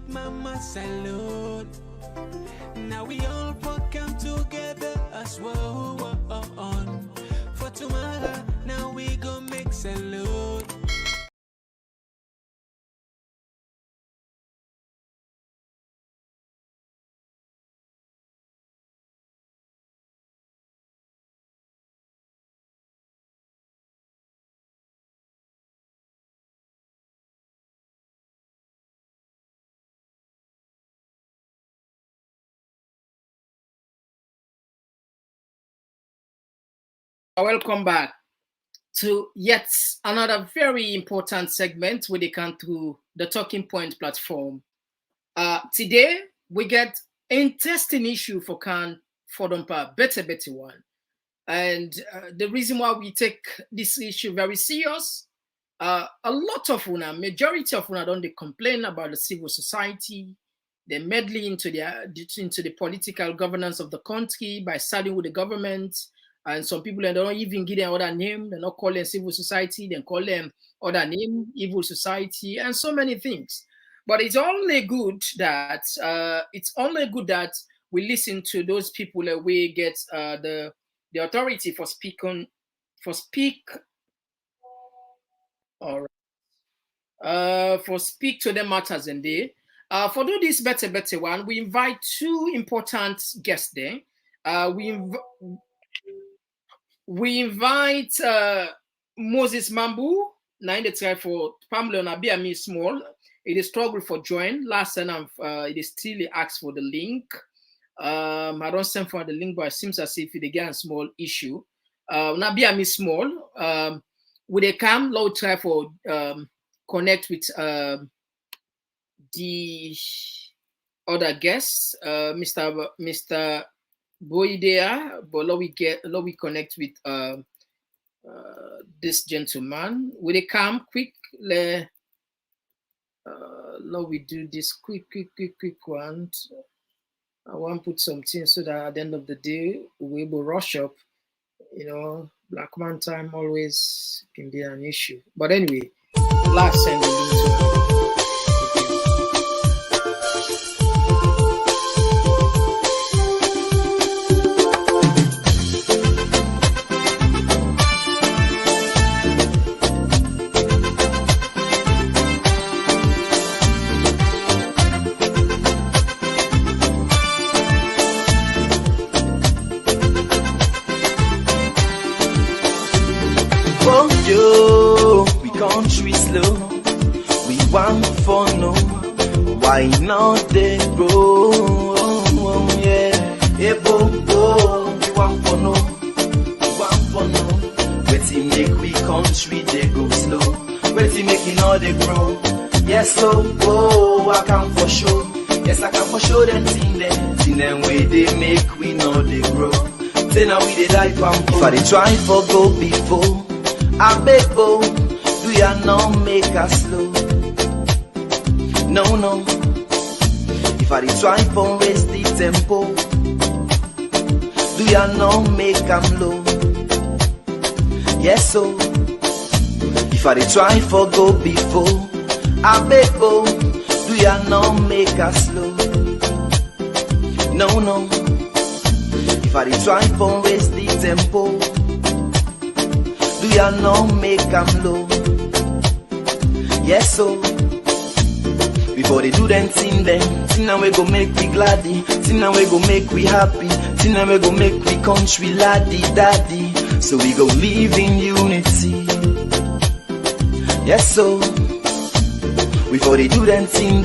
mama salute. Now we all come together as well. For tomorrow, now we go make salute. Welcome back to yet another very important segment where they come through the Talking Point platform. Today, we get interesting issue for Can Fodumpa, better one. And the reason why we take this issue very serious, a lot of una, majority of una don't they complain about the civil society, they meddling into the political governance of the country by siding with the government. And some people they don't even give them other name. They not call them civil society. They call them other name, evil society, and so many things. But it's only good that we listen to those people that we get the authority for speak. All right. For speak to them matters and they. For do this better one, we invite two important guests there. We invite Moses Mambu, 93 for family on Abiami Small. It is struggle for join. Last time it is still asked for the link. I don't send for the link, but it seems as if it again small issue. Nabiami Small. Would they come? Low try for connect with the other guests, Mr. Boydea, but let we connect with this gentleman. Will they come quick? Let we do this quick one. I want to put something so that at the end of the day we will rush up. You know, black man time always can be an issue. But anyway, last send the link to we country slow, we want for no, why not they grow? Yeah, we want for no, wait make we country they go slow, wait making all they grow. Yes, so I can for sure, yes I can for sure them thing them way they make we know they grow. Say now we they die from if I they try for go before. I beg, do ya not make us slow? No. If I try for raise the tempo, do ya not make them low? Yes, so if I try for go before, I beg, do ya not make us slow? No. If I try for raise the tempo, do ya not make them low? Yes, so before they do them thing now we go make we gladdy, thing now we go make we happy, thing now we go make we country laddie daddy. So we go live in unity. Yes, so before they do them thing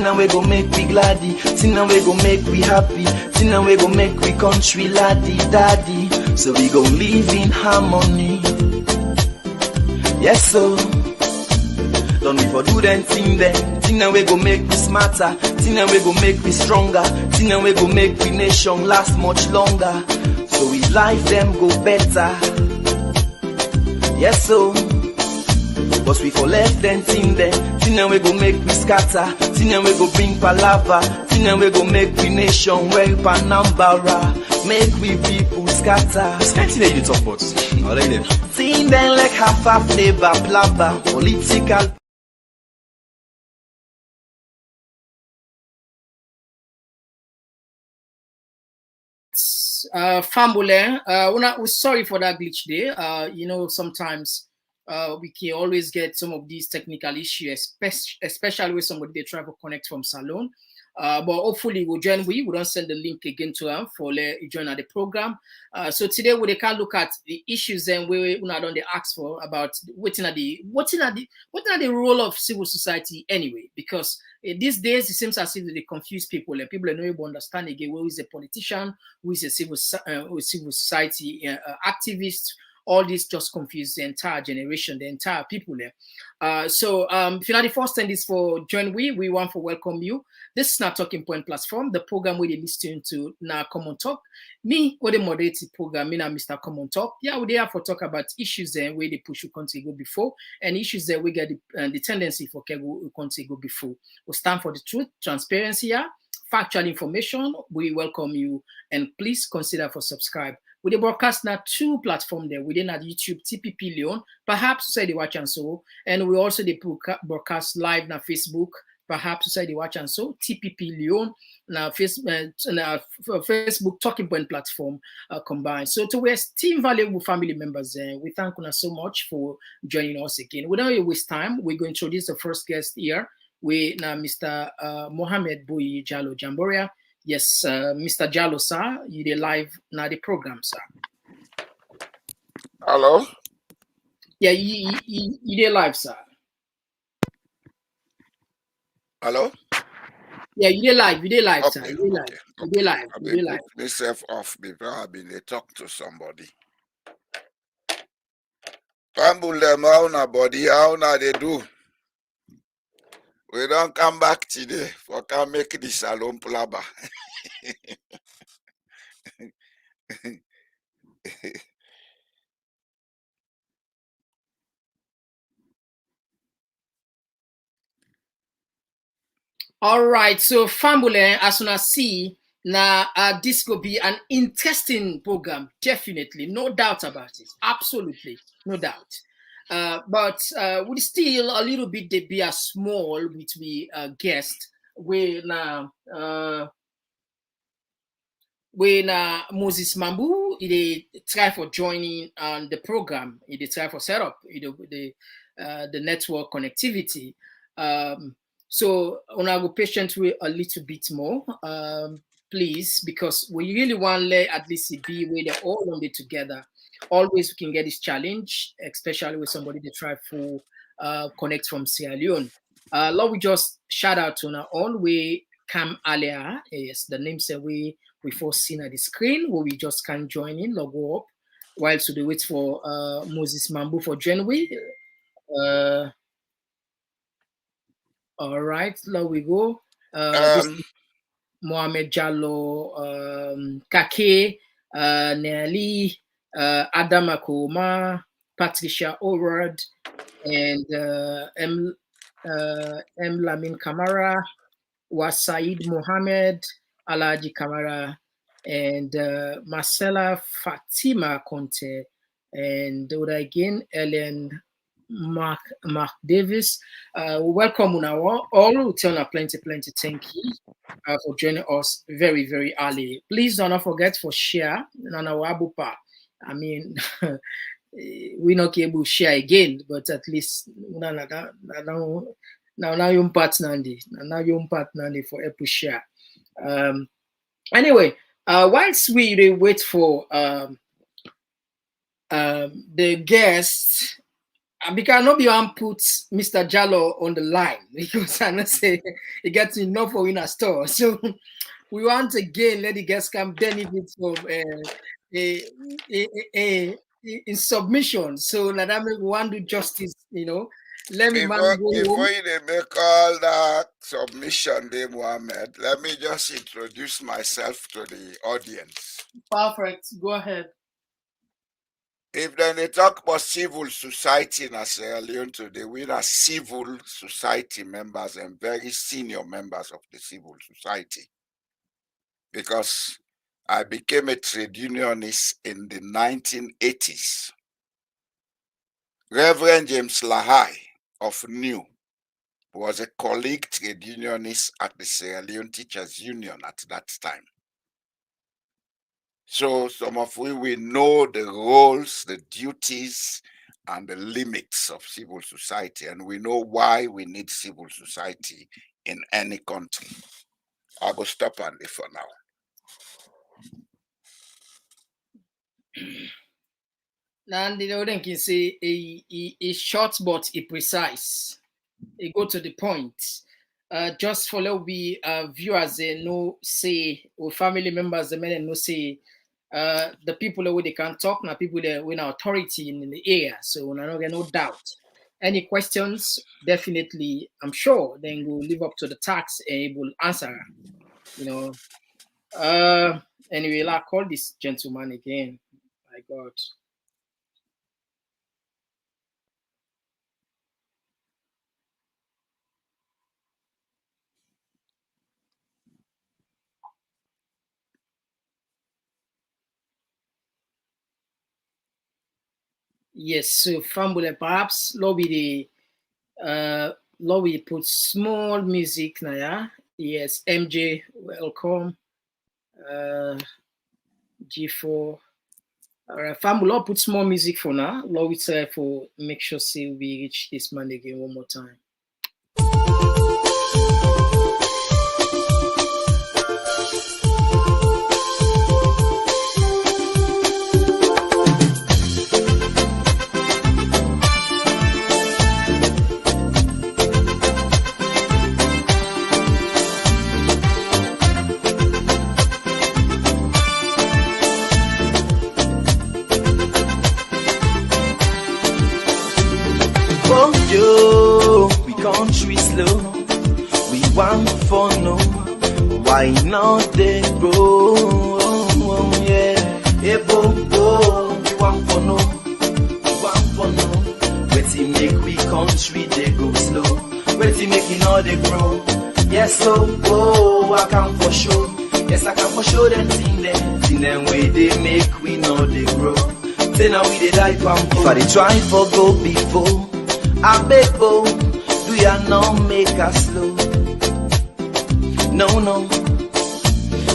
now we go make we gladdy, thing now we go make we happy, thing now we go make we country laddie daddy. So we go live in harmony. Yes, so don't we for do them thing now we go make we smarter, thing now we go make we stronger, thing now we go make we nation last much longer. So we life them go better. Yes, so but we for left them thing now we go make we scatter, thing now we go bring palava, thing now we go make we nation well panambara, make we people scatter. This kind of thing that you talk about, I like them. Thing then like half a flavor, blabber, political Yes, Fambule, we're sorry for that glitch there. Sometimes we can always get some of these technical issues, especially with somebody they try to connect from Salon. But hopefully we'll join. We don't send the link again to them for join at the program. So today we can look at the issues and we not on the ask for about what are the role of civil society anyway, because these days it seems as if they confuse people and people are not able to understand again who is a politician, who is a civil society activist. All this just confuse the entire generation, the entire people there. So if you're not the first time this for join we want to welcome you. This is not Talking Point platform, the program where they listen to now Komon-Tok. Me, what the moderate program, me and Mr. Komon-Tok. Yeah, we're there for talk about issues there where they push you country go before, and issues that we get the tendency for country go before. We stand for the truth, transparency, factual information. We welcome you, and please consider for subscribe. We dey broadcast now 2 platforms there within our YouTube TPP Leon, perhaps say the watch and so, and we also the broadcast live na Facebook, perhaps say the watch and so TPP Leon na Facebook Talking Point platform combined. So to our team valuable family members, we thank you so much for joining us again. Without waste time, we're going to introduce the first guest here. We now Mr. Mohammed Boyi Jallo Jamboria. Yes, Mr. Jallo, sir, you dey live now the program, sir. Hello? Yeah, you dey live, sir. Hello? Yeah, you dey live, Okay, sir. You dey live. I will put myself off before I be dey talk to somebody. Pambul them how na body, how na they do. We don't come back today for can make the salon plaba. All right, so Fambule, as soon as see, now this will be an interesting program, definitely, no doubt about it, absolutely, no doubt. But we still a little bit they be a small with we guest when Moses Mambu he try for joining on the program, he try for set up the network connectivity. So I go patient with a little bit more, please, because we really want to let at least be where they're all on it together. Always we can get this challenge, especially with somebody that try to connect from Sierra Leone. Lord, we just shout out to our own way Cam Alia. Yes, the name say we first seen at the screen where we just can join in, logo up, whilst we wait for Moses Mambu for January. All right, there we go. This is Mohamed Jallo, Kake, Nelly, Adam Akoma, Patricia Howard, and M. Lamin Kamara, Wasaid Mohammed, Alaji Kamara, and Marcela Fatima Conte, and again, Ellen Mark Davis. Welcome now all. Tell plenty thank you for joining us very, very early. Please don't forget for share. I mean, we're not able to share again, but at least now you're partner for Apple share. Anyway, whilst we wait for the guests, because not be one put Mr. Jallo on the line because I know say he gets enough for in a store. So we want again let the guests come benefit from in submission. So that I want to do justice, Let me before you make all that submission, there, Mohammed, let me just introduce myself to the audience. Perfect. Go ahead. If then they talk about civil society in Sierra Leone today, we are civil society members and very senior members of the civil society. Because I became a trade unionist in the 1980s. Reverend James Lahai of New was a colleague trade unionist at the Sierra Leone Teachers Union at that time. So some of we know the roles, the duties, and the limits of civil society, and we know why we need civil society in any country. I will stop on it for now. And the other can say a short but a precise. It go to the point. Just follow we viewers no say or family members the men no say the people who they can talk now people that win authority in the area. So I don't get no doubt. Any questions? Definitely, I'm sure then we'll live up to the tax and will answer. You know. Anyway, I'll call this gentleman again. My God. Yes, so Fambule, perhaps lobby put small music now, yeah. Yes, MJ, welcome. G4. Alright, Fambule, put small music for now. Lobby try for make sure see we reach this man again one more time. We country slow, we want for no. Why not they grow? Yeah, hey, bo, we want for no, we want for no. Where make we country they go slow, where make it all they grow. Yes, so I can for sure. Yes, I can for sure them thing them way they make we know they grow. Say now we they die from if I they try for go before. I beg, do ya not make us slow? No.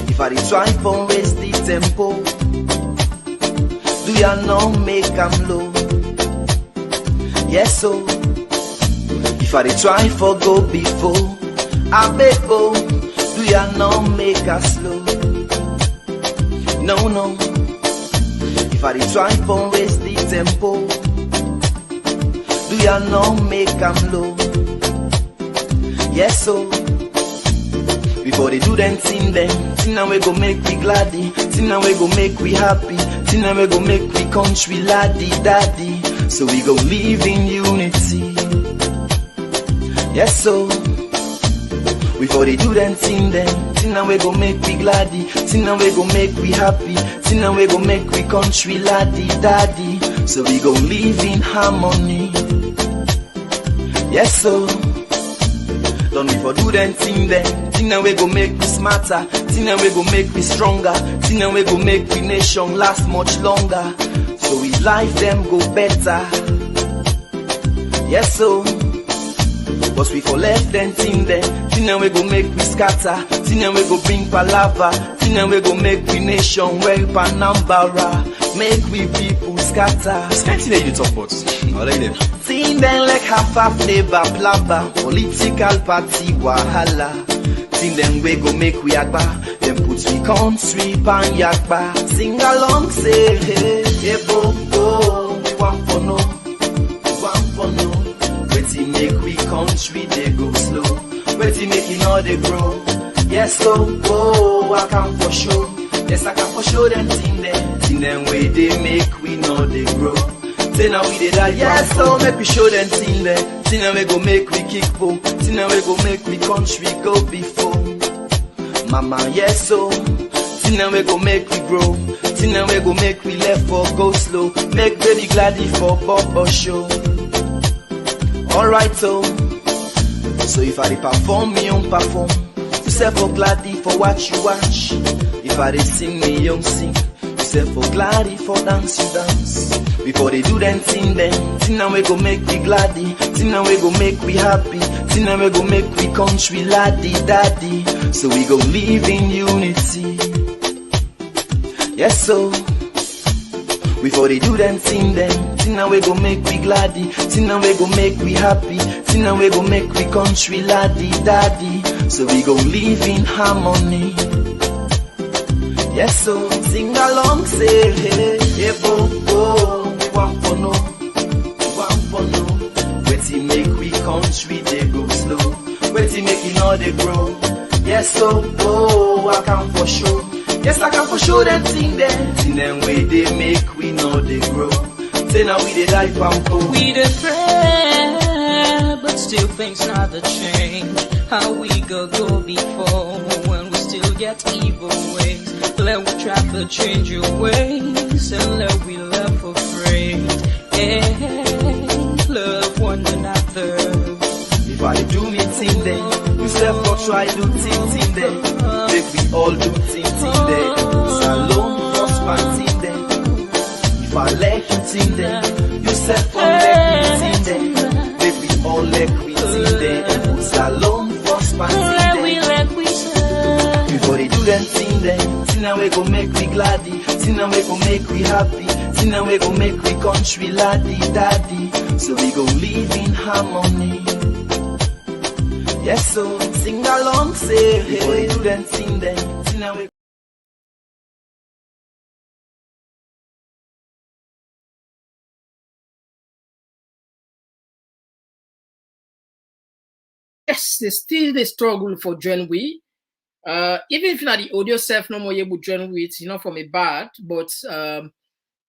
If I try for raise the tempo, do ya not make them low? Yes, so if I try for go before, I beg, do ya not make us slow? No. If I try for raise the tempo, do ya not make them low? Yes, so before they do them thing now we go make we gladdy, thing now we go make we happy, thing now we go make we country laddie daddy. So we go live in unity. Yes, so before they do them thing now we go make we gladdy, thing now we go make we happy, thing now we go make we country laddie daddy. So we go live in harmony. Yes, so don't we for do them thing now we go make we smarter, thing now we go make we stronger, thing now we go make we nation last much longer. So we life them go better. Yes, so but we for left them thing now we go make we scatter, thing now we go bring palava, thing now we go make we nation well panambara, make we people scatter. Can't you talk about? Thing them like half flavor plava, political party wahala. Thing them we go make we agba, them put we country pan yakba. Sing along say hey bo, we want for no, we want for no. Where make we country they go slow, where make it all they grow. Yes, so I can for sure. Yes, I can for sure them thing them way they make we know they grow. Say now we did that, yes, so make we show them thing now we go make we kick po, thing now we go make we country go before. Mama, yes, so thing now we go make we grow, thing now we go make we left for go slow, make baby gladdy for Bobo show. Alright, so if I perform, me on perform, you say for gladdy for watch you watch, if I sing, me young sing, you say for gladdy for dance you dance. Before they do them thing now we go make we gladdy, thing now we go make we happy, thing now we go make we country laddie daddy. So we go live in unity. Yes, so before they do them, thing now we go make we gladdy, thing now we go make we happy, thing now we go make we country laddie daddy. So we go live in harmony. Yes, so sing along, say hey, hey, bo, bo, we want for no, waiting make we country they go slow, waiting make it all they grow. Yes, so oh, I can for sure. Yes, I can for sure them thing them way they make we know they grow. Say now we they life and go. We the pray, but still things never change. How we go before when we still get evil ways. Let we try to change your ways and let we love afraid. Hey, love one another. If I do me thing then, you self go try do thing then. Make we all do thing then. Salon prosper thing then. If I let you thing then, you self go let me thing then. Make we all let we thing then. Salon prosper thing then. Before they do them thing then, thing now we go make we gladdy, thing now we go make we happy, thing now we go make we country laddie daddy. So we go live in harmony. Yes, so sing along, say hey, before they do them thing then, thing now we Yes, there's still the struggle for Gen We. Even if not the audio self no more able to join with, from a bad, but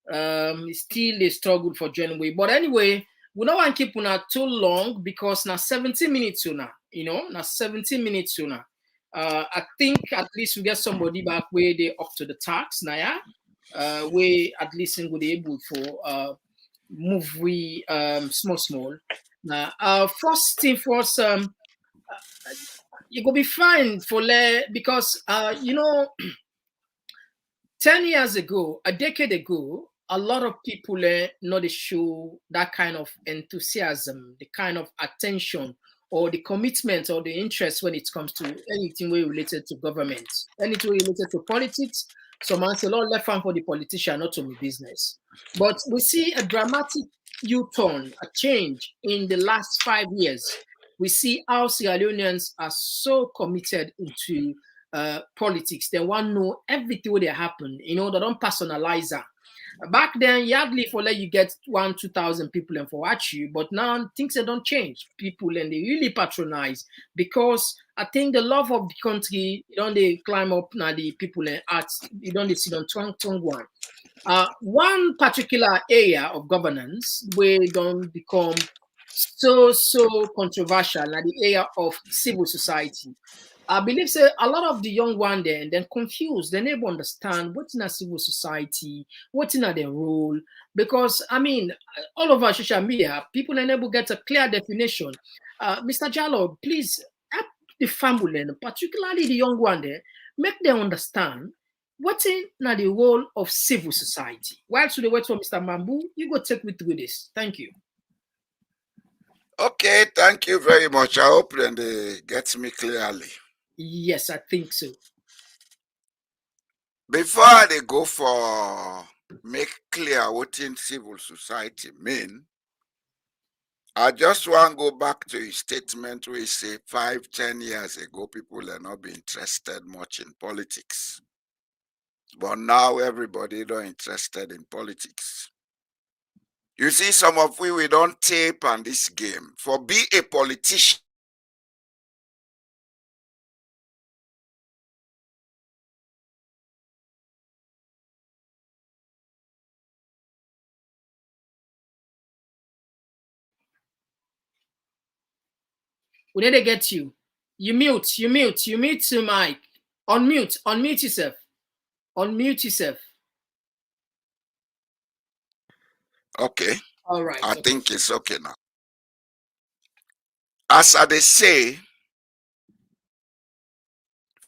it's still a struggle for Gen We. But anyway, we don't want to keep on too long because now 17 minutes now, now 17 minutes now. I think at least we get somebody back where they up to the tax now, yeah. Where at least we be able for move we small. Now, first thing first, it will be fine for because 10 years ago, a decade ago, a lot of people not show that kind of enthusiasm, the kind of attention or the commitment or the interest when it comes to anything related to government, anything related to politics. Someone say, "Lord, left hand for the politician, not to me business." But we see a dramatic U-turn, a change in the last 5 years. We see how Sierra Leoneans are so committed into politics. They want to know everything that happen. They don't personalize it. Back then, you hardly for let you get 1,000-2,000 people and for watch you, but now things don't change. People and they really patronize because I think the love of the country, they climb up now the people and arts, they sit on tongue one. One particular area of governance where don't become so controversial, like the area of civil society. I believe a lot of the young one then confused. They never understand what's in a civil society, what's in their role. Because all over social media, people never get a clear definition. Mr. Jallo, please help the family, and particularly the young one there, make them understand what's in the role of civil society. While to the wait for Mr. Mambu, you go take me through this. Thank you. Okay, thank you very much. I hope then they get me clearly. Yes, I think so. Before they go for make clear what in civil society mean, I just want to go back to a statement where he say 5-10 years ago, people are not be interested much in politics. But now everybody don't interested in politics. You see, some of we don't tape on this game. For be a politician, We need to get you. You mute your mic. Unmute yourself. Unmute yourself. okay. All right. I think it's okay now. As they say,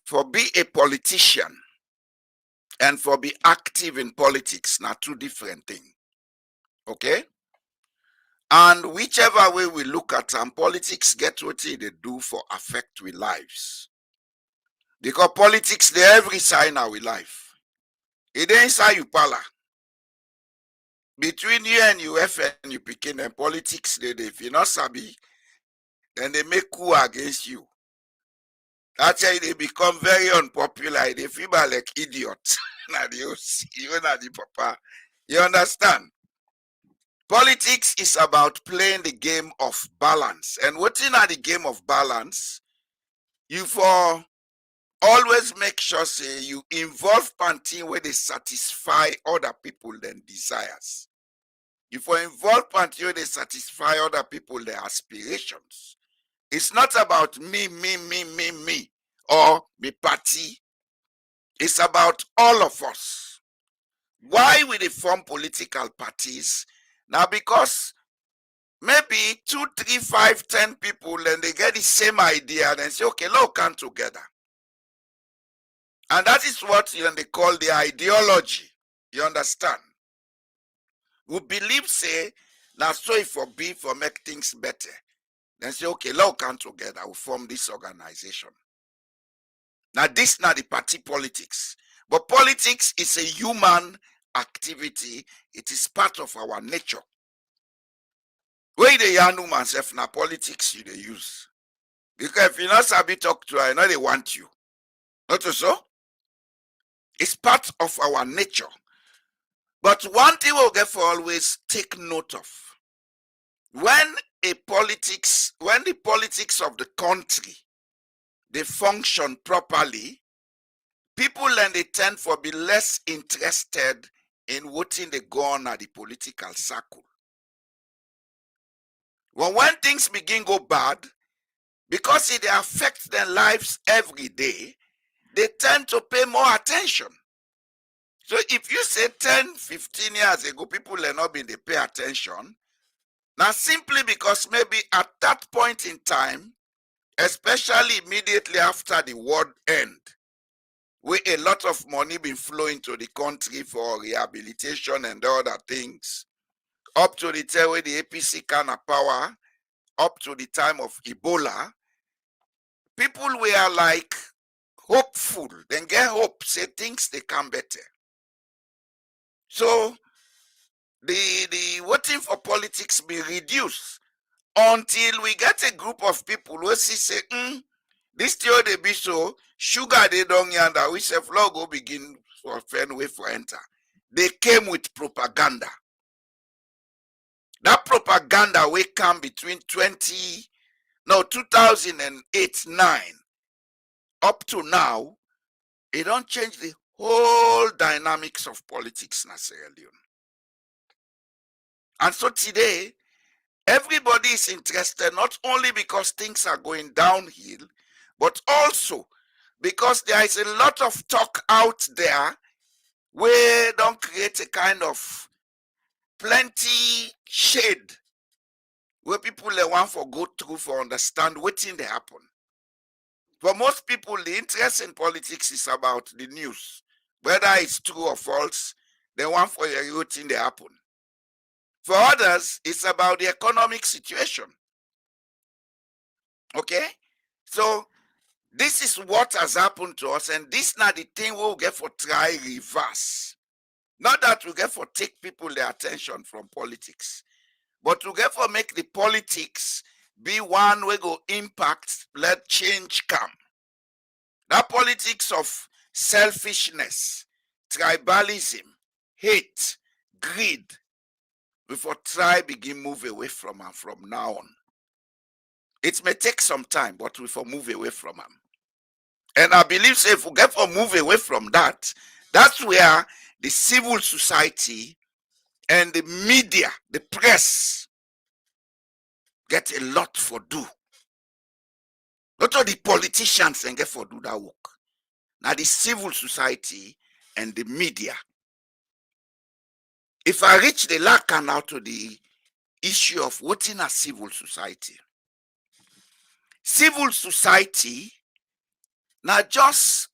for be a politician and for be active in politics, now two different things. Okay? And whichever way we look at them, politics get what they do for affect with lives. Because politics, they every sign our life. It inside you pala. Between you and UF and you picking and politics, if you not sabi, then they make coup against you. That's why they become very unpopular. They feel like idiots. Even at the papa. You understand? Politics is about playing the game of balance. And what's in the game of balance, you for always make sure say you involve party where they satisfy other people than desires. You for involve party where they satisfy other people their aspirations. It's not about me, or me party. It's about all of us. Why we they form political parties? Now because maybe 2, 3, 5, 10 people and they get the same idea and say, okay, let's come together. And that is what they call the ideology. You understand? We believe, say, now so if for be for make things better. Then say, okay, let's come together. We form this organization. Now, this is not the party politics. But politics is a human activity. It is part of our nature. Where the young woman self now politics you they use. Because if you not sabi talk to her, you know they want you. Not so? It's part of our nature. But one thing we'll get for always take note of. When the politics of the country they function properly, people and they tend for be less interested in what they go on at the political circle. When things begin go bad, because it affects their lives every day, they tend to pay more attention. So if you say 10, 15 years ago, people are not being they pay attention, now simply because maybe at that point in time, especially immediately after the war end, where a lot of money been flowing to the country for rehabilitation and other things, up to the time where the APC kind of power, up to the time of Ebola, people were like hopeful, then get hope, say things they come better. So the voting for politics be reduced until we get a group of people who say, this still they be so, sugar they don't yonder, we say flow go begin for friend way for enter. They came with propaganda. That propaganda will come between 2008-9 up to now, it don't change the whole dynamics of politics in Sierra Leone. And so today, everybody is interested not only because things are going downhill, but also because there is a lot of talk out there where don't create a kind of plenty shade where people they want for go through for understand what thing they happen. For most people, the interest in politics is about the news. Whether it's true or false, they want for your thing they happen. For others, it's about the economic situation. Okay? So, this is what has happened to us, and this is not the thing we'll get for try reverse. Not that we get for take people their attention from politics, but to get for make the politics be one way go impact, let change come. That politics of selfishness, tribalism, hate, greed, we for try begin move away from them from now on. It may take some time, but we for move away from them. And I believe so if we get for move away from that, that's where the civil society and the media, the press, get a lot for do. Not all the politicians and get for do that work. Now the civil society and the media. If I reach the lack now to the issue of what in a civil society. Civil society, now just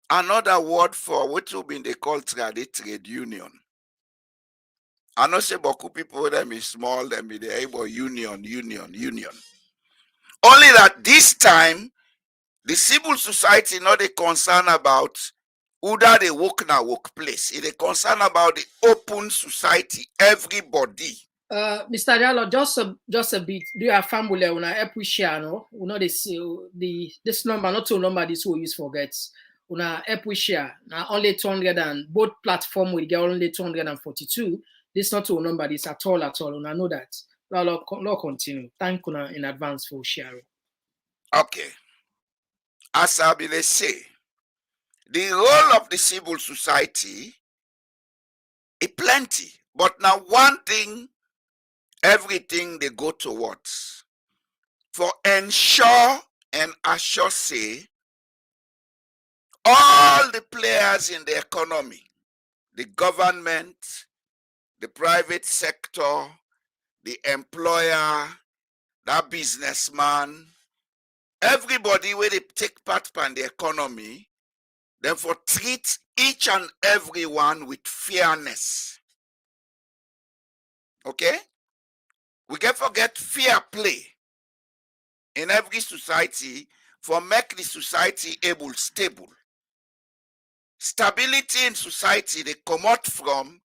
another word for what will be they call trade union. I know say beaucoup people them is small, them be the able union. Only that this time, the civil society not a concern about Uda they work na workplace. It is concern about the open society, everybody. Mr. Diallo, just a bit. Do you have family when I help we share? No, we know this number, not two number. This we use forgets. Una help we share. Now only 200 and both platform will get only 242. This not two number. This at all. Una know that. Lord continue. Thank you in advance for sharing. Okay. As I will say, the role of the civil society is plenty, but now one thing, everything they go towards for ensure and assure say all the players in the economy, the government, the private sector, the employer, that businessman, everybody where they take part in the economy, then for treat each and every one with fairness. Okay? We can forget fair play in every society for make the society able, stable. Stability in society, they come out from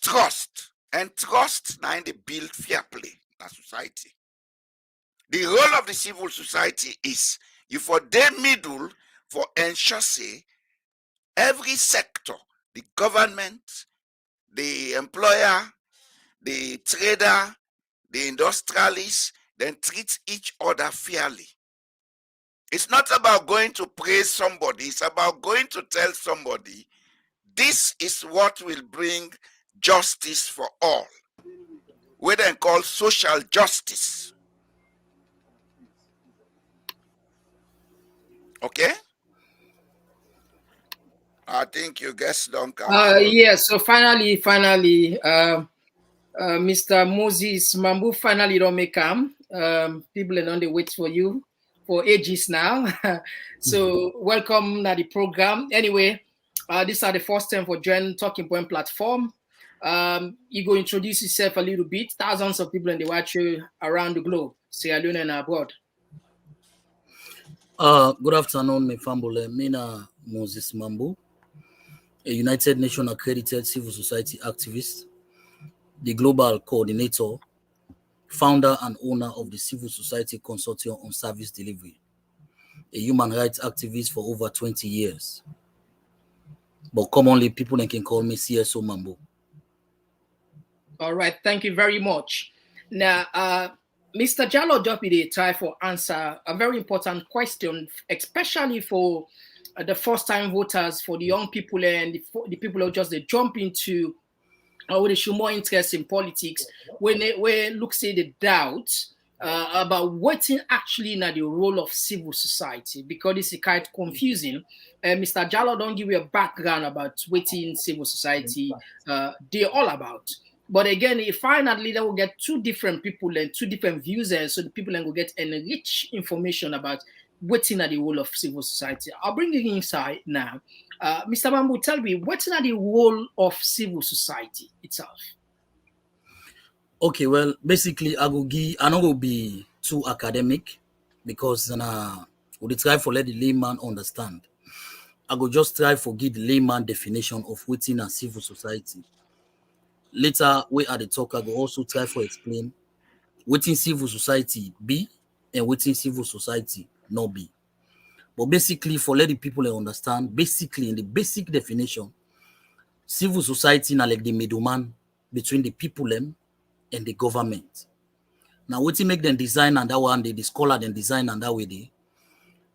trust. And trust now in the build fair play in a society. The role of the civil society is you for the middle for ensure say every sector, the government, the employer, the trader, the industrialist, then treat each other fairly. It's not about going to praise somebody, it's about going to tell somebody, this is what will bring justice for all. We then call social justice. Okay? I think you guess Duncan. Yes, so finally, Mr. Moses Mambu finally don't make come. People are on the wait for you for ages now. So welcome to the program. Anyway, this are the first time for joining Talking Point platform. You go introduce yourself a little bit. Thousands of people in the watch you around the globe, Sierra Leone and abroad. Good afternoon, my family. Mina Moses Mambu, a United Nations accredited civil society activist, the global coordinator, founder and owner of the Civil Society Consortium on Service Delivery, a human rights activist for over 20 years. But commonly, people can call me CSO Mambu. All right, thank you very much. Now, Mr. Jallo Jopide try for answer a very important question, especially for the first-time voters, for the young people and the people who just they jump into or they show more interest in politics when they look say the doubts about what's actually in the role of civil society, because it's quite confusing. Mr. Jallo don't give you a background about what's in civil society they're all about. But again, finally, they will get two different people and two different views, and so the people will get enriched information about what's in the role of civil society. I'll bring you inside now. Mr. Mambu, tell me, what's in the role of civil society itself? Okay, well, basically, I'm not going to be too academic because we try for let the layman understand. I go just try for give the layman definition of what's in a civil society. Later, we at the talk, I go also try for explain what in civil society be and what in civil society not be. But basically, for letting people understand, basically in the basic definition, civil society na like the middleman between the people and the government. Now, what make them design and that one, the scholar then design and that way they.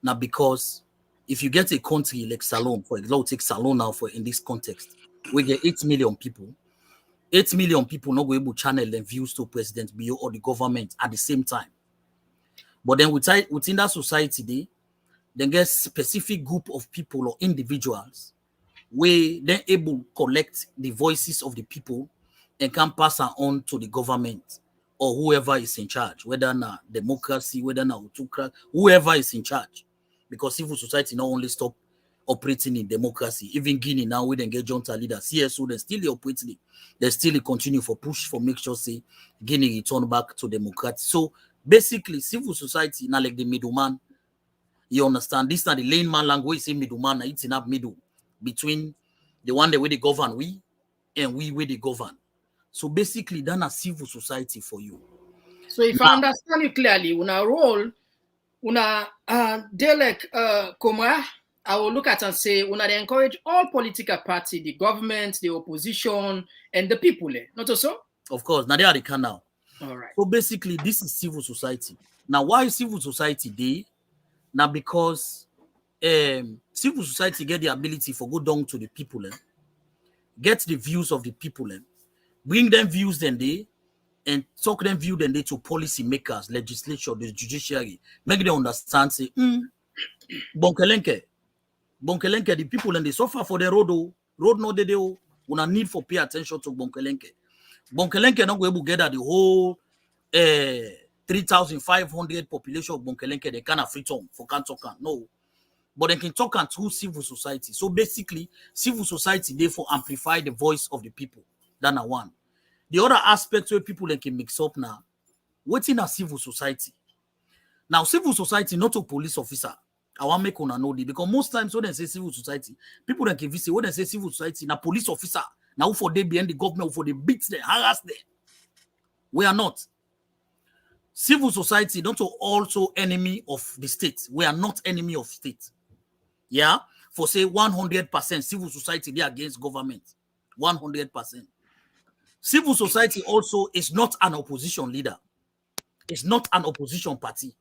Now, because if you get a country like Salon, for example, take Salon now for in this context, we get 8 million people. 8 million people not going to channel their views to President Bio or the government at the same time. But then within that society, they get specific group of people or individuals where they're able to collect the voices of the people and can pass it on to the government or whoever is in charge, whether na democracy, whether na autocracy, whoever is in charge. Because civil society not only stop operating in democracy, even Guinea now we then get junta leader, CSO, they still operating, they still continue for push for make sure say Guinea return back to democracy. So basically, civil society now like the middleman. You understand? This is not the layman language, say middleman, it's in that middle. between the one that we they govern we and we they govern. So basically, that's a civil society for you. So if I understand you clearly, una role, una Delek Koma, I will look at and say, una they encourage all political party, the government, the opposition, and the people. Not so? Of course, now they are the can now. All right. So basically, this is civil society. Now, why civil society day? Now because civil society get the ability for go down to the people, get the views of the people, bring them views then they, and talk them view then they to policy makers, legislature, the judiciary, make them understand, say, bonkelenke, the people and they suffer for the road no they do, una need for pay attention to bonkelenke. Bonkelenke not go able to gather the whole 3,500 population of bonkelenke, they can't free tongue for can't talk, no. But they can talk and through civil society. So basically, civil society therefore amplify the voice of the people. That's one. The other aspect where people can mix up now, waiting a civil society. Now, civil society, not a police officer. I want to make una know this because most times when they say civil society, people can visit when they say civil society, now police officer, now for they behind the government, for they beat them, harass them. We are not. Civil society, not also enemy of the state. We are not enemy of state. Yeah, for say 100% civil society they against government. 100%. Civil society also is not an opposition leader. It's not an opposition party.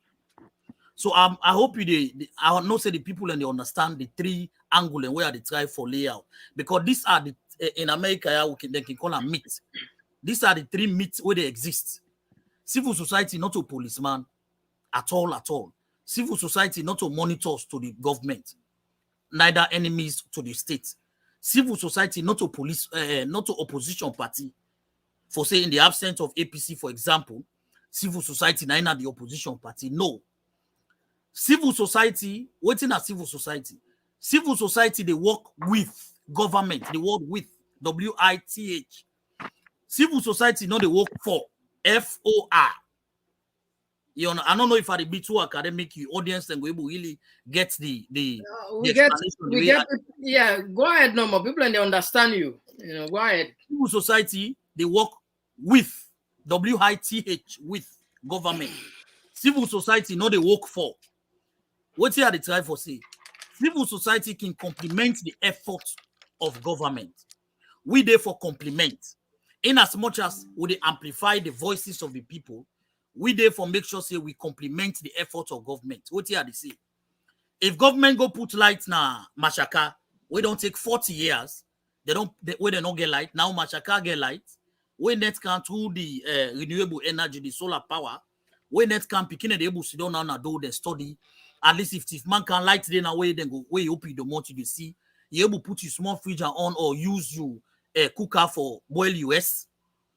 So I hope I know say the people and they understand the three angles and where they try for layout because these are the in America they can call them myths. These are the three myths where they exist. Civil society not a policeman at all. Civil society not to monitors to the government. Neither enemies to the state. Civil society not to police, not to opposition party. For say in the absence of APC, for example, civil society neither the opposition party. No. Civil society, waiting at civil society. Civil society, they work with government. They work with WITH. Civil society, no, they work for FOR. You know, I don't know if I'd be too academic, you audience and we will really get the yeah, go ahead, no more people and they understand you. You know, go ahead. Civil society, they work with WITH with government. Civil society, no, they work for. What here they try for say? Civil society can complement the effort of government. We therefore complement. In as much as we amplify the voices of the people, we therefore make sure say we complement the effort of government. What here they say? If government go put light na Mashaka, we don't take 40 years. They don't get light. Now Mashaka get light. We net can through the renewable energy, the solar power. We net can pick in the able to now do the study. At least if man can light then away, then go way open the month you see. You able put your small fridge on or use your cooker for boil US.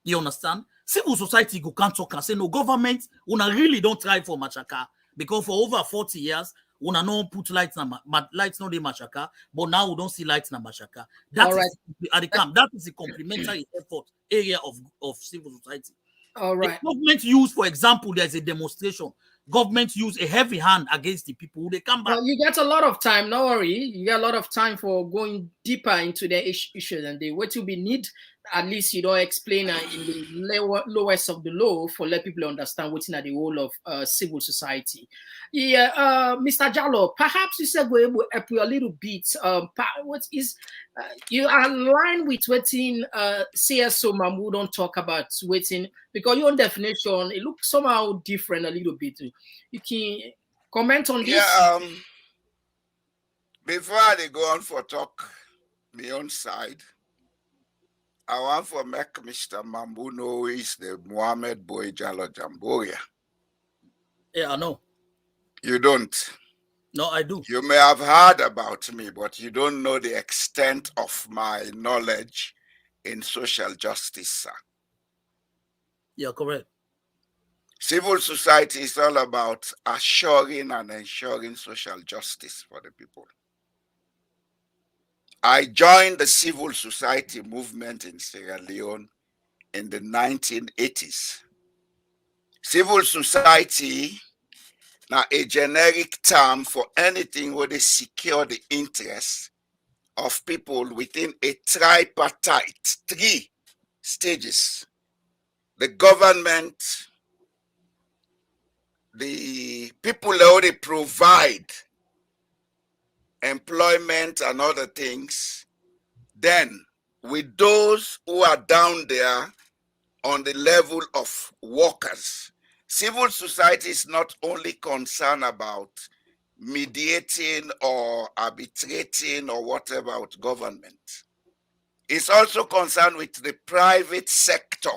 You understand? Civil society go can't talk and say no government. Una really don't try for Machaka because for over 40 years una no put lights na lights no dey Machaka, but now we don't see lights na Machaka. That is at the camp. That is the complementary effort area of civil society. All right. If government use, for example, there's a demonstration. Government use a heavy hand against the people. They come back. Well, you get a lot of time. No worry. You get a lot of time for going deeper into the issue and what you be need. At least you don't explain in the lowest of the law for let people understand what's in the whole of civil society. Yeah, Mr. Jallo, perhaps you said we're able to help you a little bit. What is you align with waiting CSO Mamu don't talk about waiting because your own definition it looks somehow different a little bit. You can comment on this. Yeah, before they go on for talk, my own side, I want to make Mr. Mambu know is the Mohammed Boy Jallo Jamboria. Yeah, I know. You don't? No, I do. You may have heard about me, but you don't know the extent of my knowledge in social justice, sir. Yeah, correct. Civil society is all about assuring and ensuring social justice for the people. I joined the civil society movement in Sierra Leone in the 1980s. Civil society now a generic term for anything where they secure the interests of people within a tripartite, 3 stages. The government, the people that already provide employment and other things, then with those who are down there on the level of workers. Civil society is not only concerned about mediating or arbitrating or whatever with government. It's also concerned with the private sector.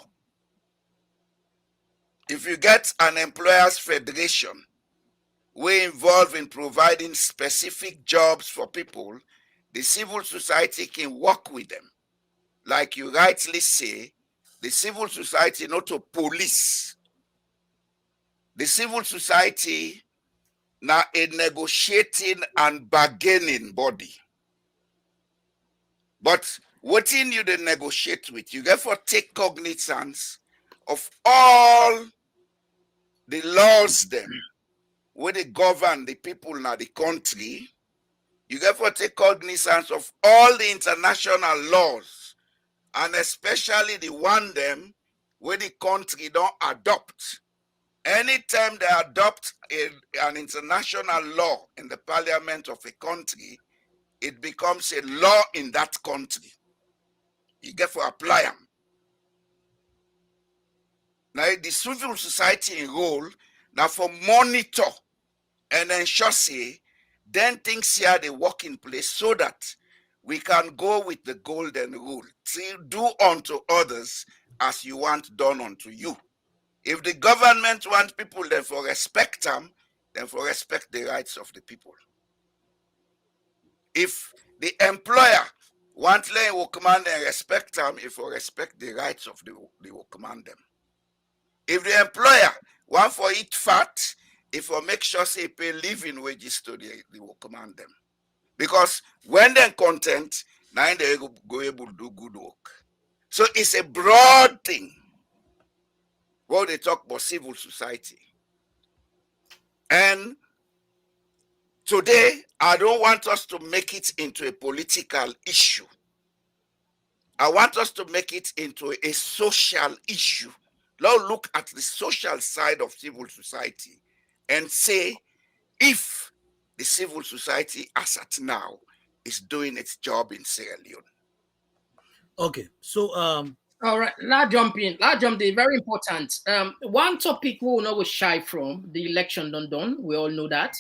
If you get an employers federation, we're involved in providing specific jobs for people, the civil society can work with them. Like you rightly say, the civil society not to police. The civil society now a negotiating and bargaining body. But what in you they negotiate with, you therefore take cognizance of all the laws them where they govern the people in the country. You therefore take cognizance of all the international laws, and especially the one them where the country don't adopt. Anytime they adopt an international law in the parliament of a country, it becomes a law in that country. You get to apply them. Now, the civil society role now for monitor and ensure say, then things here they work in place so that we can go with the golden rule. See, do unto others as you want done unto you. If the government wants people, then for respect them, then for respect the rights of the people. If the employer wants them will command and respect them, if for respect the rights of they will command them. If the employer want for eat fat, if for make sure say pay living wages to they will command them. Because when they're content, now they go able to do good work. So it's a broad thing. What they talk about civil society. And today, I don't want us to make it into a political issue. I want us to make it into a social issue. Now look at the social side of civil society and say, if the civil society as at now is doing its job in Sierra Leone. Okay, so all right, let's jump in. Very important. One topic we will not shy from the election done. We all know that,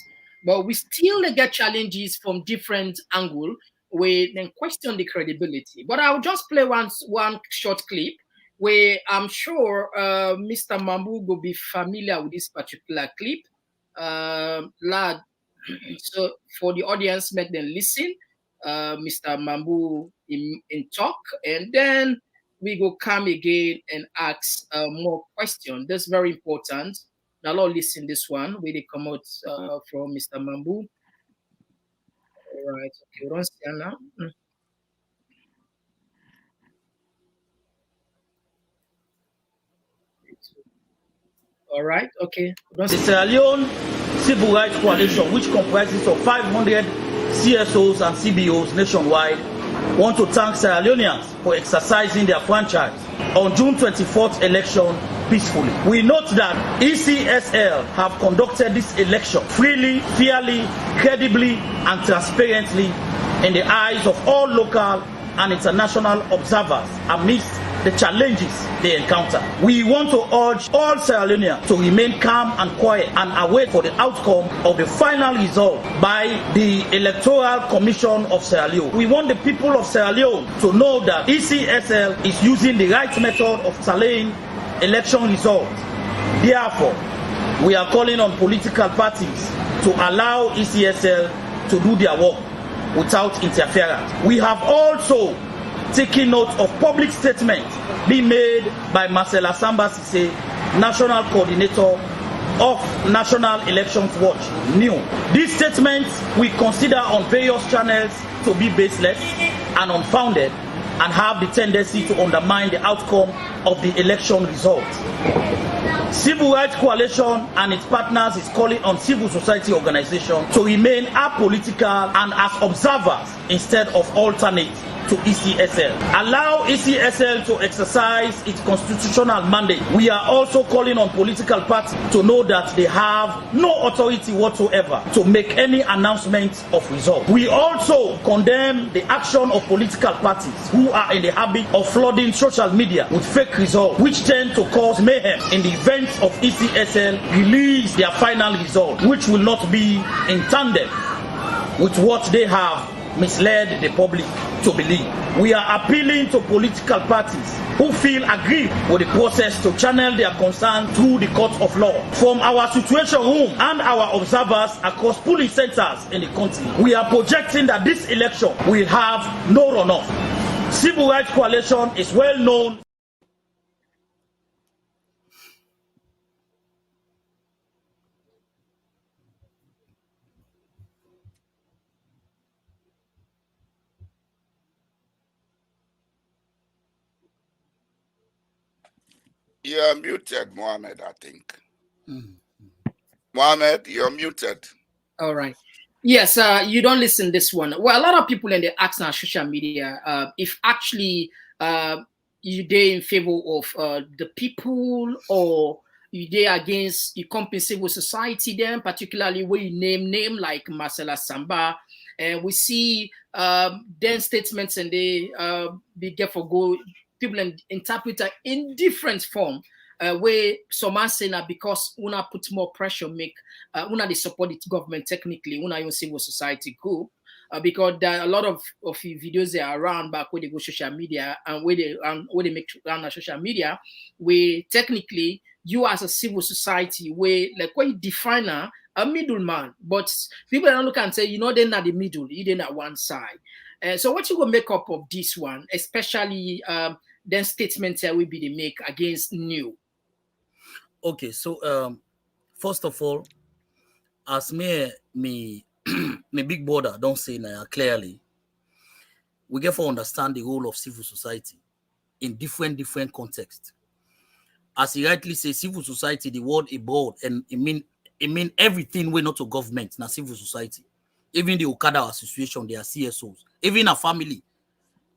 but we still get challenges from different angles. We then question the credibility. But I'll just play one short clip where I'm sure Mr. Mambu will be familiar with this particular clip. So for the audience, make them listen. Mr. Mambu in talk, and then we go come again and ask more questions. That's very important. Now, let's listen this one where they come out from Mr. Mambu. All right, okay, we don't see now. All right, okay. The Sierra Leone Civil Rights Coalition, which comprises of 500 CSOs and CBOs nationwide, want to thank Sierra Leoneans for exercising their franchise on June 24th election peacefully. We note that ECSL have conducted this election freely, fairly, credibly, and transparently in the eyes of all local and international observers amidst the challenges they encounter. We want to urge all Sierra Leoneans to remain calm and quiet and await for the outcome of the final result by the Electoral Commission of Sierra Leone. We want the people of Sierra Leone to know that ECSL is using the right method of tallying election results. Therefore, we are calling on political parties to allow ECSL to do their work without interference. We have also taken note of public statements being made by Marcela Samba Sise, National Coordinator of National Elections Watch, NEW. These statements we consider on various channels to be baseless and unfounded and have the tendency to undermine the outcome of the election results. Civil Rights Coalition and its partners is calling on civil society organizations to remain apolitical and as observers instead of alternate to ECSL. Allow ECSL to exercise its constitutional mandate. We are also calling on political parties to know that they have no authority whatsoever to make any announcement of results. We also condemn the action of political parties who are in the habit of flooding social media with fake results, which tend to cause mayhem in the event of ECSL release their final result, which will not be in tandem with what they have misled the public to believe. We are appealing to political parties who feel aggrieved with the process to channel their concern through the court of law. From our situation room and our observers across polling centers in the country, we are projecting that this election will have no runoff. Civil Rights Coalition is well known. You're muted, Mohammed, I think. Mohammed, you're muted. All right. Yes, you don't listen this one. Well, a lot of people in the ask on social media, if actually you they in favor of the people or you they against you company civil society then, particularly where you name like Marcela Samba, and we see then statements and they be get for go people interpret in different form. Where some are saying that because una put more pressure, make una they support the government technically, una even civil society group, because there are a lot of videos that are around back where they go social media and where they make around social media, where technically you as a civil society, where like where you define a middleman, but people don't look and say, you know, they're not the middle, you're not one side. So what you gonna make up of this one, especially then statements that will be the make against new. Okay, so first of all, as me big brother don't say now clearly, we get to understand the role of civil society in different contexts. As he rightly says, civil society, the word abroad, and it mean everything we're not to government, now civil society. Even the Okada association, they are CSOs. Even a family,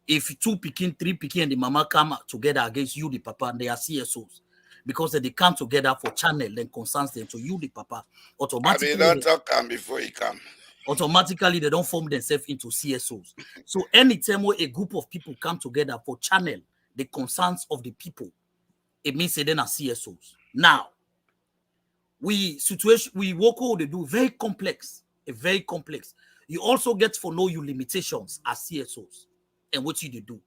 if 2 picking, 3 picking, and the mama come together against you, the papa, they are CSOs. Because they come together for channel and concerns them to you, the papa. Automatically, I mean, don't talk come before you come. Automatically, they don't form themselves into CSOs. So anytime where a group of people come together for channel the concerns of the people, it means they then are CSOs. Now, we work what they do very complex, very complex. You also get to know your limitations as CSOs and what you do.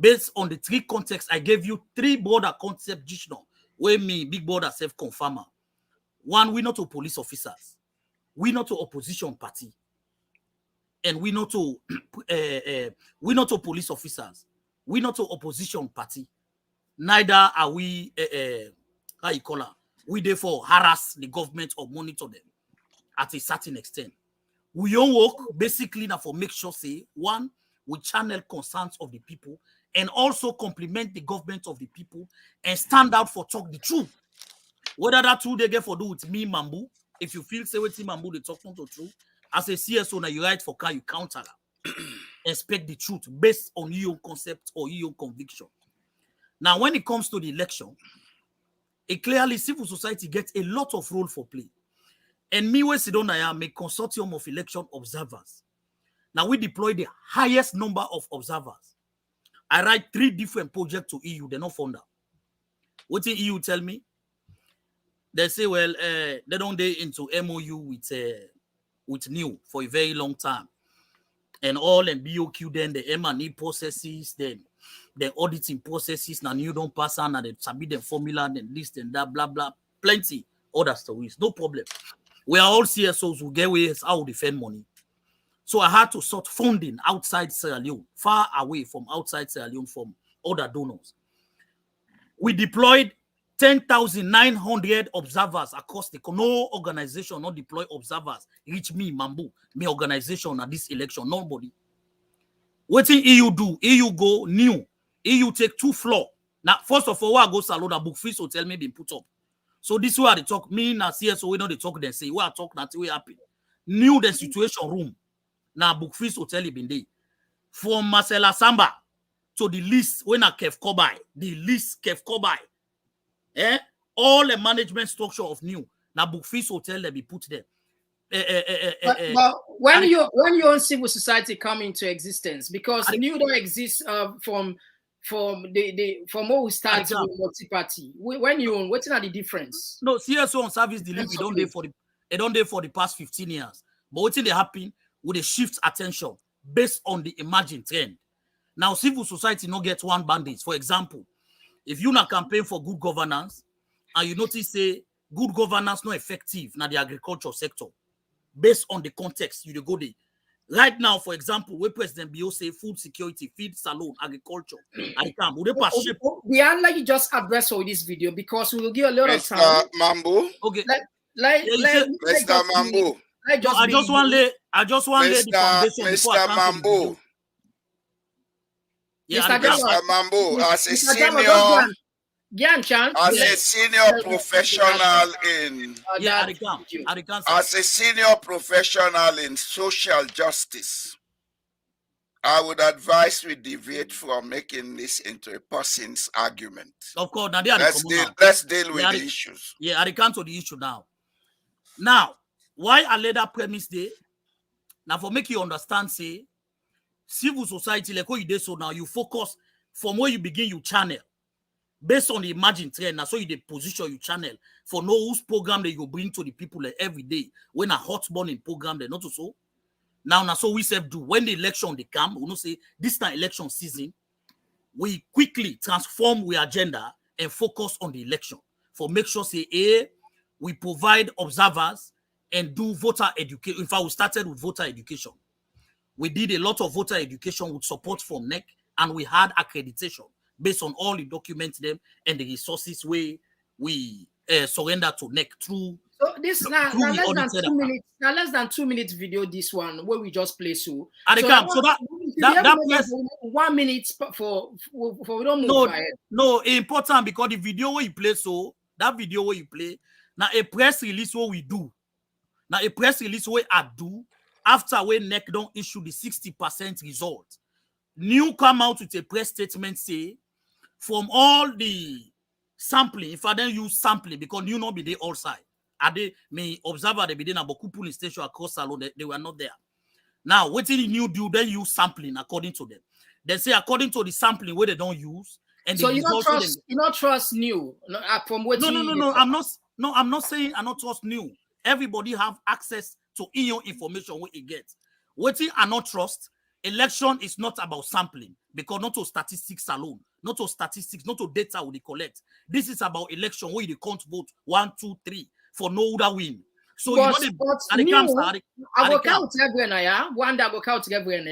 Based on the 3 contexts, I gave you 3 border concept additional. Where me, big brother, self-confirmer. 1, we not to police officers. We not to opposition party. And we not to police officers. We not to opposition party. Neither are we, how you call her? We therefore harass the government or monitor them at a certain extent. We don't work basically now for make sure, say, 1, we channel concerns of the people and also complement the government of the people and stand out for talk the truth. Whether that truth they get for do with me, Mambu, if you feel say with Mambu, they talk not the truth. As a CSO, now you write for car, you counter that. Expect the truth based on your concept or your conviction. Now, when it comes to the election, it clearly civil society gets a lot of role for play. And me, where Sidona, am a consortium of election observers. Now we deploy the highest number of observers. I write 3 different projects to EU. They're not found out. What the EU tell me? They say, well, they don't get into MOU with new for a very long time. And all and BOQ, then the M&E processes, then the auditing processes, now you don't pass on and they submit the formula and list and that, blah, blah, plenty other stories. No problem. We are all CSOs who get ways how to defend money. So I had to sort funding outside Sierra Leone, far away from outside Sierra Leone from other donors. We deployed 10,900 observers across the no organization, not deploy observers. Reach me, Mambu, me organization at this election, nobody. What did EU do? EU go new. EU take 2 floor. Now, first of all, I go salon a book free, so tell me been put up. So this way they talk. Me na CSO we know they talk. They say we are talk that we happen. Knew the situation room. Now book fees hotel been there. From Marcela Samba to the list when a Kev Kobai, the list Kev Kobai. All the management structure of New. Now book fees hotel they be put there. But when your own civil society come into existence, because New don't exist from what we start with multi-party. When you own, what's the difference? No, CSO on service delivery don't there for the past 15 years. But what's they happen with a shift attention based on the emerging trend. Now, civil society not get one bandage. For example, if you not campaign for good governance and you notice say good governance not effective in the agriculture sector, based on the context, you go there. Right now, for example, where President Bio say food security, feed salon, agriculture, we are like you just address all this video because we will give a lot of time. Mambo. Okay. Mr. Mambo. I just want to lay the foundation before I come to the video. Yeah, Mr. Mambo, as a senior, as a senior professional in as a senior professional in social justice, I would advise we deviate from making this into a person's argument. Of course, now let's deal with the issues. Yeah, I come to the issue now. Now, why I lay that premise there? Now, for make you understand, say, civil society, like what you did, so now you focus from where you begin, you channel. Based on the emerging trend, now so you the position you channel for know whose program that you bring to the people like, every day. When a hot burning program, they not so. Now so we self do. When the election they come, we know say this time election season, we quickly transform our agenda and focus on the election. For make sure say we provide observers and do voter education. In fact, we started with voter education. We did a lot of voter education with support from NEC, and we had accreditation based on all the documents them and the resources we surrender to NEC through. So this now less than 2 minutes video. This one where we just play so. That place 1 minute for we don't move ahead. No, important because the video where you play so that video where you play now a press release what we do. Now a press release where I do after when NEC don't issue the 60% result. New come out with a press statement say from all the sampling, if I don't use sampling because you not be there all side. Are they may observer they be there about police station across salon they were not there. Now what did you do? Then use sampling according to them. They say according to the sampling where they don't use and so you don't trust new from what no. I'm not saying I not trust new. Everybody have access to your information what you get. What I not trust. Election is not about sampling because not to statistics alone, not to statistics, not to data we collect. This is about election where you can't vote 1, 2, 3 for no other win. So I will count everyone one that will count everyone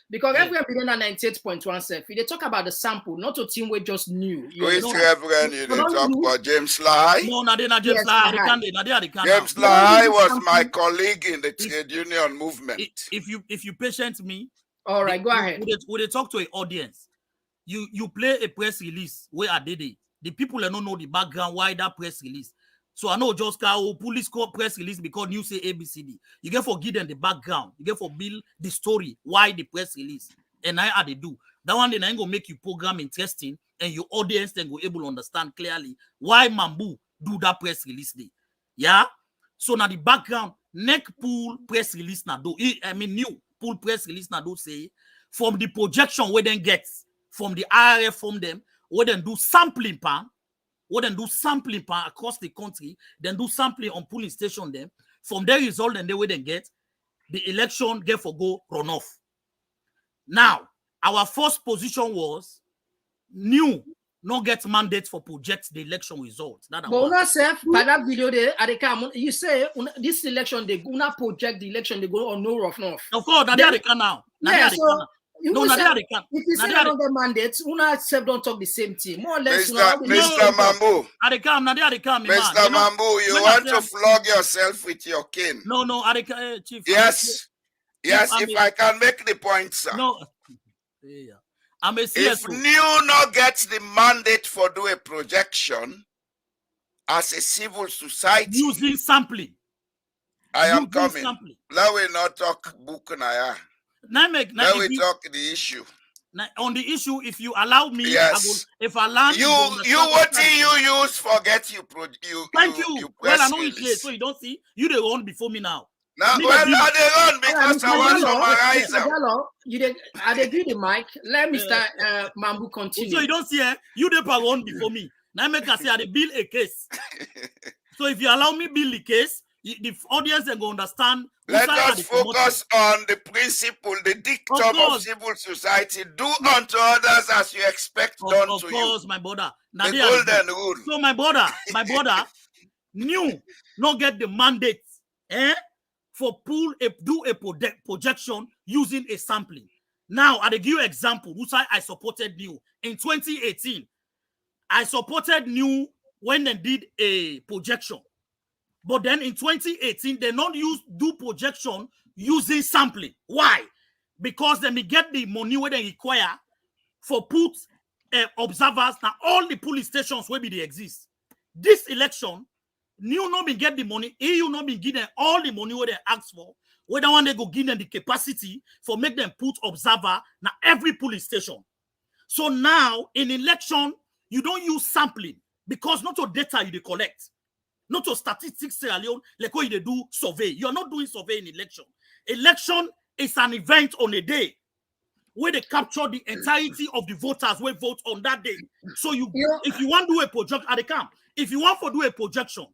because everyone be on 98.1 self. They talk about the sample, not a team we just knew. Which everyone you talk about James Lai? No, James Lai. James Lai was my colleague in the trade union movement. If you patient me. All right, go ahead. When they talk to an audience, you play a press release where I did it. The people don't know the background why that press release. So I know just police call press release because you say ABCD. You get for give them the background. You get for build the story why the press release. And I they do. That one then I go make you program interesting and your audience then go able to understand clearly why Mambu do that press release day. Yeah. So now the background neck pool press release now do. New. Full press release now do say from the projection we then get from the IRF from them, we then do sampling pan across the country, then do sampling on polling station them. From their result, and they will then get the election get for go runoff. Now, our first position was new not get mandate for project the election results. But una self by that video there at the camera, you say this election they gonna project the election they go on no rough enough. Of course, now they can now. Yeah, so no, now they can. If you say they don't get mandates, una self don't talk the same thing. More or less, Mr. Mambo. Mr. Mambo, you want to flog yourself with your cane? No, Chief. Yes, if I can make the point, sir. No. Yeah. If new not gets the mandate for do a projection, as a civil society. Using sampling. I am Using coming. sampling. Let we not talk book now. Let we talk the issue. On the issue, if you allow me, yes. If I land you what you use, forget you. Thank you. Well, I know it's late, so you don't see. You the run before me now. Now, well, I they run because I want to summarize. I give the mic. Let Mr. Mambu continue. So you don't see, you the run before me. Now make us say I build a case. So if you allow me build the case, the audience can go understand. Let us focus on the principle, the dictum of civil society. Do unto others as you expect done to you. Of course, my brother. Now the golden rule. So my brother, knew not get the mandate, for do a projection using a sampling. Now, I give you an example. Which I supported New in 2018. I supported New when they did a projection. But then in 2018, they not do projection using sampling. Why? Because they may get the money where they require for put observers. Now all the police stations will be they exist. This election, New not been get the money. EU not been give them all the money where they ask for. Whether one they go give them the capacity for make them put observer now every police station. So now in election, you don't use sampling because not your data you collect. Not to statistics Sierra Leone, like what you do survey. You're not doing survey in election. Election is an event on a day where they capture the entirety of the voters who vote on that day. So if you want to do a projection at the camp, if you want to do a projection,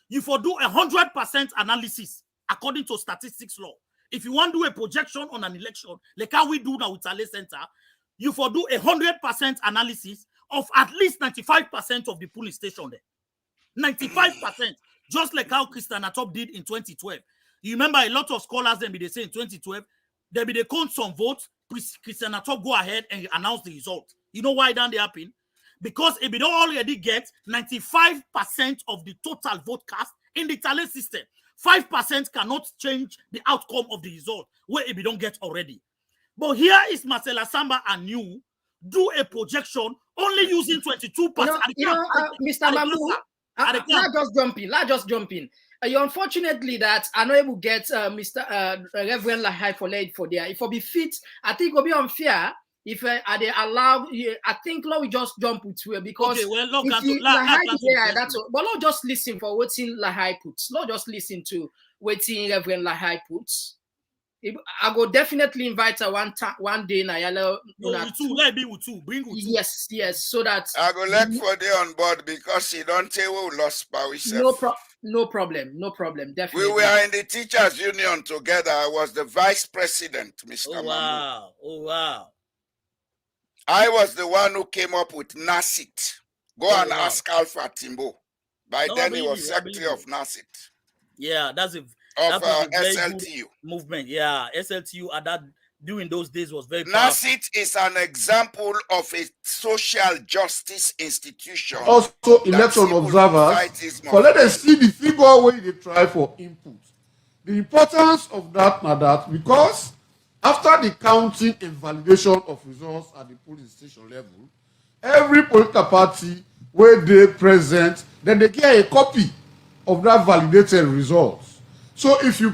you for do 100% analysis according to statistics law. If you want to do a projection on an election, like how we do now with Tale Center, you for do 100% analysis of at least 95% of the polling station there. 95%, just like how Christian Atop did in 2012. You remember a lot of scholars then be they say in 2012, they be they count some votes, Christian Atop go ahead and announce the result. You know why that they happen? Because if we don't already get 95% of the total vote cast in the talent system, 5% cannot change the outcome of the result where if we don't get already. But here is Marcela Samba and you do a projection only using 22%. Mr. Mambu, let's just jump in. You unfortunately that I'm not able to get Mr. Reverend Lahai for late for there. If I be fit, I think it will be unfair if they allow. I think we just jump with you because but not just listen for what Lahai puts. Not just listen to what Reverend Lahai puts. I go definitely invite her one day. Yes, so that I go let for day on board because she don't tell we lost power. No problem. Definitely. We were in the teachers' union together. I was the vice president, Mr. Mambu. Oh wow! I was the one who came up with NASIT. Go and ask Alpha Timbo. By then he was secretary of NASIT. Yeah, that's a SLTU movement. Yeah, SLTU at that during those days was very powerful. NASIT is an example of a social justice institution. Also, election observers, for let us see the figure where they try for input. The importance of that now that because after the counting and validation of results at the polling station level, every political party where they present, then they get a copy of that validated results. So if you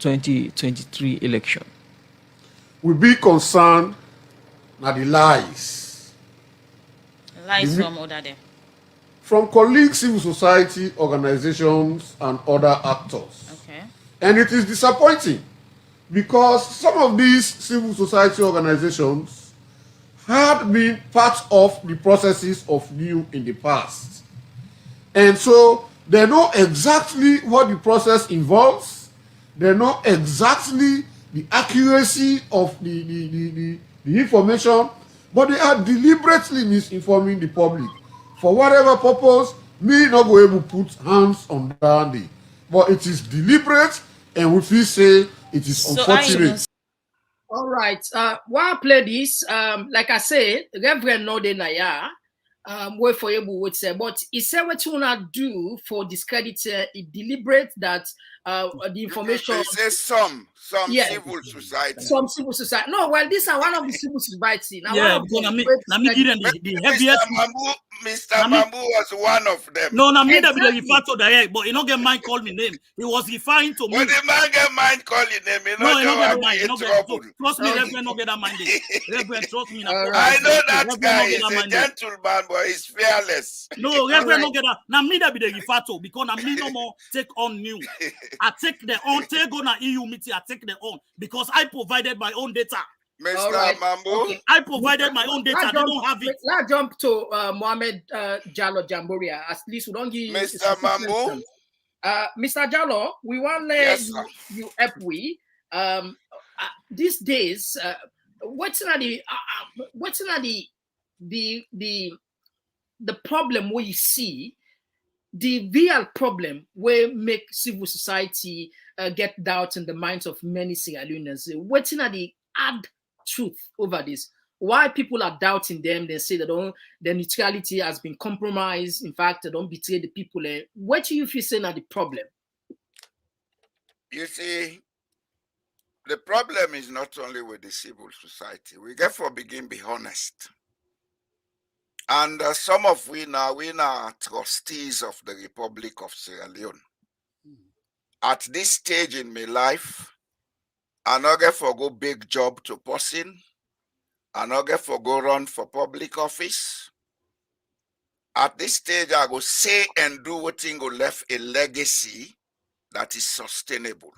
2023 election. We be concerned na the lies. Lies from other them. From colleagues, civil society, organizations, and other actors. Okay. And it is disappointing because some of these civil society organizations had been part of the processes of new in the past. And so they know exactly what the process involves. They know exactly the accuracy of the information, but they are deliberately misinforming the public. For whatever purpose, me not go able to put hands on Dandy. But it is deliberate, and we feel say it is unfortunate. All right. While I play this, like I said, Reverend Node Naya, wait for you would say, but he said what you wanna do for discredit it deliberate that the information. They say some Yeah. civil society. Some civil society. No, well, these are one of the civil society. Now, Yeah, one of because the na me give them the heaviest. Mr. Mambu was one of them. No, na me that be the refer to direct, but he not get mind call me name. He was referring to me. But the man get mind calling him. No, he not get the mind. He not get. trouble. Trust me, Reverend not get that mind. Reverend, trust me. I know that Reverend guy not get is that a mind. gentleman, but he's fearless. No, Reverend not get that. Now me that be the refer to because na me no more take on new. I take the on. Take on a EU meeting. I take the on because I provided my own data. Mr. Mambu, okay. I provided my own data. They don't have it. Let's jump to Mohammed Jallo Jamboria. At least we don't give Mr. Mambu. Mr. Jallo, we want to let you help we. These days, what's not the problem we see, the real problem where make civil society get doubt in the minds of many Sierra Leoneans. What's not the hard truth over this? Why people are doubting them? They say that their neutrality has been compromised. In fact, they don't betray the people. What do you feel saying are the problem? You see, the problem is not only with the civil society. We therefore begin be honest. And some of we are trustees of the Republic of Sierra Leone. At this stage in my life, I not get for go big job to person. I not get for go run for public office. At this stage, I go say and do what thing go left a legacy that is sustainable.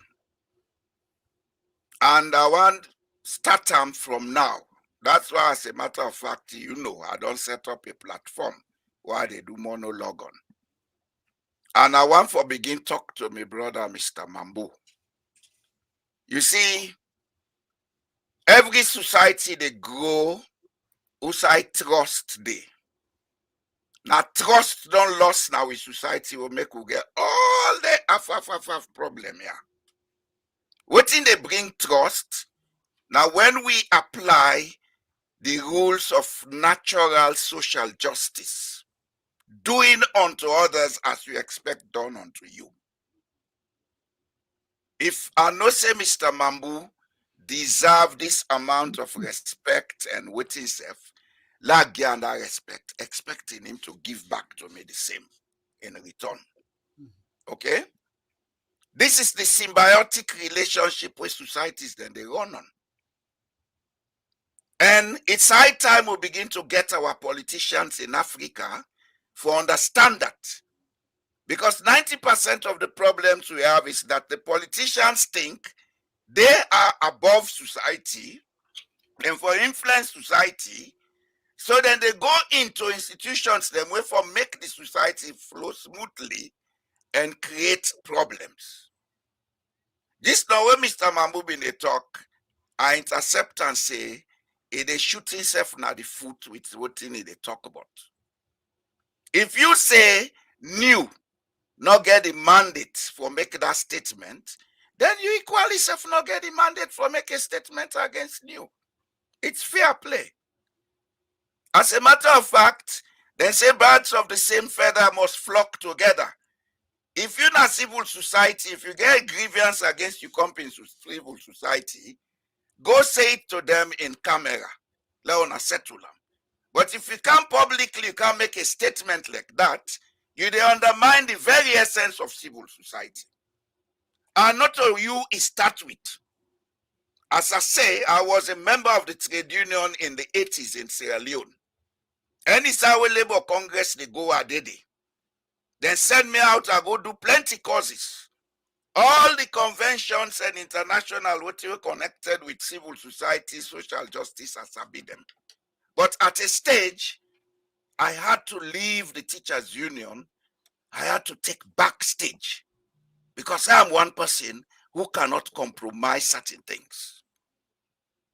And I want start them from now. That's why, as a matter of fact, I don't set up a platform where they do monologue on. And I want for begin talk to my brother, Mr. Mambu. You see, every society they grow, whose I trust they. Now trust don't lost now with society will make we get all the half problem here. What thing they bring trust? Now when we apply the rules of natural social justice, doing unto others as you expect done unto you. If I know say Mr. Mambu deserve this amount of respect and waiting self, like and I respect, expecting him to give back to me the same in return. Okay? This is the symbiotic relationship with societies that they run on. And it's high time we begin to get our politicians in Africa for understand that. Because 90% of the problems we have is that the politicians think they are above society and for influence society. So then they go into institutions them way for make the society flow smoothly and create problems. This now when Mr. Mambu bin they talk, I intercept and say, they shoot himself na the foot with what they talk about. If you say new, not get the mandate for make that statement, then you equally self not get the mandate for make a statement against new. It's fair play. As a matter of fact, they say birds of the same feather must flock together. If you're not civil society, if you get grievance against your company civil society, go say it to them in camera. Let us settle them. But if you come publicly, you can't make a statement like that, you they undermine the very essence of civil society. And not all you start with. As I say, I was a member of the trade union in the 80s in Sierra Leone. Any Sawe Labour Congress, they go a day. Then send me out, I go do plenty causes. All the conventions and international what were connected with civil society, social justice, as I be them. But at a stage, I had to leave the teachers' union. I had to take backstage because I am one person who cannot compromise certain things.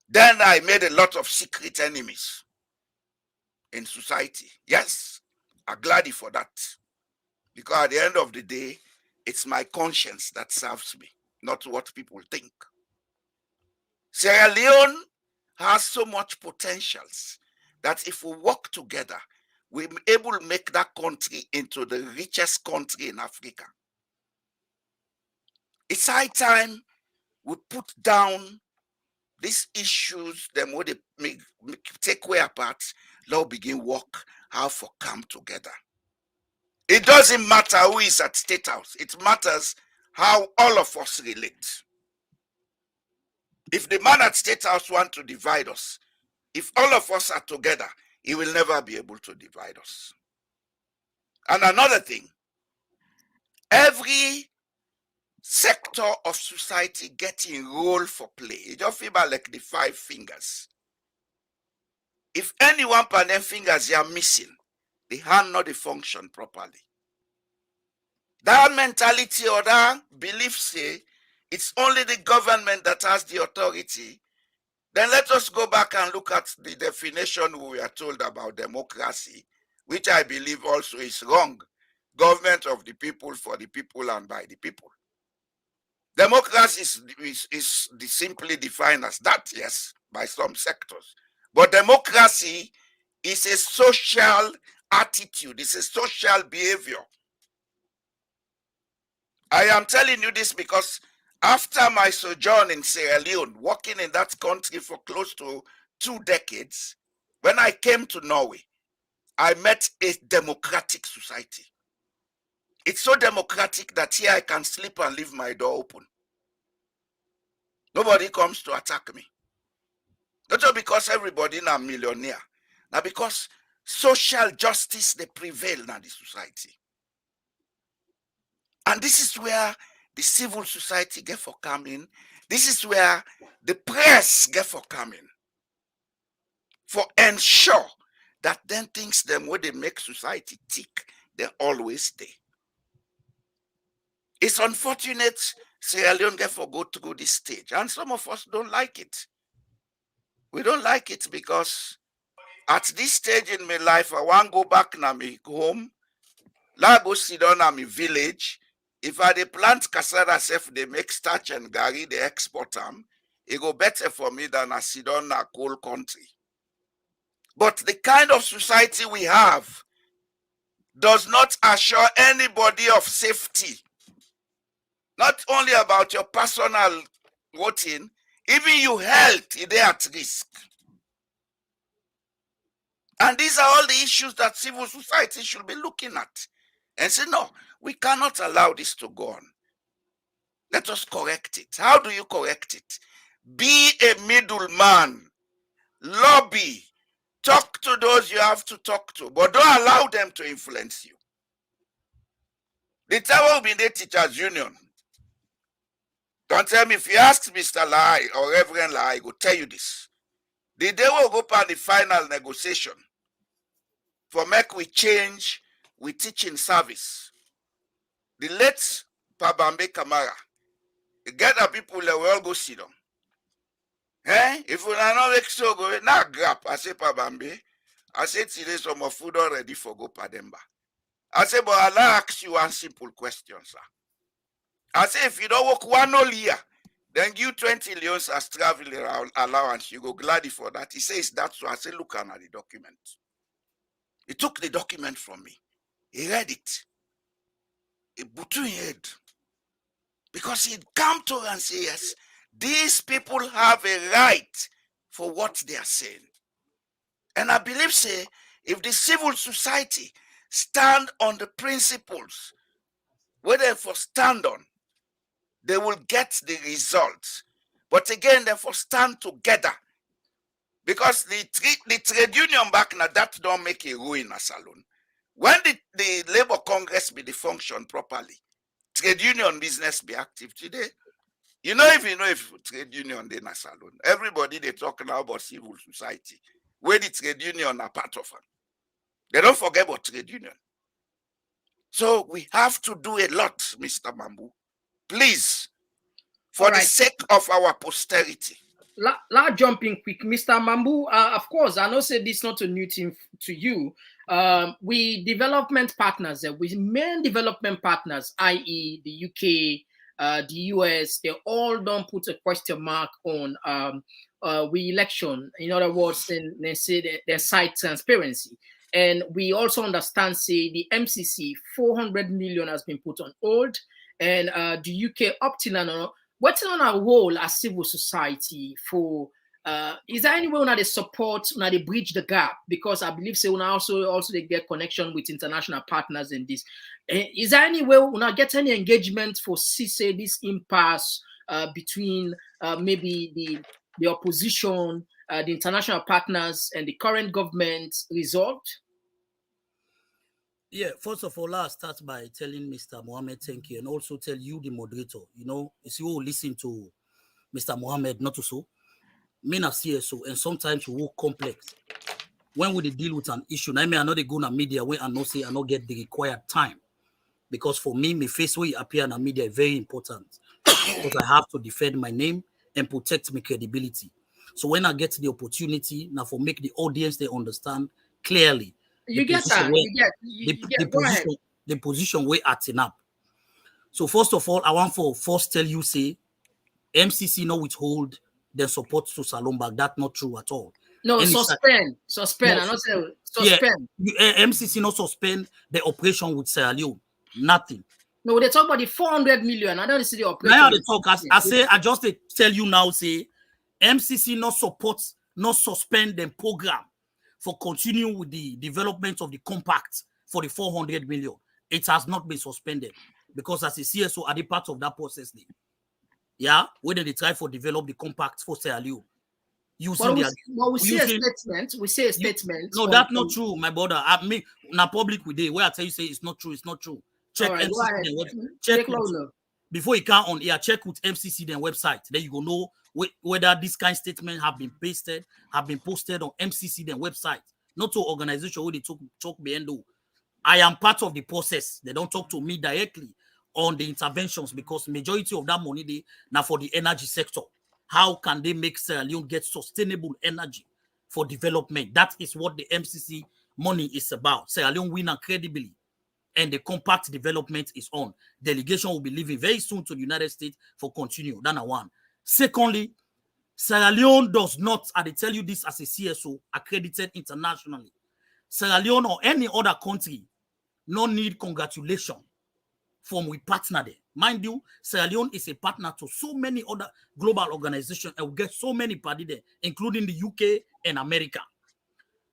Then I made a lot of secret enemies in society. Yes, I'm glad for that. Because at the end of the day, it's my conscience that serves me, not what people think. Sierra Leone has so much potentials that if we work together, we able to make that country into the richest country in Africa. It's high time we put down these issues, them what they make take way apart, now begin work how for come together. It doesn't matter who is at State House, it matters how all of us relate. If the man at State House want to divide us, if all of us are together, he will never be able to divide us. And another thing, every sector of society getting role for play. It just feel like the 5 fingers. If any one of them fingers are missing, the hand not function properly. That mentality or that belief say it's only the government that has the authority. Then let us go back and look at the definition we are told about democracy, which I believe also is wrong. Government of the people, for the people, and by the people. Democracy is simply defined as that, yes, by some sectors. But democracy is a social attitude, it's a social behavior. I am telling you this because after my sojourn in Sierra Leone, working in that country for close to 2 decades, when I came to Norway, I met a democratic society. It's so democratic that here I can sleep and leave my door open. Nobody comes to attack me. Not just because everybody is a millionaire. Now because social justice, they prevail in the society. And this is where the civil society get for coming. This is where the press get for coming. For ensure that then things them where they make society tick, they always stay. It's unfortunate Sierra Leone get for go through this stage. And some of us don't like it. We don't like it because at this stage in my life, I want to go back to my home. I go sit down in my village. If I dey plant cassava self, they make starch and gari, they export them. It go better for me than I sit down in a cold country. But the kind of society we have does not assure anybody of safety. Not only about your personal voting, even your health is at risk. And these are all the issues that civil society should be looking at. And say, no, we cannot allow this to go on. Let us correct it. How do you correct it? Be a middleman. Lobby. Talk to those you have to talk to, but don't allow them to influence you. The time will be the teachers' union. Don't tell me, if you ask Mr. Lai or Reverend Lai, I will tell you this. The day we'll go for the final negotiation for make we change we teaching service. The late Pabambe Kamara, get the people that will all go sit down. If we are not make so go, now grab. I say Pabambe, I say today some of food already for go Pademba. I say, but I'll ask you one simple question, sir. I say, if you don't work 1 whole year, then give 20 millions as travel allowance. You go gladly for that. He says that's why. I say, look at the document. He took the document from me. He read it. He put in head. Because he'd come to and say, yes, these people have a right for what they are saying. And I believe, say, if the civil society stand on the principles where they for stand on, they will get the results. But again, they for stand together. Because the trade union back now, that don't make a ruin as alone. When the Labour Congress be the function properly, trade union business be active today. You know if trade union they na salon. Everybody they talk now about civil society. Where the trade union are part of them. They don't forget about trade union. So we have to do a lot, Mr. Mambu. Please, for the sake of our posterity. La jumping quick, Mr. Mambu. Of course, I know say this not a new thing to you. We development partners, we main development partners, i.e., the UK, the US, they all don't put a question mark on re-election. In other words, they say they cite transparency. And we also understand, say, the MCC 400 million has been put on hold, and the UK up till now, what's on our role as civil society for? Is there any way they support, they bridge the gap? Because I believe say also they get connection with international partners in this. Is there any way we get any engagement for say this impasse between maybe the opposition, the international partners, and the current government resolved? Yeah, first of all, I'll start by telling Mr. Mohammed thank you, and also tell you, the moderator, it's you who listen to Mr. Mohammed, not to so. Men are CSO, and sometimes we work complex. When we deal with an issue, I mean, I know they go to media where I know say I not get the required time. Because for me, my face where you appear in the media is very important. Because I have to defend my name and protect my credibility. So when I get the opportunity, now for make the audience they understand clearly You get that. The position where acting up. So first of all, I want for first tell you say MCC no withhold their support to Salombag. That's not true at all. No, suspend. I not say suspend. Yeah, MCC not suspend the operation with Sierra Leone. Nothing. No, they talk about the 400 million. I don't see the operation. Now they talk. I just tell you now, say MCC not support, not suspend the program for continuing with the development of the compact for the 400 million. It has not been suspended because as a CSO, are the part of that process. Yeah, whether they try for develop the compact for Sierra Leone. We say a statement. No, that's not true, my brother. I mean, na public with day where I tell you say it's not true. It's not true. Check MCC. Check before you can on here. Check with MCC then website. Then you go know whether this kind of statement have been posted on MCC then website. Not to organization where they talk behind. I am part of the process. They don't talk to me directly on the interventions because majority of that money they now for the energy sector. How can they make Sierra Leone get sustainable energy for development? That is what the MCC money is about. Sierra Leone win incredibly, and the compact development is on. Delegation will be leaving very soon to the United States for continue. That's one. Secondly, Sierra Leone does not, I tell you this as a CSO, accredited internationally. Sierra Leone or any other country no need congratulation from we partner there. Mind you, Sierra Leone is a partner to so many other global organizations and we get so many parties there, including the UK and America.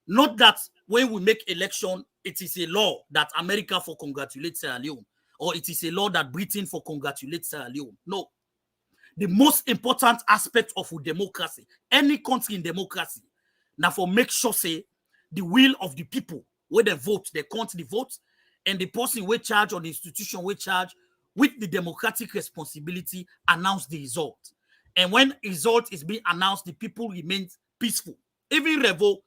Not that when we make election, it is a law that America for congratulate Sierra Leone, or it is a law that Britain for congratulate Sierra Leone. No. The most important aspect of democracy, any country in democracy, now for make sure say the will of the people, where they vote, they count the votes, and the person we charge or the institution we charge with the democratic responsibility announce the result. And when result is being announced, the people remain peaceful. Even Revo,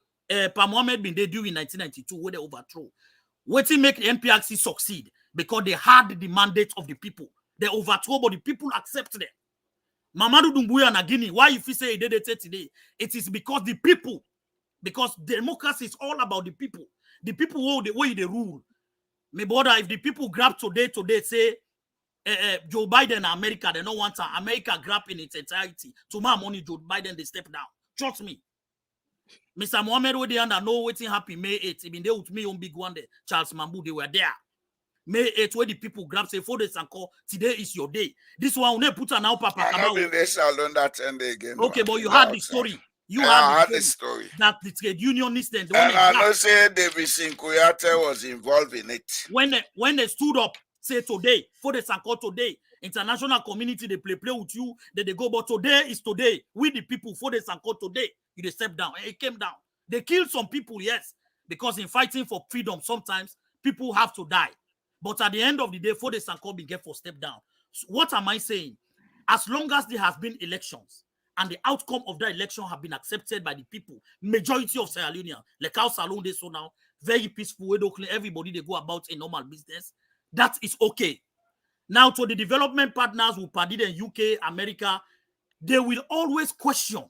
Mohammed bin they do in 1992 where they overthrow. Waiting make the NPRC succeed because they had the mandate of the people. They overthrow, but the people accept them. Mamadou Doumbouya na Guinea, why if you say he did it today? It is because the people, because democracy is all about the people. The people who the way they rule. My brother, if the people grab today, say Joe Biden and America, they don't want America grab in its entirety. Tomorrow morning, Joe Biden, they step down. Trust me. Mr. Mohammed, where they know what's happening May 8th. Even they with me on big one day. Charles Mambu, they were there. May 8th, where the people grab, say, 4 days and call, today is your day. This one, we put an out papa. I have been there, shall learn that end again. Okay, but you had the story. You had the story. That the trade unionists then. And I know say David Sinkuyate was involved in it. When they stood up, say today, 4 days and call today, international community, they play with you, they go, but today is today. We the people, 4 days and call today, you they step down. And it came down. They killed some people, yes, because in fighting for freedom, sometimes people have to die. But at the end of the day, 4 days and call be get for step down. So what am I saying? As long as there has been elections and the outcome of that election have been accepted by the people, majority of Sierra Leoneans, like how Salon they so now, very peaceful, everybody they go about a normal business, that is okay. Now to the development partners who party in UK, America, they will always question.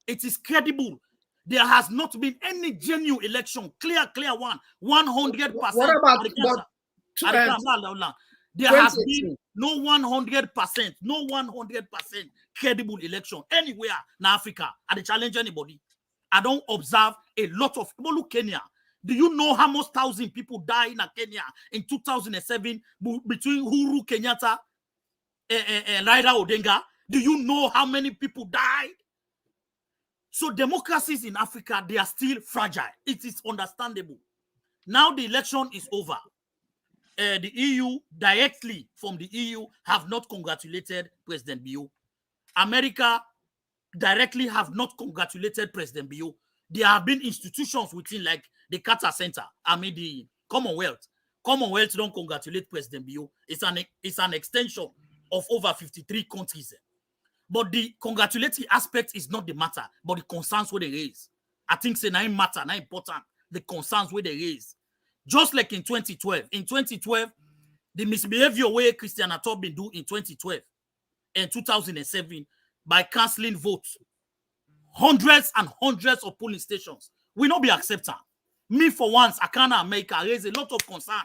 It is credible. There has not been any genuine election, clear one, 100%. What about there has been no 100%, no 100% credible election anywhere in Africa. I challenge anybody. I don't observe a lot of look Kenya. Do you know how much thousand people died in Kenya in 2007 between Uhuru Kenyatta and Raila Odinga? Do you know how many people died? So democracies in Africa, they are still fragile. It is understandable. Now the election is over. The EU, directly from the EU, have not congratulated President Bio. America directly have not congratulated President Bio. There have been institutions within, like the Carter Center, the Commonwealth. Commonwealth don't congratulate President Bio. It's an extension of over 53 countries. But the congratulatory aspect is not the matter, but the concerns where they raise. I think it's not matter, not important. The concerns where they raise. Just like in 2012. In 2012, the misbehavior where Christian Atop been do in 2012 and 2007 by cancelling votes. Hundreds and hundreds of polling stations will not be accepted. Me, for once, I can't make raise a lot of concern.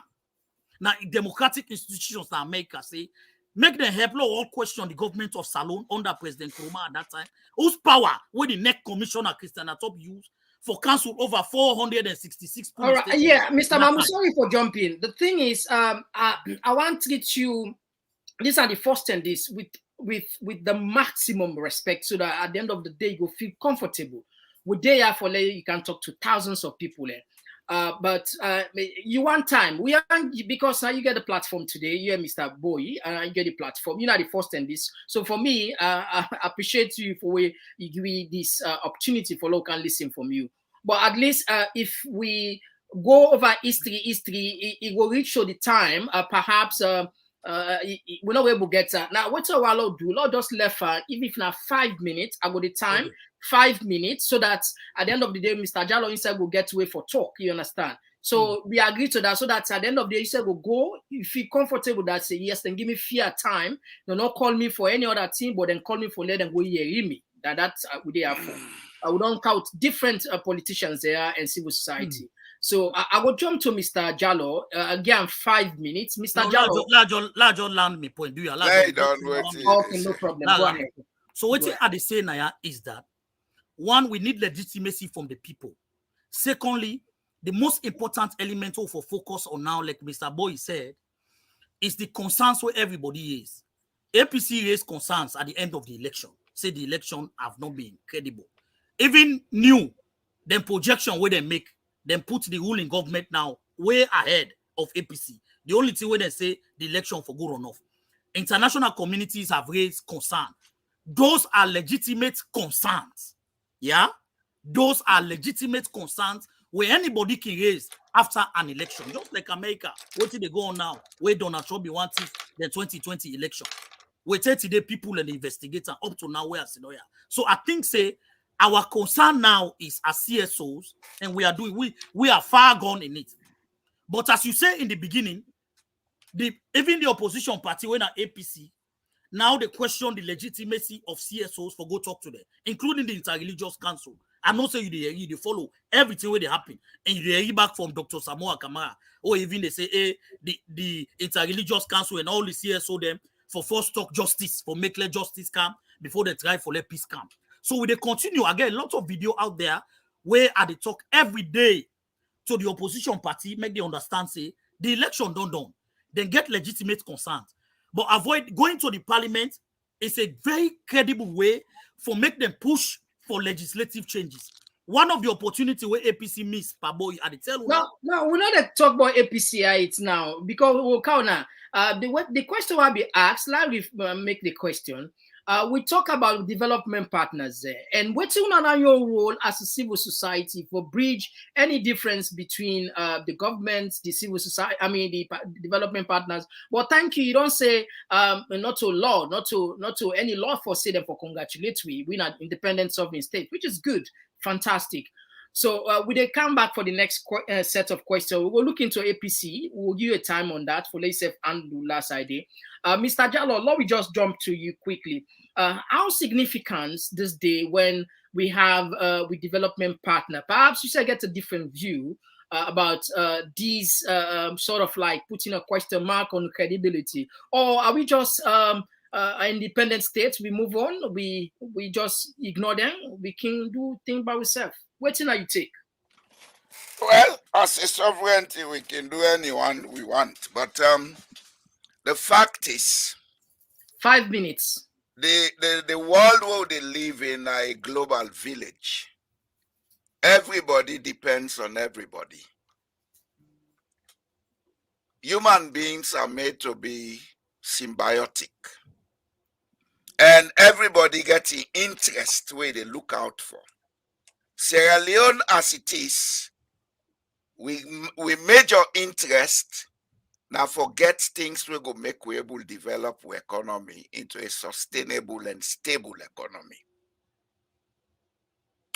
Now, democratic institutions in America say, make them help all question the government of Salon under President Nkrumah at that time. Whose power will the next commissioner Christian Atop use for council over 466 all right, yeah, Mr. Mamu, sorry for jumping. The thing is, I want to treat you, these are the first 10 days with the maximum respect so that at the end of the day, you feel comfortable. We're there for later, you can talk to thousands of people there. But you want time. We are, because now you get the platform today. You're Mr. Boy, and you get the platform. You're not the first in this. So for me, I appreciate you for you give me this opportunity for local listen from you. But at least if we go over history, it will reach the time. Perhaps we're not able to get that. Now, what I'll do, Lord just left even if now 5 minutes, I got the time. Okay. 5 minutes, so that at the end of the day, Mr. Jallo himself will get away for talk. You understand? So we agree to that, so that at the end of the day, he said, "Will go. You feel comfortable that say yes, then give me fair time. Do not call me for any other team, but then call me for let them go hear me. That's what they have for. We don't count different politicians there and civil society. So I will jump to Mr. Jallo again. 5 minutes, Mr. Jallo. Large land me point. Do you allow? Okay, no problem. Go ahead. So what you are saying now is that. One, we need legitimacy from the people. Secondly, the most important element for focus on now, like Mr. Boy said, is the concerns where everybody is. APC raised concerns at the end of the election. Say the election have not been credible. Even new, then projection where they make, then put the ruling government now way ahead of APC. The only thing where they say the election for good runoff. International communities have raised concern. Those are legitimate concerns. Yeah, those are legitimate concerns where anybody can raise after an election. Just like America, what did they go on now? Where Donald Trump wants the 2020 election. We 30 day people and the investigator up to now where so I think say our concern now is as CSOs, and we are far gone in it. But as you say in the beginning, even the opposition party when at APC. Now they question the legitimacy of CSOs for go talk to them, including the Interreligious Council. I'm not saying you follow everything where they happen, and you hear back from Dr. Samoa Kamara, or even they say, hey, the Interreligious Council and all the CSO them for first talk justice, for make let justice come before they try for let peace come. So we they continue again, a lot of video out there where they talk every day to the opposition party, make them understand say the election done, then get legitimate concerns. But avoid going to the parliament is a very credible way for make them push for legislative changes. One of the opportunity where APC miss, Paboy, at the tell. No, we're not talk about APC it's now because we'll count now. The question will be asked. Let me make the question. We talk about development partners there, and what's on your role as a civil society for bridge any difference between the government, the civil society, the development partners. Well, thank you. You don't say not to law, not to any law for say them for congratulatory. We're not independent sovereign state, which is good, fantastic. So we come back for the next set of questions. We'll look into APC. We'll give you a time on that for Laissef and the last idea. Mr. Jallo, let me just jump to you quickly. How significant this day when we have with development partner? Perhaps you should get a different view about these sort of like putting a question mark on credibility, or are we just independent states? We move on. We just ignore them. We can do things by ourselves. What thing are you take? Well, as a sovereignty, we can do anyone we want. But the fact is, 5 minutes. the world where they live in a global village. Everybody depends on everybody. Human beings are made to be symbiotic. And everybody gets the interest where they look out for. Sierra Leone as it is, we major interest now forget things we go make we able develop our economy into a sustainable and stable economy.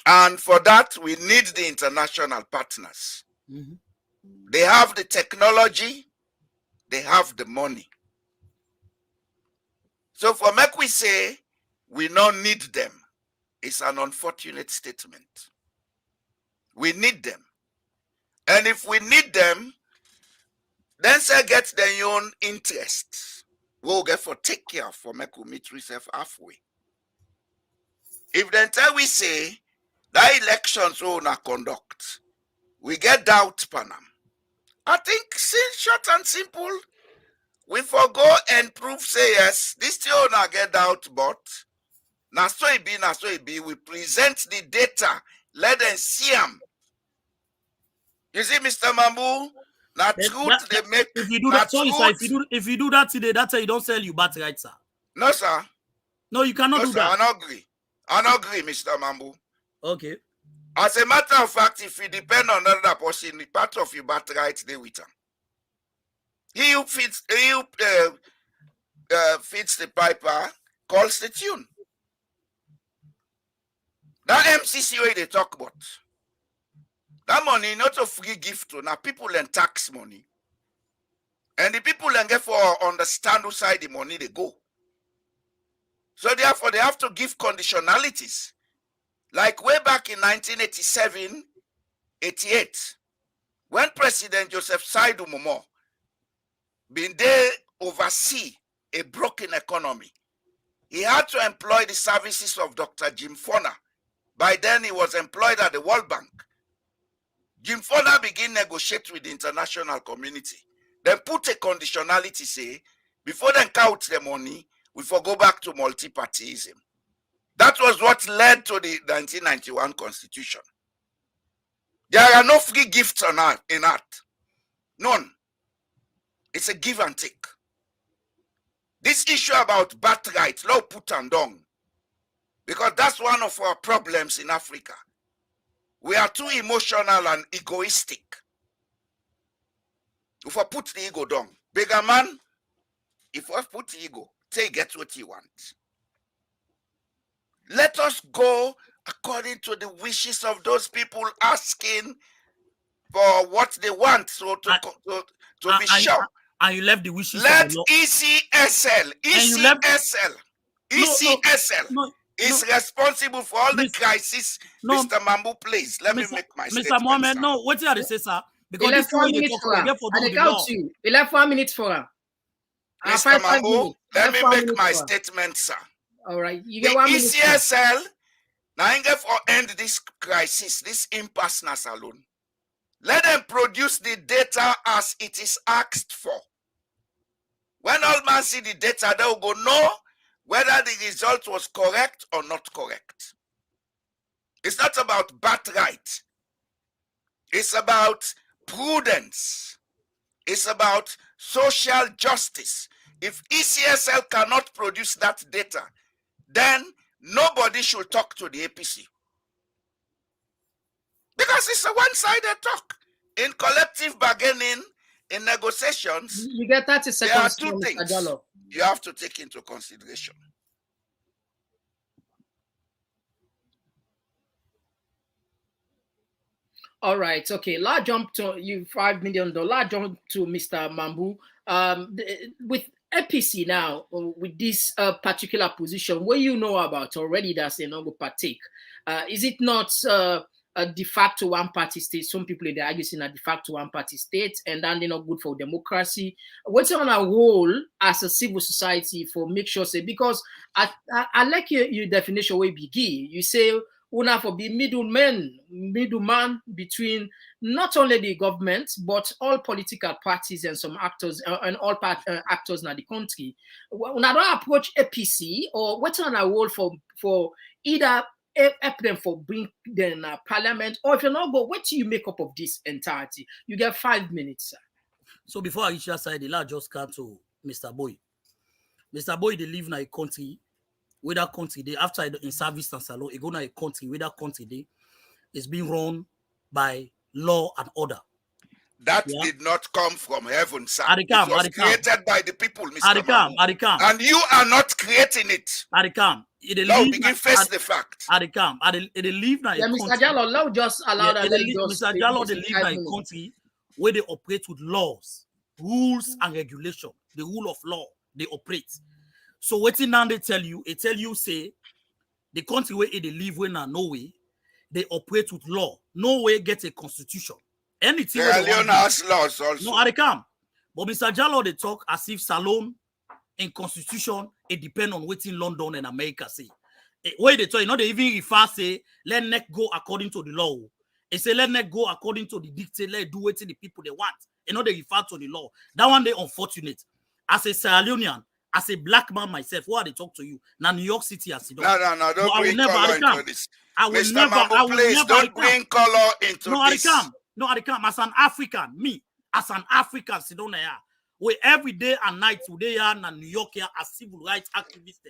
And for that, we need the international partners. Mm-hmm. They have the technology, they have the money. So for make we say we don't need them, it's an unfortunate statement. We need them. And if we need them, then say get their own interests. We'll get for take care for make we meet ourselves halfway. If then tell we say that elections will not conduct, we get doubt Panam. I think short and simple, we forgo and prove say yes, this still not get doubt, but na so it be, we present the data, let them see them. You see, Mr. Mambu, now truth they make. If you do that, sorry, sir, if you do that today, that's why you don't sell you birthright, sir. No, sir. No, you cannot do that. I don't agree. I don't agree, Mr. Mambu. Okay. As a matter of fact, if you depend on another person, part of your birthright, they with him. He who fits the piper calls the tune. That MCC way they talk about. That money not a free gift to now people and tax money. And the people and get for understand whose side the money they go. So therefore they have to give conditionalities. Like way back in 1987, 88, when President Joseph Saidu Momo been there oversee a broken economy, he had to employ the services of Dr. Jim Fona. By then he was employed at the World Bank. Jim Fona began negotiate with the international community. Then put a conditionality, say, before they count the money, we go back to multi-partyism. That was what led to the 1991 Constitution. There are no free gifts in art. None. It's a give and take. This issue about birthright, law put and down, because that's one of our problems in Africa. We are too emotional and egoistic. If I put the ego down, bigger man, if I put the ego, say get what you want. Let us go according to the wishes of those people asking for what they want. So to be sure. And you left the wishes. Let ECSL is responsible for all the crisis Mr. Mambu plays. Let me make my statement. Mr. Mohammed, no, what you have to say, sir? Because this 4 minutes for her. I count you. We left 4 minutes for her. Mr. Mambu, let me make my statement, sir. All right. You get 1 minute. ECSL, now for end this crisis, this impasse alone. Let them produce the data as it is asked for. When all man see the data, they will go know whether the result was correct or not correct. It's not about birthright. It's about prudence. It's about social justice. If ECSL cannot produce that data, then nobody should talk to the APC. Because it's a one-sided talk. In collective bargaining, in negotiations, you get 30 seconds. There are two things you have to take into consideration. All right, okay. Let's jump to you $5 million. Let's jump to Mr. Mambu. With APC now, with this particular position, what you know about already that's a no partake. Is it not a de facto one-party state? Some people they argue in a de facto one-party state, and then they're not good for democracy. What's on our role as a civil society for make sure say, because I like your definition where begin. You say una for be middleman between not only the government but all political parties and some actors and all actors in the country. Una don't approach APC or what's on a role for either help them for bring them parliament, or if you not go, what do you make up of this entirety? You get 5 minutes, sir. So before I reach that side, the lad just come to Mr. Boy. Mr. Boy, they live in a country where that country they after in service and salon, he go to a country where that country they is being run by law and order. That did not come from heaven, sir. It Adikam, was created by the people, Mr. Adikam. And you are not creating it. Adikam. Now begin face the fact. Adikam. They live in a country. Mr. Jallo, just allow that. Mr. Jallo, they live in a country where they operate with laws, rules, and regulation. The rule of law, they operate. So what now they tell you, say, the country where they live in Norway, they operate with law. Norway gets a constitution. Anything. Has laws also. No, Adikam. But Mr. Jallo, they talk as if Salon and constitution, it depend on what in London and America say. Where they talk, they even refer say, let NEC go according to the law. They say, let NEC go according to the dictate, let do what the people they want. They refer to the law. That one, they unfortunate. As a Sierra Leonean, as a black man myself, what they talk to you? Now New York City as you know. No, don't bring color into this. Mr. Mambo, please don't bring color into this. No, Adikam, as an African, me, as an African, Sidona, where every day and night today and New York here as civil rights activists,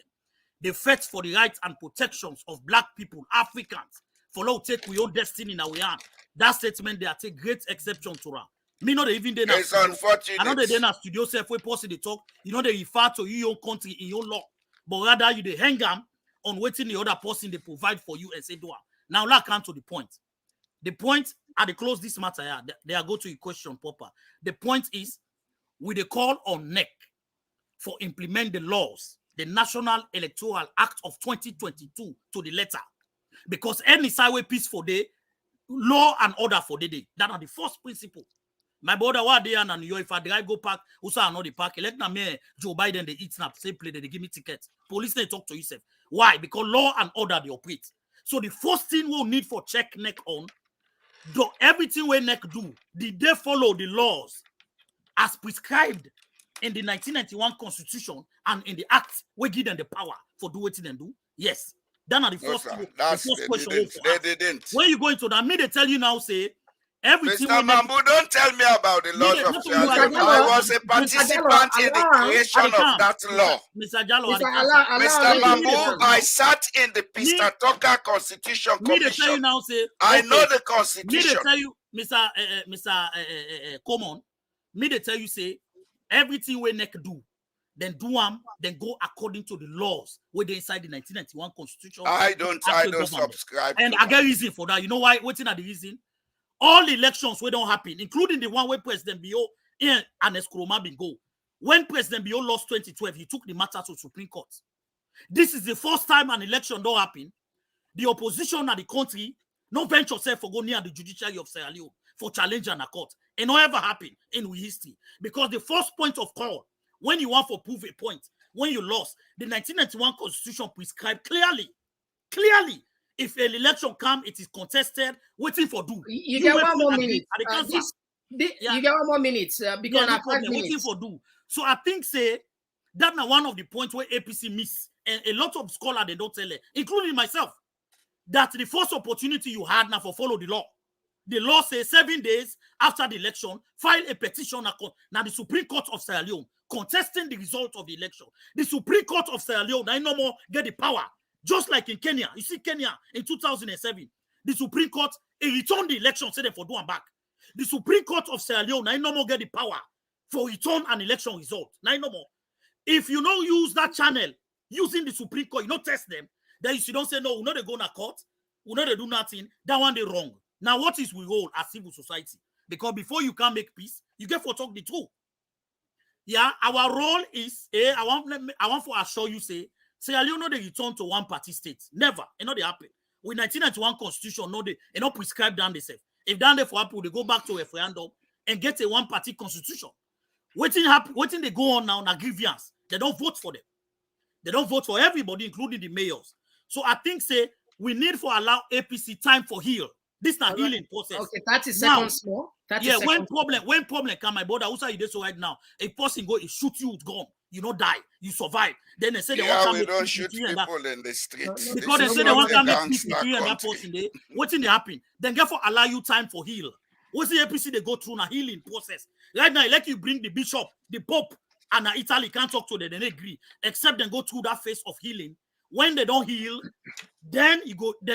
they fight for the rights and protections of black people, Africans, for now take we own destiny in our hand. That statement, they take great exception to that. Me know they even they it's unfortunate. I know they in studio self we post the talk. They refer to your country in your law, but rather you they hang them on waiting the other person they provide for you and say do. Now let's come to the point. The point at the close this matter here, they are go to a question proper. The point is, with a call on NEC for implement the laws, the National Electoral Act of 2022 to the letter, because any sideway peaceful day, law and order for the day. That are the first principle. My brother, what they are and you, if I drive go park, also I know the park. Let me Joe Biden they eat snap, same play, they give me tickets. Police they talk to yourself. Why? Because law and order they operate. So the first thing we'll need for check NEC on. Do everything we NEC do, did they follow the laws as prescribed in the 1991 Constitution and in the Act we give them the power for do what they do? Yes. Then are the first, question. They didn't. When you go into that, me they tell you now, say, everything. Mr. Mambu, don't tell me about the laws of Sierra Leone. I was a participant in the creation of that law. Mr. Jallo, Mr. Mambu, I sat in the Mr. Tucker Constitution Commission. I know the Constitution. Me they tell you, Mr. Komon, me they tell you, say, everything we NEC do, then do them, then go according to the laws where they inside the 1991 Constitution. I don't subscribe. And I get reason for that. You know why? What's in the reason? All elections we don't happen, including the one where President Bio and Eskroma bin go. When President Bio lost 2012, he took the matter to Supreme Court. This is the first time an election don't happen. The opposition at the country no venture self for go near the judiciary of Sierra Leone for challenge and a court. It not ever happen in history. Because the first point of call, when you want to prove a point, when you lost, the 1991 Constitution prescribed clearly, if an election come, it is contested, waiting for do. You get 1 more minute. You get 1 more minute because I 5 minutes. Waiting for do. So I think say that's one of the points where APC miss, and a lot of scholars they don't tell it, including myself, that the first opportunity you had now for follow the law. The law says 7 days after the election, file a petition now the Supreme Court of Sierra Leone contesting the result of the election. The Supreme Court of Sierra Leone now no more get the power. Just like in Kenya, you see Kenya in 2007, the Supreme Court returned the election, said them for doing back. The Supreme Court of Sierra Leone now no more get the power for return an election result. Now no more. If you don't use that channel, using the Supreme Court, you don't test them, then you don't say, no, we know they go to court, we know they do nothing, that one they wrong. Now what is we role as civil society? Because before you can make peace, you get for talk the truth. Yeah, our role is, I want to assure you, say, Sierra Leone no they return to one party state. Never. It not they happen. With 1991 Constitution, no they not prescribe down themselves. If down there for Apple, they go back to a referendum and get a one party constitution. Waiting they go on now, na grievance. They don't vote for them. They don't vote for everybody, including the mayors. So I think say we need for allow APC time for heal. This not healing process. Okay, 30 now, seconds more. 30 yeah, seconds when problem come, my brother, who's you this right now? A person go, he shoot you, gone. You don't die, you survive. Then they say they want to we make don't peace shoot between people that. in the streets. Because they say they want to make peace between you and that person. What's in the happen? Then therefore allow you time for heal. What's the APC they go through a healing process? Right now, like you bring the bishop, the pope, and Italy can't talk to them, they agree, except then go through that phase of healing. When they don't heal, then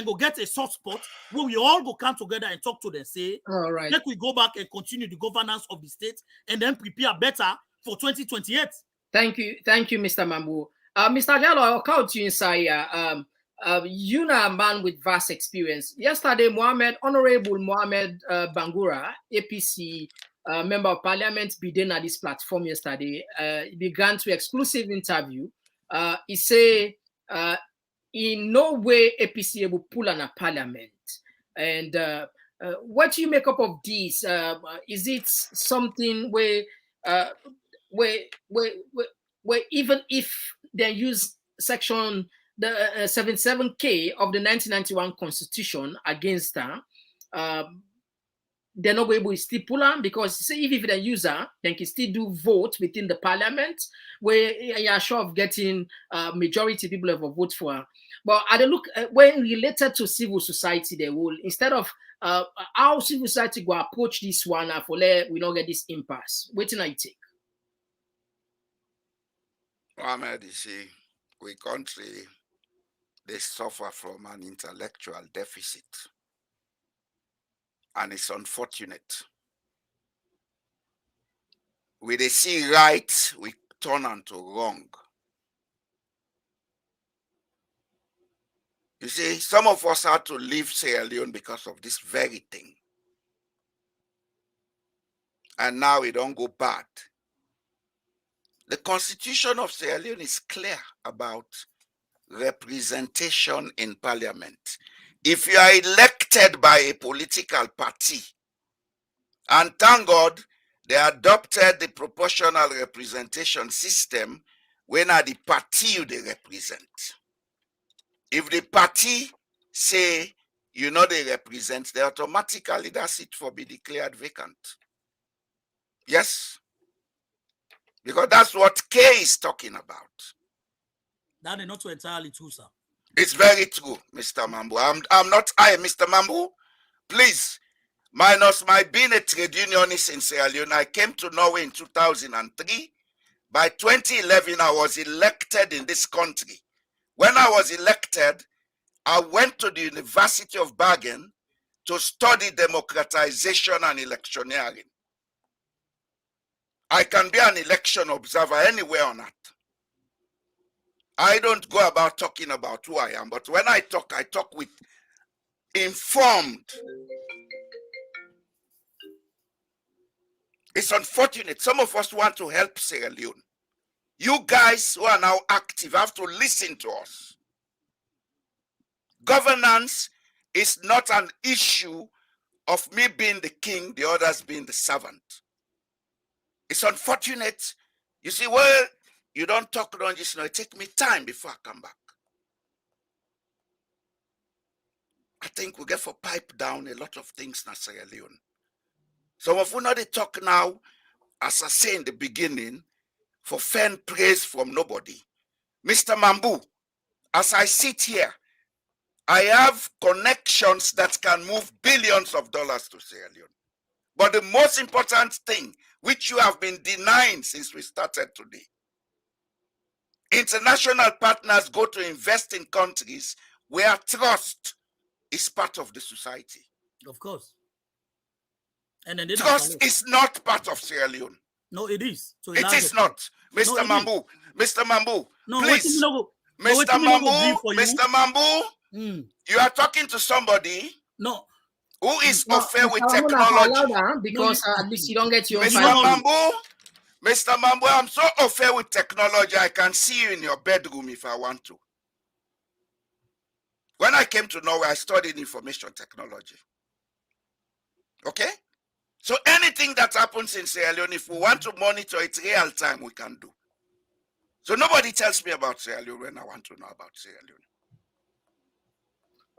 go get a soft spot where we all go come together and talk to them, say, all right, let we go back and continue the governance of the state and then prepare better for 2028. Thank you, Mr. Mambu. Mr. Jallo, I'll call to you inside. You know a man with vast experience. Yesterday, Honorable Mohammed Bangura, APC member of parliament, began at this platform yesterday. He began to exclusive interview. He say, in no way APC will pull on a parliament. And what do you make up of this? Is it something where even if they use section 77K of the 1991 Constitution against her, they're not able to still pull on, because say if they use her, they can still do vote within the parliament where you are sure of getting majority people have a vote for her. But at the look when related to civil society, they will, instead of how civil society go approach this one for we don't get this impasse. Waiting I take. Mohammed, you see, we country, they suffer from an intellectual deficit. And it's unfortunate. When they see right, we turn onto wrong. You see, some of us had to leave Sierra Leone because of this very thing. And now we don't go bad. The Constitution of Sierra Leone is clear about representation in parliament. If you are elected by a political party, and thank God they adopted the proportional representation system when are the party they represent. If the party say you know they represent, they automatically that seat for be declared vacant. Yes? Because that's what K is talking about. That is not entirely true, sir. It's very true, Mr. Mambu. I'm not Mr. Mambu. Please, minus my being a trade unionist in Sierra Leone, I came to Norway in 2003. By 2011, I was elected in this country. When I was elected, I went to the University of Bergen to study democratization and electioneering. I can be an election observer anywhere on earth. I don't go about talking about who I am, but when I talk with informed. It's unfortunate. Some of us want to help Sierra Leone. You guys who are now active have to listen to us. Governance is not an issue of me being the king, the others being the servant. It's unfortunate. You see, well, you don't talk on this, it take me time before I come back. I think we get for pipe down a lot of things in Sierra Leone. Some of you know they talk now, as I say in the beginning, for fan praise from nobody. Mr. Mambu, as I sit here, I have connections that can move billions of dollars to Sierra Leone. But the most important thing, which you have been denying since we started today, international partners go to invest in countries where trust is part of the society. Of course. And then trust is not part of Sierra Leone. No, it is. So it is not. Mr. Mambu, Mr. Mambu, no, please. Mr. Mambu, Mr. Mambu, you are talking to somebody who is affair with technology. Because at least you don't get your Mr. Mambu, I'm so affair with technology, I can see you in your bedroom if I want to. When I came to Norway, I studied information technology. Okay? So anything that happens in Sierra Leone, if we want to monitor it real time, we can do. So nobody tells me about Sierra Leone when I want to know about Sierra Leone.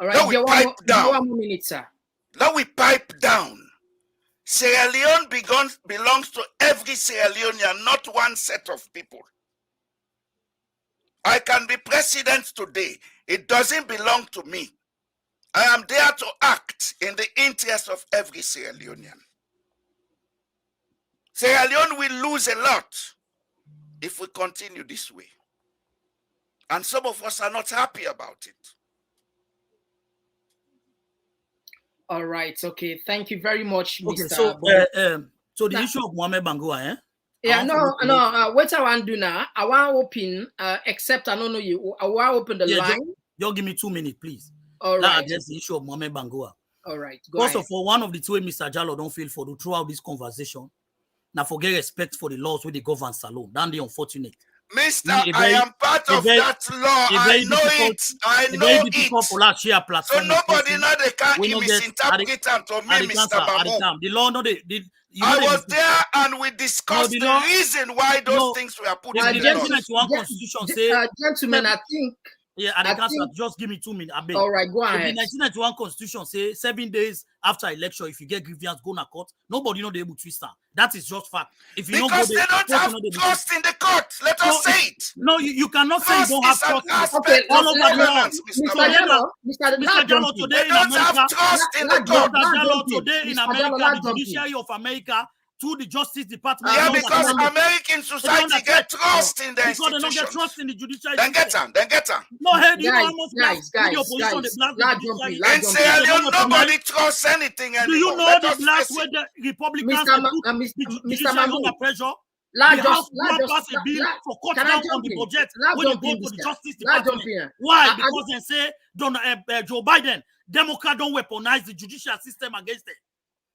All right. Now we pipe down. 1 more minute, sir. Now we pipe down. Sierra Leone belongs to every Sierra Leonean, not one set of people. I can be president today. It doesn't belong to me. I am there to act in the interest of every Sierra Leonean. Sierra Leone will lose a lot if we continue this way. And some of us are not happy about it. All right. Okay. Thank you very much, Okay, Mr. So the issue of Mohamed Bangua, eh? Yeah, what I want to do now, I want to open, except I don't know you, I want to open the line. Just give me 2 minutes, please. All right. Address the issue of Mohamed Bangua. All right. First of all, one of the two Mr. Jallo don't feel for throughout this conversation. Now forget respect for the laws with the govern salon. That's the unfortunate. Mister, I am part of that law. I know it. I know it. So nobody now they can't misinterpret it to me, Mr. Bamboo. The law, no, I was there and we discussed the reason why those things were put in the law. Constitution say, gentlemen, I think. Yeah, and just give me 2 minutes. All right, go ahead. The 1991 Constitution say 7 days after election, if you get grievance, go to court. Nobody know they able to twist that. That is just fact. If you because they don't have trust in the court. Let us say it. No, you cannot say you don't have trust. Okay, all over the law. Mr. Jallo today in America. Mr. Jallo today in America, the judiciary of America, to the Justice Department. Yeah, because American society get trust in the institutions. Because they don't get trust in the judiciary. Then get them. No, hey, do you know how guys, in Sierra Leone, nobody trusts anything anymore. Do you know the last way the Republicans put the judiciary under pressure? The House will pass a bill for cut down on the budget when they go to the Justice Department. Why? Because they say Joe Biden, Democrats don't weaponize the judicial system against them.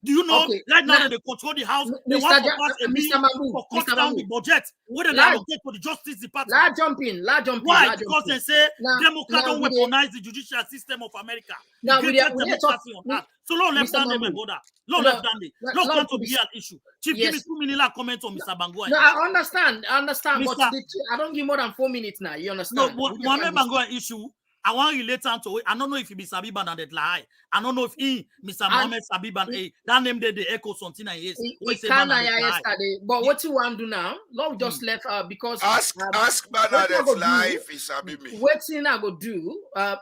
Do you know right now they control the House? They want to pass a bill for cut down the budget when they allocate to the Justice Department. La jump in. Why? Because they say Democrats don't weaponize the judicial system of America. Now we are so no left-handed, my brother. No left-handed. No come to be an issue. Chief, give me 2 minutes comment on Mr. Bangua. No, I understand, but I don't give more than 4 minutes now. You understand? No, Mohamed Bangua issue. I want to relate to it. I don't know if he be Sabiban and that lie. I don't know if he, Mr. Mohammed Sabiban, that name they echo something. Yesterday. But what you want to do now? Lord just left because ask Bernadette lie if he sabi me. What thing I go do? I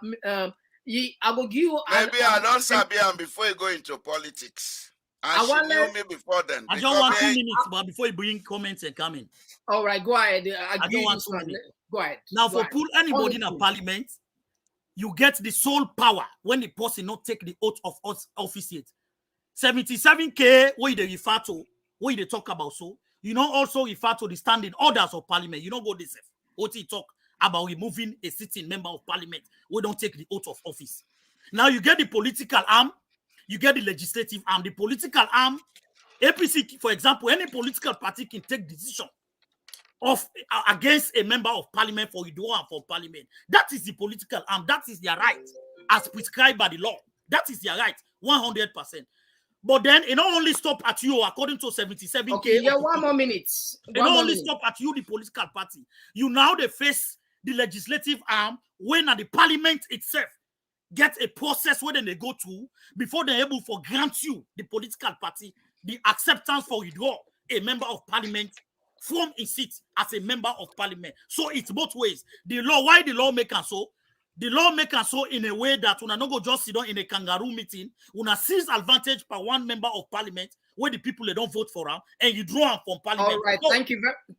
go give you. Maybe I don't sabi him before you go into politics. And she knew me before then. I don't want 2 minutes, but before you bring comments and come in. All right, go ahead. I don't want 2 minutes. Go ahead. Now, for pull anybody in a parliament, you get the sole power when the person not take the oath of office yet. 77K, what they refer to, what they talk about, so you know also refer to the standing orders of parliament. You don't go this. What he talk about removing a sitting member of parliament. We don't take the oath of office. Now you get the political arm, you get the legislative arm. The political arm, APC, for example, any political party can take decision of against a member of parliament for withdrawal and for parliament. That is the political arm. That is their right as prescribed by the law. That is their right, 100%. But then it not only stop at you according to 77. Okay, yeah, 1 more minute. It not only stop at you, the political party. You now they face the legislative arm when at the parliament itself get a process where they go to before they're able to grant you, the political party, the acceptance for withdrawal a member of parliament from his seat as a member of parliament. So it's both ways. The law, why the lawmaker so? The lawmaker so in a way that when I not go just sit down in a kangaroo meeting, when I seize advantage by one member of parliament where the people they don't vote for him and you draw him from parliament. All right, so,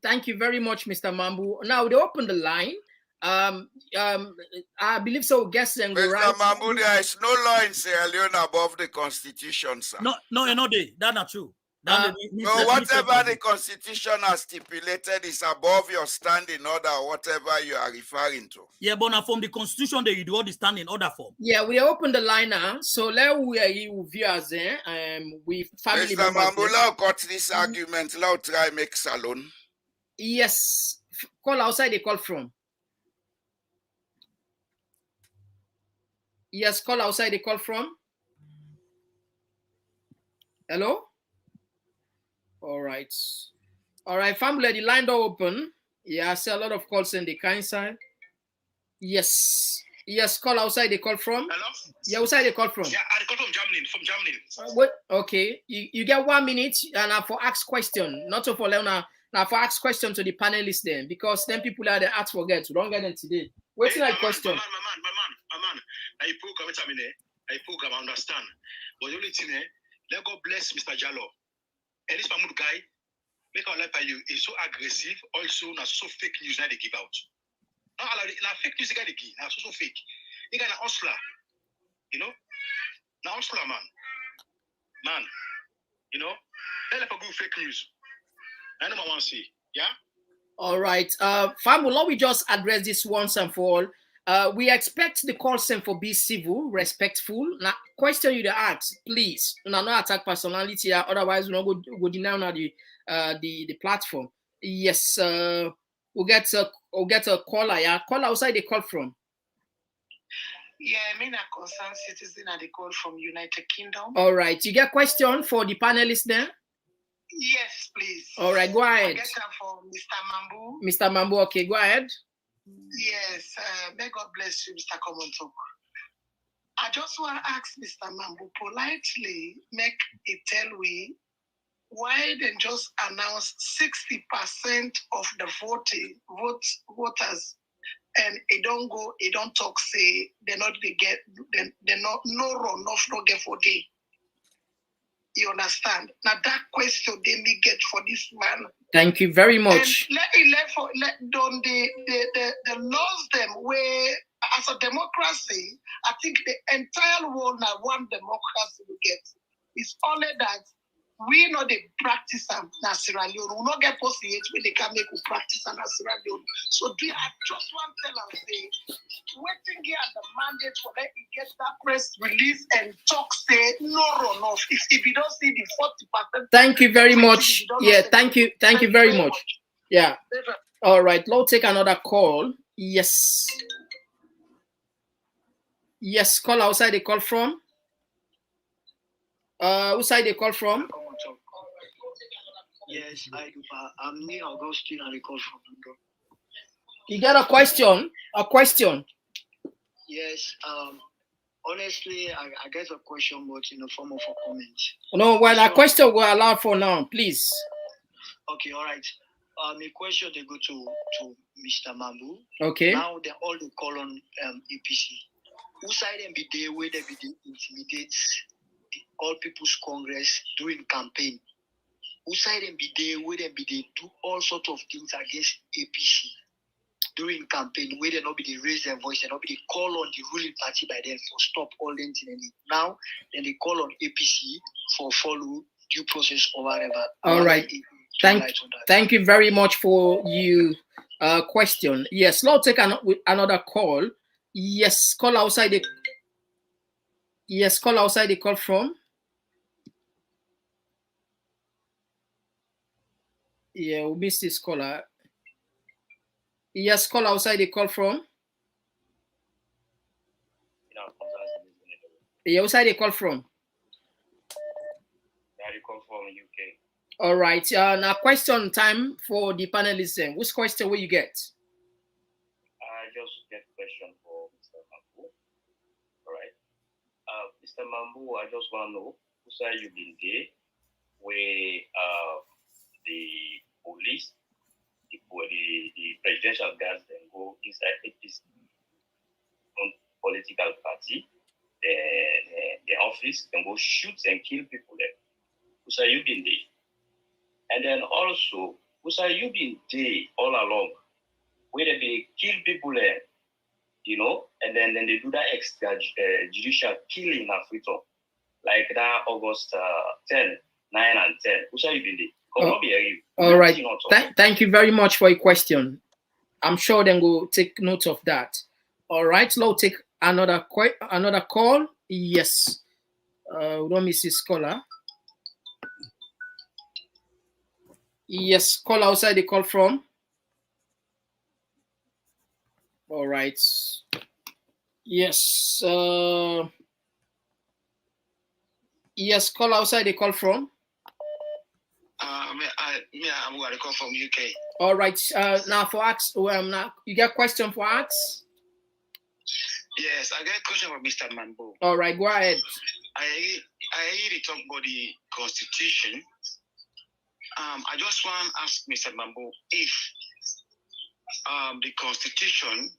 thank you very much, Mr. Mambu. Now they open the line. I believe so. Guess and go right. Mr. Mambu, there is no law in Sierra Leone above the constitution, sir. No, that's not true. No, whatever the constitution has stipulated is above your standing order or whatever you are referring to. Yeah, but now from the constitution they do all the standing order form. Yeah, we open the line now. So let we viewers we family Mr. Mambula got this argument. Let try make salon. Yes. Call outside they call from. Yes, call outside they call from. Hello? All right, family, the line door open. Yeah, I see a lot of calls in the kind side. Yes, Yes, call outside they call from. Hello? Yeah, outside they call from. Yeah, I call from Germany. From Germany. What? Okay, you get 1 minute and for ask question, not to for Leona. Now for ask question to the panelists then, because then people are the ask forget. We don't get them today. What's Hey, that question? My man. I program it, I program, I understand. But the only thing, let God bless Mr. Jallo. And this Mahmoud guy, make our life by you, is so aggressive, also, now so fake news that they give out. Now fake news, they give, now so fake. You got an hustler, you know? Now hustler, man, you know? Let them go fake news. I know what I want to see, yeah? All right. Fam, will we just address this once and for all? We expect the call center for be civil, respectful. Now, question you to ask, please. Now, not attack personality. Otherwise, we don't go deny the platform. Yes. We'll get a caller. Yeah, call outside the call from. Yeah, I mean a concerned citizen at the call from United Kingdom. All right. You get question for the panelists there? Yes, please. All right, go ahead. I get that for Mr. Mambu. Mr. Mambu, okay, go ahead. Yes, may God bless you, Mr. Komon-Tok. I just want to ask Mr. Mambu politely, make it tell we why they just announced 60% of the voters, and it don't talk, say they're not no run off, no get for day. You understand? Now that question they may get for this man. Thank you very much. And the laws them where as a democracy, I think the entire world now one democracy we get. It's only that we know they practice them in Sierra Leone. We not get possible when they can make we practice in Sierra Leone. So do I just want to tell and say, waiting here at the mandate for them to get that press release and talk say no runoff. If you don't see the 40%. Thank you very much. Yeah, thank you very much. Yeah. All right, let's take another call. Yes. Yes, call outside the call from. Whose side they call from? Yes, I do. I'm near Augustine and I call from London. You got a question? A question? Yes. Honestly, I get a question, but in the form of a comment. No, well, a question we're allowed for now, please. Okay, all right. A question they go to Mr. Mambu. Okay. Now they all they call on APC. Who side them be there where they be intimidate All People's Congress during campaign? Who side them be there where they be do all sorts of things against APC during campaign, where they not be they raise their voice, they not be they call on the ruling party by them for stop all them things. Now then they call on APC for follow due process or whatever. All right. Thank you very much for your question. Yes, let's take another call. Yes, call outside the. Yes, call outside the call from. Yeah, we missed this caller. Yes, call outside the call from. Yeah, outside the call from. I call from UK. All right. Now question time for the panelists. Which question will you get? I just get question for Mr. Mambu. All right. Mr. Mambu, I just want to know who side you been there where the police, the presidential guards then go inside this political party, the office, and go shoot and kill people there. Who side you been there? And then also, who side you been there all along? Where they kill people there, you know, and then they do that extrajudicial killing in Africa, like that August 10, 9 and 10. Who side you been there? All right. Thank you very much for your question. I'm sure then we'll take note of that. All right. Let's take another call. Yes. We don't miss this caller. Yes. Call outside the call from. All right. Yes. Yes. Call outside the call from. I'm going to call from UK. All right. Now for Ax, now you got question for Ax? Yes, I got a question for Mr. Mambo. All right, go ahead. I hear you talk about the constitution. I just want to ask Mr. Mambo if the constitution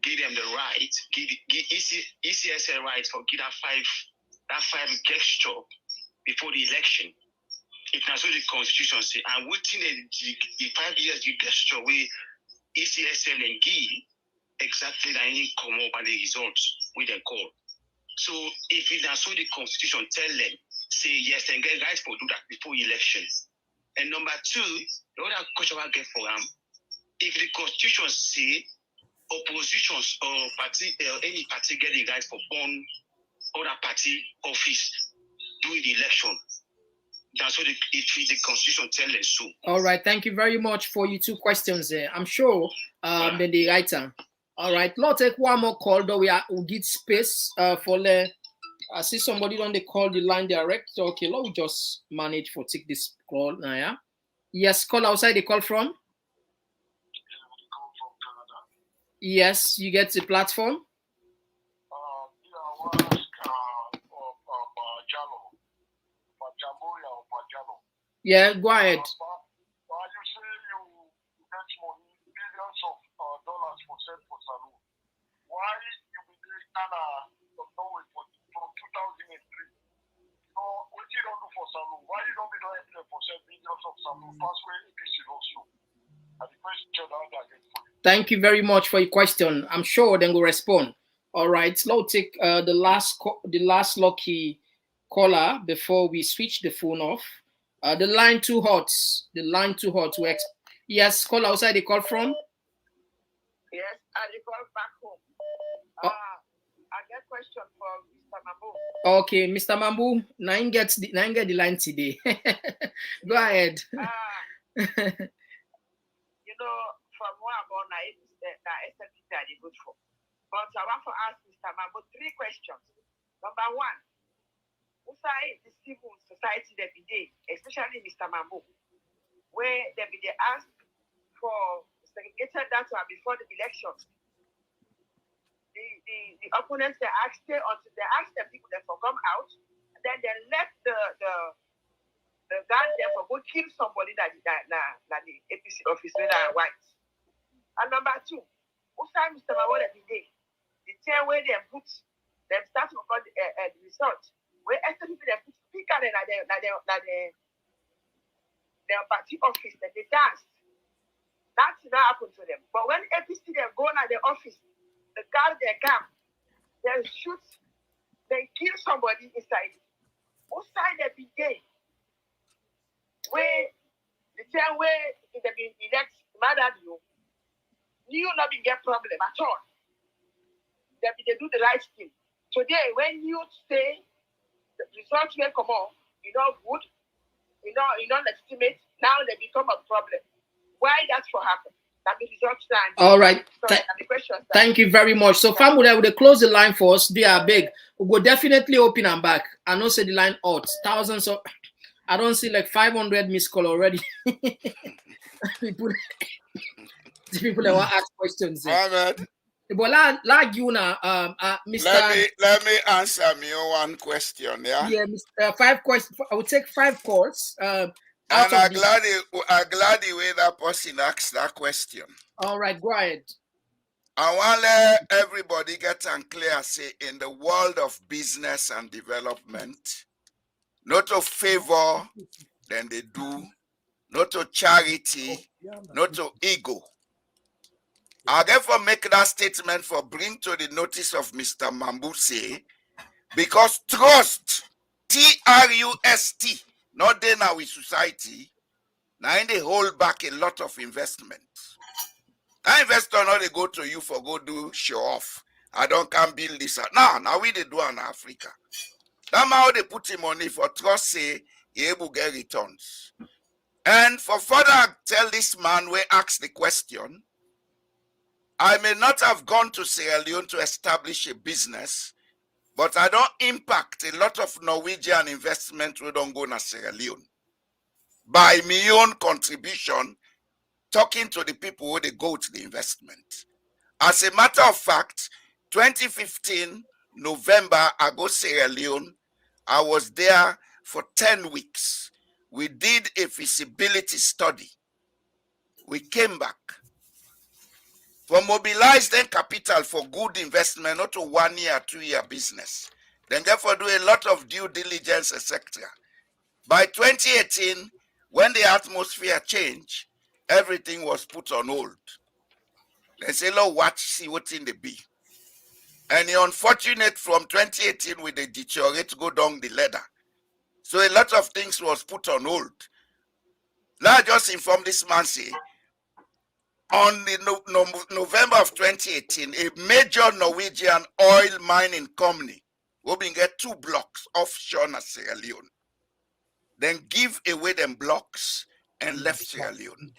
give them the right, give ECSL right for give that five gesture before the election. If that's what the constitution say, and waiting the 5 years the gesture where ECSL and give exactly that any come up and the results with the call. So if that's what the constitution tell them, say yes, then get right for do that before election. And number two, the other question I get for them, if the constitution say oppositions or party any party get the right for one other party office during the election, that's what the constitution tells us so. All right, thank you very much for your two questions there. I'm sure then the writer. All right, let's take one more call, though we'll get space for the. I see somebody on the call the line direct. Okay, let's just manage for take this call now. Yeah. Yes, call outside the call from. Yes, you get the platform. Yeah, go ahead. You say you get money, billions of dollars for sale for saloon. Why you be doing from Norway from 2003? So what you don't do for saloon? Why you don't be doing anything for sale billions of saloon? First way APC also. And the question that I get for you. Thank you very much for your question. I'm sure they will respond. All right, let's take the last lucky caller before we switch the phone off. The line too hot. The line too hot. Yes, call outside the call from. Yes, I call back home. I get question for Mr. Mambu. Okay, Mr. Mambu, nine get the line today. Go ahead. You know, from what about the SLP that they good for. But I want to ask Mr. Mambu 3 questions. Number 1. Inside the civil society that be there, especially Mr. Mambo, where they be asked for segregated data before the election. The opponents they asked until they asked the people that for come out, and then they left the guard there for go kill somebody that the APC office when are white. And number 2, inside Mr. Mambo that be there, the time where they put them start to got the result. Where people they put speaker in their party office, that they dance. That's not happen to them. But when APC they go to the office, the guard they come, they shoot, they kill somebody inside. Outside they be gay. Where the time where they be elect mad at you not be get problem at all. They do the right thing. Today when you say the results will come on, good, legitimate. Now they become a problem. Why that's what happened? That the results stand. All right. Thank you very much. So, family, will they close the line for us? They are big. We will definitely open and back. I know say the line out. Thousands of. I don't see like 500 missed call already. people that want to ask questions. But like you now, Mr. Let me answer me one question. Yeah. Yeah, Mr. 5 questions. I will take 5 calls. And I'm glad the way that person asked that question. All right, go ahead. I want to let everybody get clear. Say in the world of business and development, not to favor, then they do. Not to charity, not to ego. I therefore make that statement for bring to the notice of Mr. Mambuse, because trust, TRUST, not there now with society, now they hold back a lot of investments. That investor now they go to you for go do show off. I don't can build this. Now we they do in Africa. That's how they put him money for trust say he able to get returns. And for further tell this man where ask the question, I may not have gone to Sierra Leone to establish a business, but I don't impact a lot of Norwegian investment who don't go to Sierra Leone. By my own contribution, talking to the people who they go to the investment. As a matter of fact, 2015, November, I go Sierra Leone. I was there for 10 weeks. We did a feasibility study. We came back. For mobilize then capital for good investment, not a 1 year, 2 year business. Then therefore do a lot of due diligence, etc. By 2018, when the atmosphere changed, everything was put on hold. They say, Lord, watch, see what's in the be. And the unfortunate from 2018 with the deteriorate go down the ladder. So a lot of things was put on hold. Now I just inform this man, say, on the November of 2018, a major Norwegian oil mining company will get 2 blocks offshore in Sierra Leone. Then give away them blocks and left Sierra Leone.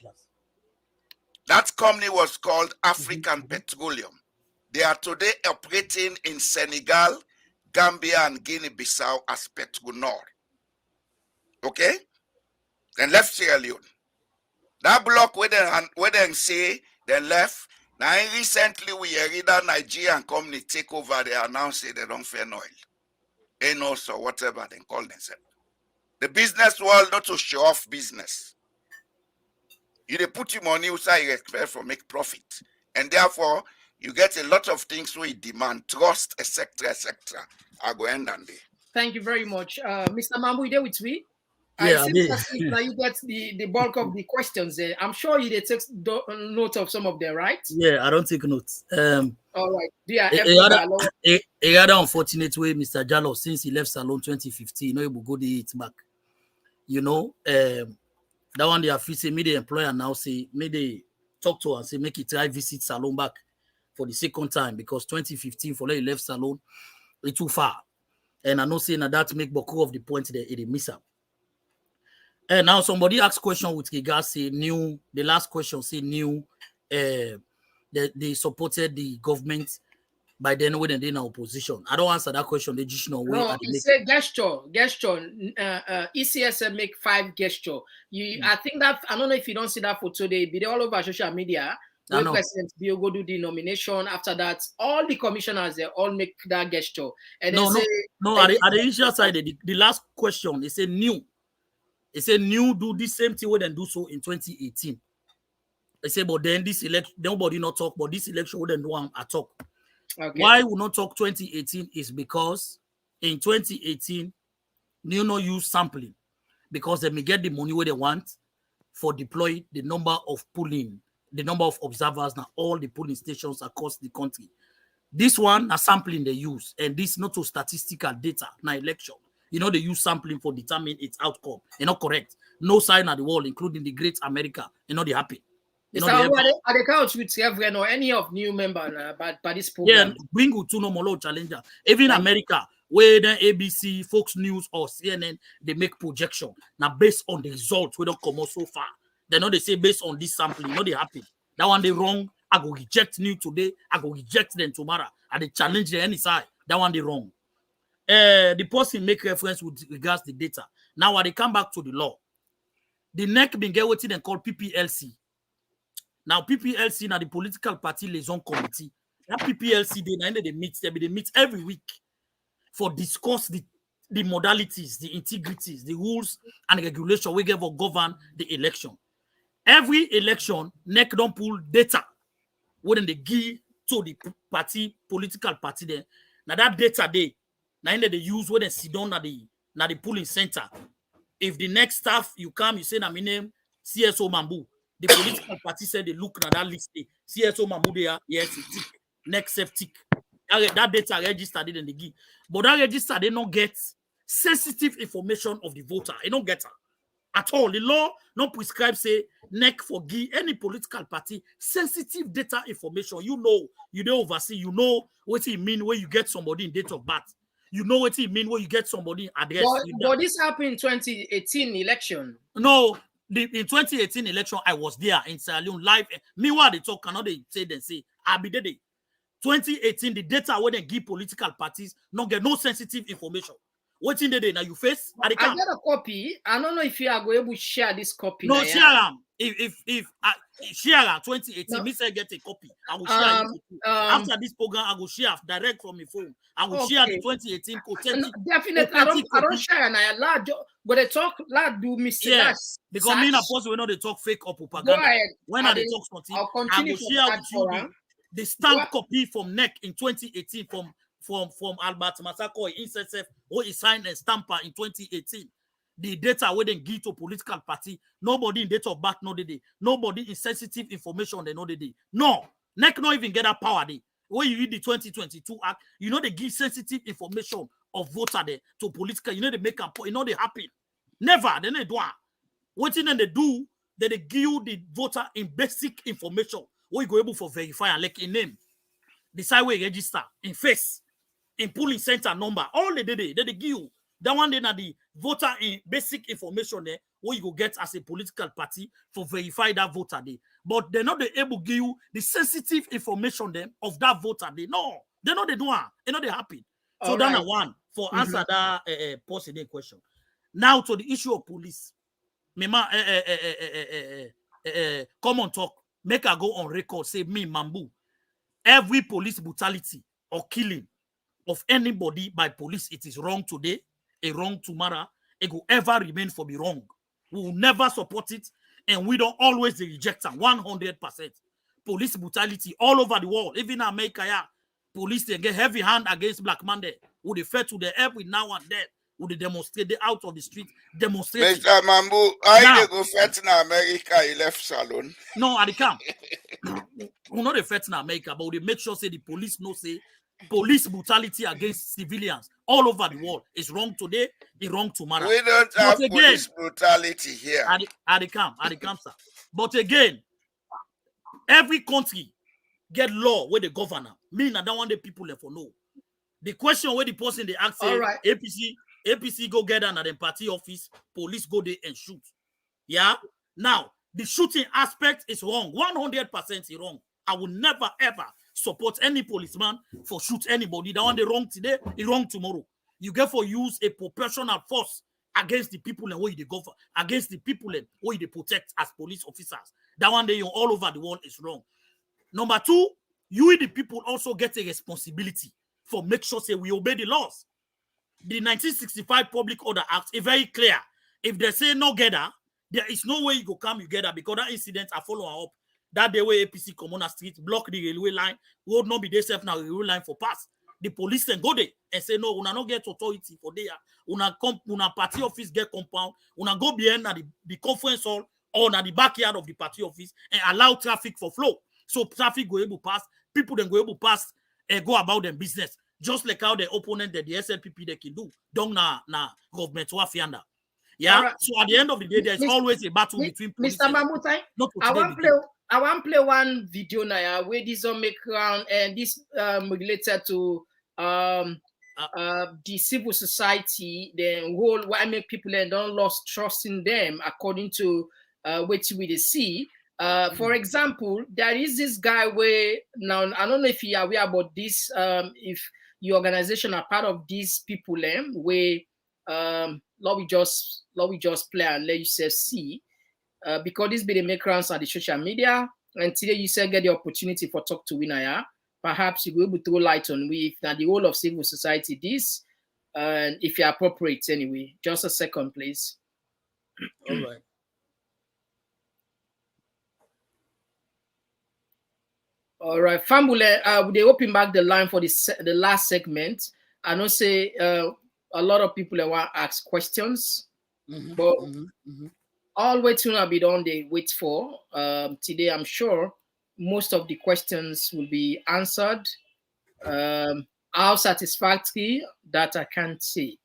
That company was called African Petroleum. They are today operating in Senegal, Gambia, and Guinea-Bissau as Petronor. Okay? Then left Sierra Leone. That block where they say they left. Now recently we heard that Nigerian company take over. They announce they don't fair oil, Enos or whatever they call themselves. The business world not to show off business. You they put your money outside you expect for make profit, and therefore you get a lot of things we demand, trust, etc., etc. I go end on there. Thank you very much, Mr. Mambu. You there with me? Yeah, I see as if now you get the bulk of the questions there. I'm sure you did take note of some of them, right? Yeah, I don't take notes. All right. Yeah. A rather unfortunate way, Mr. Jallo, since he left Salon 2015, you know, he will go the it back. You know, that one they have say, me the employer now say, me they talk to and say, make it try visit Salon back for the second time because 2015 for he left Salon, it's too far. And I know saying that make Boku of the point that it miss up. And now somebody asked question with regards say new, the last question say new, they supported the government by then when they're in opposition. I don't answer that question. They just know way. No, you say gesture. ECSM make 5 gesture. I think that I don't know if you don't see that photo. They be all over social media. When President Bio go do the nomination, after that, all the commissioners they all make that gesture. And no, at the initial side, the last question they say new. They say new do the same thing when they do so in 2018. They say, but then this election, nobody not talk, but this election wouldn't do one at talk. Okay. Why we not talk 2018 is because in 2018, you know use sampling because they may get the money where they want for deploy the number of observers now all the polling stations across the country. This one a sampling they use, and this not to statistical data na election. You know, they use sampling for determine its outcome. You're not correct. No sign at the wall, including the Great America. You know, they happy. You know, are the couch with everyone or any of new member by this program? Yeah, bring to no more challenger. Even America, where the ABC, Fox News, or CNN, they make projection. Now, based on the results, we don't come out so far. They know they say based on this sampling, you know they happy. That one they wrong. I go reject new today. I go reject them tomorrow. And they challenge them any side. That one they wrong. The person make reference with regards to the data. Now, when they come back to the law, the NEC been get what they call PPLC. Now, PPLC now the political party liaison committee. That PPLC they meet every week for discuss the modalities, the integrities, the rules and regulation we give for govern the election. Every election, NEC don't pull data when they give to the political party there. Now that data now they use when they sit down at the polling center. If the next staff you come, you say na my name CSO Mambu. The political party said they look at that list. CSO Mambu there, yes, tick. Next step tick. That data registered in the give. But that register they don't get sensitive information of the voter. They don't get her at all. The law not prescribe say NEC for give any political party sensitive data information. You know, you don't oversee. You know what it mean when you get somebody in date of birth. You know what it mean when you get somebody address. But this happened in 2018 election. No, in 2018 election, I was there in Sierra Leone live. Meanwhile, they talk, cannot they say, I'll be there. 2018, the data where they give political parties not get no sensitive information. What's in the day now? You face? I got a copy. I don't know if you are able to share this copy. No, share them. If share 2018, no. Me say get a copy. I will share it. After this program, I will share direct from my phone. I will share the 2018 authentic. Definitely, I don't share and I lad, but they talk lad do mistake. Yes, because me and Apostle we know they talk fake or propaganda. Go ahead. When I talk something, I will share with you the stamp copy from NEC in 2018 from Albert Masako in SSF who he signed a stamper in 2018. The data we then give to political party. Nobody in date of birth know the day. Nobody in sensitive information they know the day. No, NEC not even get that power day. When you read the 2022 Act, you know they give sensitive information of voter there to political. You know they make a point. You know they happen. Never. Then they do. What thing they do? They give you the voter in basic information. What you go able for verify and like in name, decide where you register in face, in polling center number. All they give you. That one then are the voter in basic information there, what you go get as a political party for verify that voter day. But they're not able to give you the sensitive information then of that voter day. No, they're not the doing. They're not happy. So that's one for answer that possible question. Now to the issue of police. Mema Komon-Tok. Make I go on record. Say me, Mambu. Every police brutality or killing of anybody by police, it is wrong today. A wrong tomorrow, it will ever remain for be wrong. We will never support it, and we don't always reject them 100%. Police brutality all over the world, even in America, yeah, police they get heavy hand against black man there. Would they fair to the every now and then? Would they demonstrate they out of the street? Demonstrate. Mr. Mambu, I go fet in America, he left salon. No, I can't. We not the fet in America, but we make sure say the police know say police brutality against civilians all over the world is wrong today, it's wrong tomorrow. We don't have police brutality here. I come, sir. But again, every country get law where the governor. Me and that one the people left for no. The question where the person they ask say APC go get down at the party office, police go there and shoot. Yeah. Now the shooting aspect is wrong. 100% is wrong. I will never ever support any policeman for shoot anybody. That one they wrong today, they wrong tomorrow. You get for use a proportional force against the people and where they go for, against the people and where they protect as police officers. That one they all over the world is wrong. Number two, you the people also get a responsibility for make sure say we obey the laws. The 1965 Public Order Act is very clear. If they say no gather, there is no way you go come together because that incident are follow up. That day way APC come on the street, block the railway line, road not be they safe now, railway line for pass. The police then go there and say, no, una not get authority for there. Una party office get compound, una go behind the conference hall or na the backyard of the party office and allow traffic for flow. So traffic go able pass, people then go able pass and go about their business. Just like how the opponent that the SLPP they can do. Don't na government wafianda. Yeah. Right. So at the end of the day, there's always a battle between police. Mr. Mamutai, I want play one video now where this will make around and this related to the civil society, the whole why make people and don't lost trust in them according to what we see. For example, there is this guy where now I don't know if you are aware about this. If your organization are part of these people, where let we just play and let you see. Because this be the make rounds on the social media, and today you say get the opportunity for talk to Winaya. Perhaps you will be able to throw light on with now the whole of civil society this, and if you're appropriate anyway. Just a second, please. All right. All right, Fambule, they open back the line for the last segment. I know say a lot of people want to ask questions, but all waiting will be done. They wait for today. I'm sure most of the questions will be answered. How satisfactory that I can't say,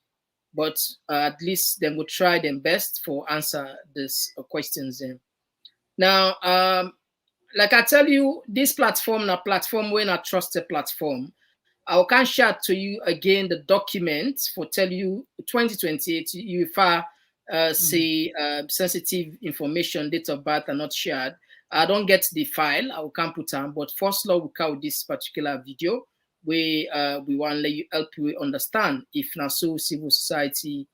but at least they will try their best for answer these questions. Now, like I tell you, this platform, a platform when a trusted platform. I can share to you again the document for tell you 2028 UEFA say sensitive information, date of birth are not shared. I don't get the file, I can't put on, but first law we count this particular video. we want to let you help you understand if not so civil society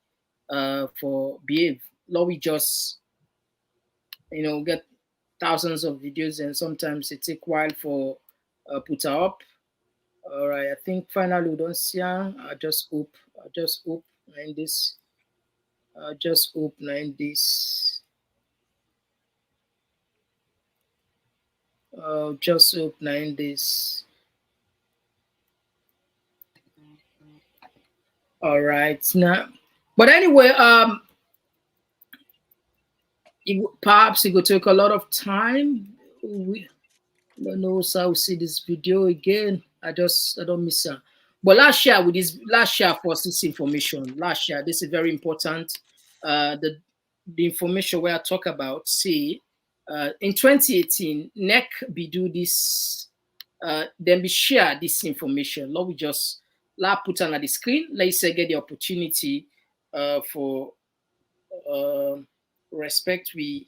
for behave. Law we just get thousands of videos and sometimes it take a while for put up. All right, I think finally we don't see. I just hope in this. Just open in this. Just open in this. All right, now, but anyway, perhaps it will take a lot of time. We don't know, so I'll see this video again. I don't miss her. But last year for this information, this is very important. The information where I talk about, see, in 2018, NEC be do this, then be share this information. Lord, we just put on the screen. Let's say get the opportunity for respect we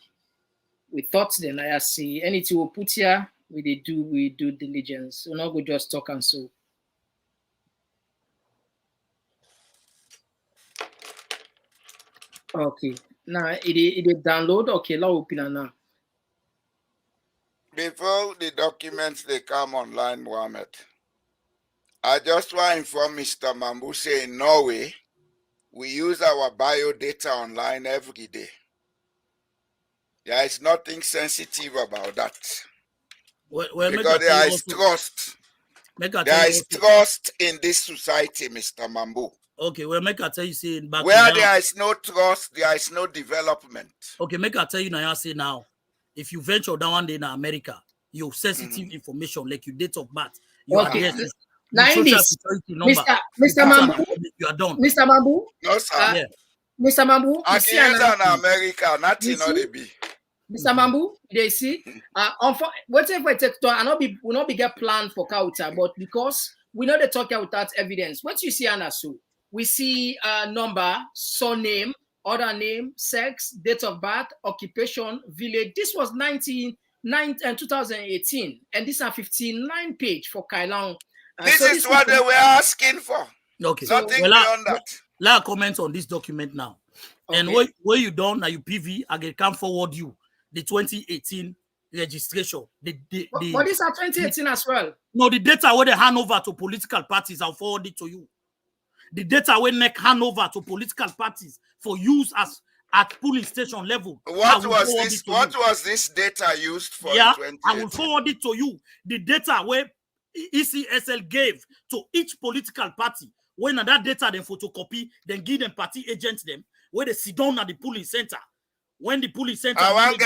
thought then I see anything we put here, we do diligence. We're not go just talk and so. Okay. Now it download. Okay, let's open it now. Before the documents they come online, Mohammed, I just want to inform Mr. Mambu say in Norway, we use our bio data online every day. There is nothing sensitive about that. Well, because there is trust. There is trust in this society, Mr. Mambu. Okay, well, make I tell you, say back where there is no trust, there is no development. Okay, make I tell you now, say now, if you venture down one day in America, your sensitive information, like your date of birth, your address, now in this, Mr. Mambu, you are done. Mr. Mambu, no sir. Mr. Mambu, I can in America, nothing not be. Mr. Mambu, they see, whatever it takes to, will not be get planned for Kauta, but because we know they talk without evidence. What you see, Anasu, we see number, surname, other name, sex, date of birth, occupation, village. This was 2018, and this is a 59 page for Kailang. This is what they were asking for. Okay, nothing beyond that. Let comment on this document now. Okay. And where you done now, you PV, I can forward you the 2018 registration. But this are 2018 as well. No, the data where they hand over to political parties, I'll forward it to you. The data where NEC hand over to political parties for use as at polling station level. What was this data used for? Yeah, I will forward it to you. The data where ECSL gave to each political party. When that data then photocopy, then give them party agents them where they sit down at the polling center. When the polling center, I want to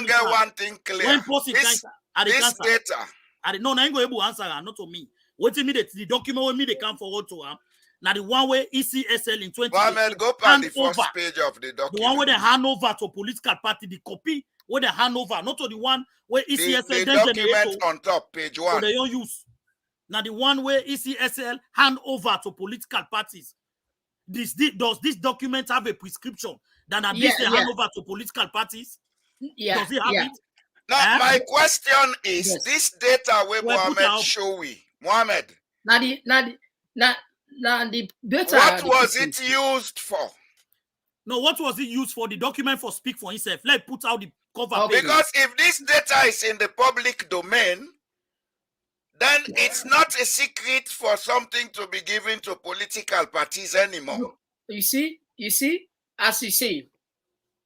get one thing clear. When this data, I don't know. I ain't going to answer. Not to me. What to me the document with me they come forward to them. Now the one where ECSL in 20. Mohammed, go on the first page of the document. The one where they hand over to political party, the copy where they hand over, not to the one where ECSL the document on top, page 1. So they don't use. Now the one where ECSL hand over to political parties. Does this document have a prescription that this hand over to political parties? Yeah. Does it have it? Now my question is this data where Mohammed show we. Mohammed. Now the data. What was it used for? No, what was it used for? The document for speak for itself. Let's put out the cover page. Because if this data is in the public domain, then it's not a secret for something to be given to political parties anymore. You see, as you say,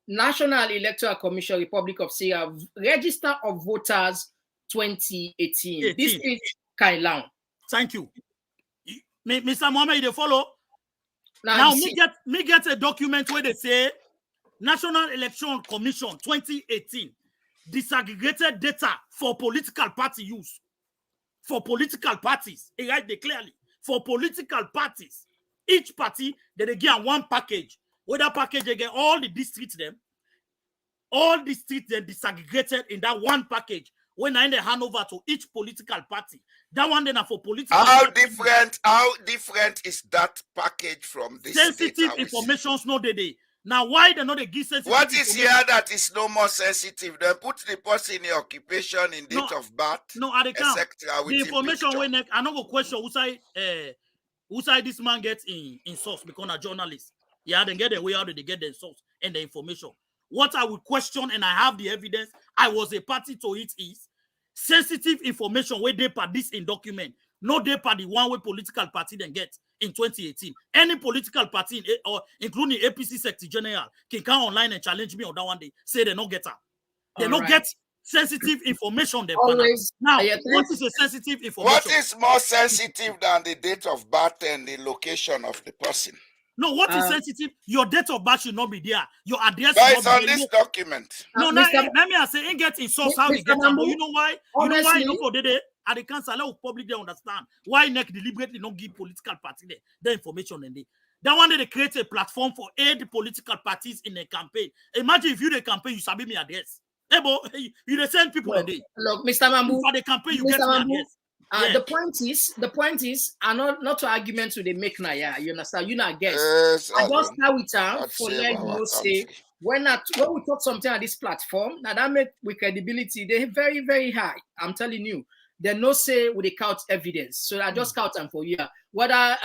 National Electoral Commission, Republic of Syria, Register of Voters 2018. This is Kailang. Thank you. Mr. Mohammed, you follow? Now me get a document where they say National Election Commission 2018 disaggregated data for political party use. For political parties, it right there clearly. For political parties, each party they get one package. With that package, they get all the districts them, disaggregated in that one package. When I hand over to each political party, that one then are for political. How different is that package from this? Sensitive information, no they Now, why they not give sensitive What is information? here that is no more sensitive? Then put the person in occupation, in date of birth, No, I can't. etc. The information when I no go question who side this man gets in source because a journalist. Yeah, they get the way how they get the source and the information. What I would question, and I have the evidence, I was a party to it, is sensitive information where they part this in document. No, they part the one way political party then get in 2018. Any political party, or including APC Secretary General, can come online and challenge me on that one day. Say they not get her. They don't get sensitive information. Always. Now, what is a sensitive information? What is more sensitive than the date of birth and the location of the person? No, what is sensitive? Your date of birth should not be there. Your address But should it's not on be there. this document. No, let me say, it gets in source how it gets. But you know why? Honestly, you know why? At the council, let public they understand why NEC deliberately not give political party the information and that one day they create a platform for aid political parties in a campaign. Imagine if you the campaign, you submit me address. You they send people in there. Look, Mr. Mambu, for the campaign, you get me address. The point is, not to arguments with the make now. Yeah, you understand? You not guess. Yes, I just start with time for save let you our know say country. when we talk something on this platform, now that make with credibility they very very high. I'm telling you, they no say with the count evidence. So I just count them for you. Whether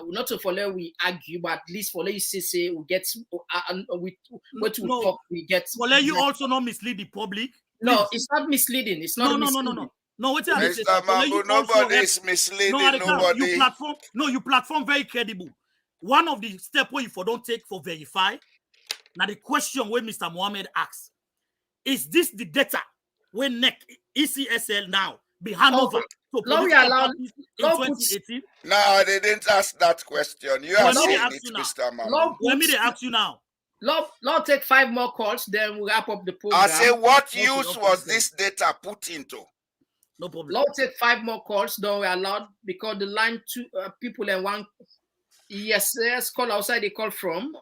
not to follow we argue, but at least for you say we get what we talk we get. For let you also not mislead the public. No, it's not misleading. It's not misleading. No, wait till Mr. Mambu, nobody is misleading nobody. You platform very credible. One of the steps where you don't take for verify. Now the question where Mr. Mohammed asks, is this the data when NEC ECSL now be handed over to political parties in 2018? No, they didn't ask that question. You are saying it, Mr. Mambu. Let me ask you now. Lord, take 5 more calls, then we'll wrap up the program. I say, what use was this data put into? No problem. Lord, take 5 more calls, don't we allowed because the line 2 people and one. Yes, call outside they call from.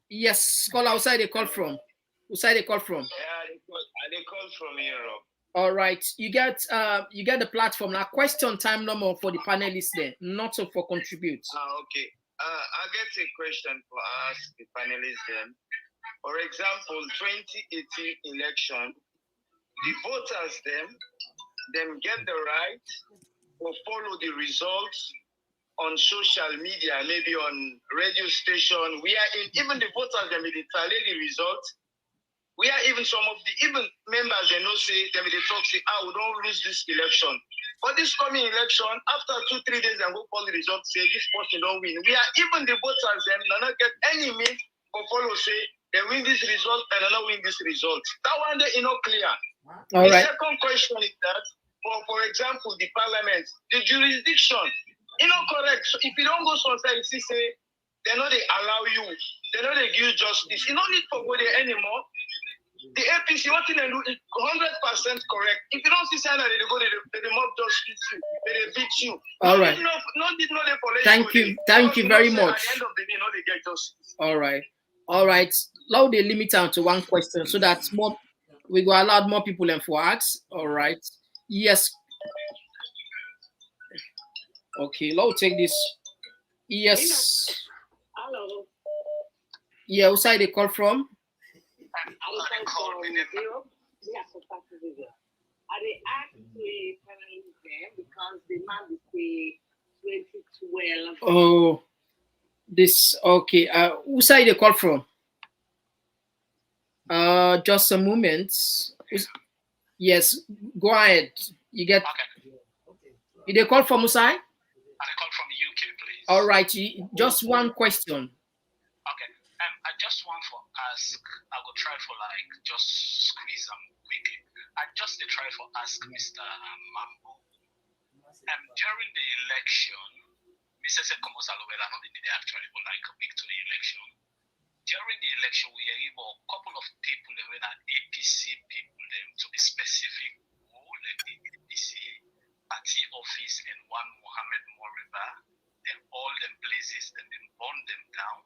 Yes, call outside they call from. Outside they call from. Yeah, they call from Europe. All right, you get the platform now. Question time number for the panelists there, not so for contribute. Okay. I get a question for us, the panelists then. For example, 2018 election, the voters them get the right to follow the results on social media, maybe on radio station. We are even the voters them they tally the results. We are even some of the members they know say they talk say we don't lose this election. But this coming election, after 2-3 days and go call the results say this person don't win. We are even the voters them not get any means for follow say they win this result and they not win this result. That one day not clear. All right. Second question is that for example the parliament, the jurisdiction, correct. So if you don't go somewhere, you see say they know they allow you, they know they give you justice. You don't need to go there anymore. The APC, what they do is 100% correct. If you don't see sign that they go, they mob justice you, they beat you. All right. Thank you very much. At the end of the day, they get justice. All right. Now they limit down to one question so that we go allow more people and for ask. All right. Yes. Okay, let's take this. Yes. Hello. Yeah, outside they call from? I they asked the panelists there because the man is the 2012. Oh, this okay. Who side they call from? Just a moment. Yes, go ahead. You get. Okay. They call from Usai? I call from the UK, please. All right. Just one question. Okay. I just want to ask. I will try for just squeeze them quickly. I just try for ask Mr. Mambu. During the election, Mr. Komon-Tok not did actually for a victory election. During the election, we are able a couple of people that were APC people to be specific, like the APC party office and one Mohammed Moriba. Then all them places, then they burn them down.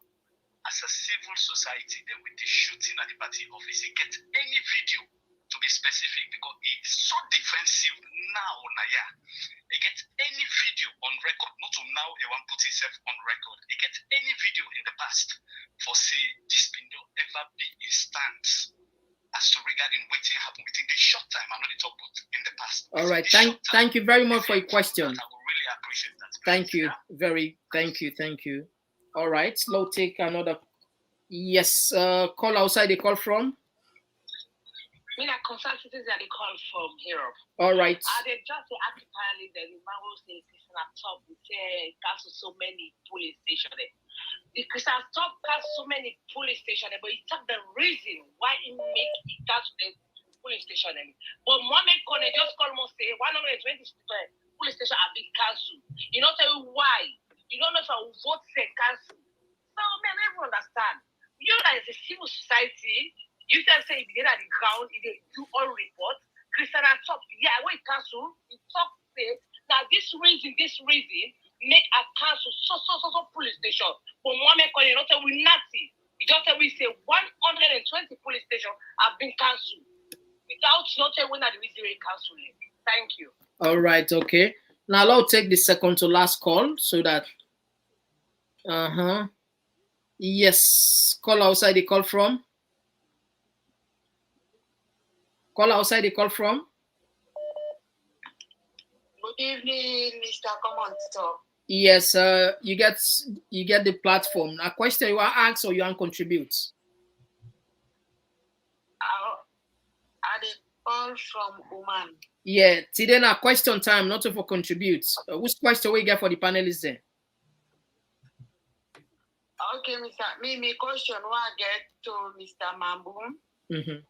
As a civil society, then with the shooting at the party office, you get any video to be specific because it's so defensive now, Naya. They get any video on record, not to now he want put himself on record. He get any video in the past for say this bin don't ever be a stance as to regarding waiting happen within the short time. I know they talk about in the past. All right. Thank you very much for your question. I would really appreciate that. Thank you. Thank you. All right. Let's take another. Yes. Call outside. They call from. Me na consultancies that they call from Europe. All right. They just apparently the man will say Christian top we say cancel so many police stations. The Christian top cancel so many police stations, but it's not the reason why it make it cancel the police station. But Mohammed Kone just call me say 120 police station have been cancelled. You don't tell you why. You don't know if I will vote say cancel. So man, I don't understand. You know that it's a civil society. You can say if you get at the ground, if they do all reports, Christian and top, yeah, when it cancel, it top say, now this reason, make a cancel so police station. But Mohammed Kone, you don't say we Nazi. You just say we say 120 police stations have been cancelled. Without not telling when the reason we cancel it. Thank you. All right, okay. Now I'll take the second to last call so that yes. Call outside the call from. Call outside the call from. Good evening, Mr. Komon-Tok. Yes, you get the platform. A question you want to ask or you want to contribute? I did call from Oman. Yeah, today now question time, not for contribute. Which question we get for the panelists there? Okay, Mr. Me question I get to Mr. Mambu.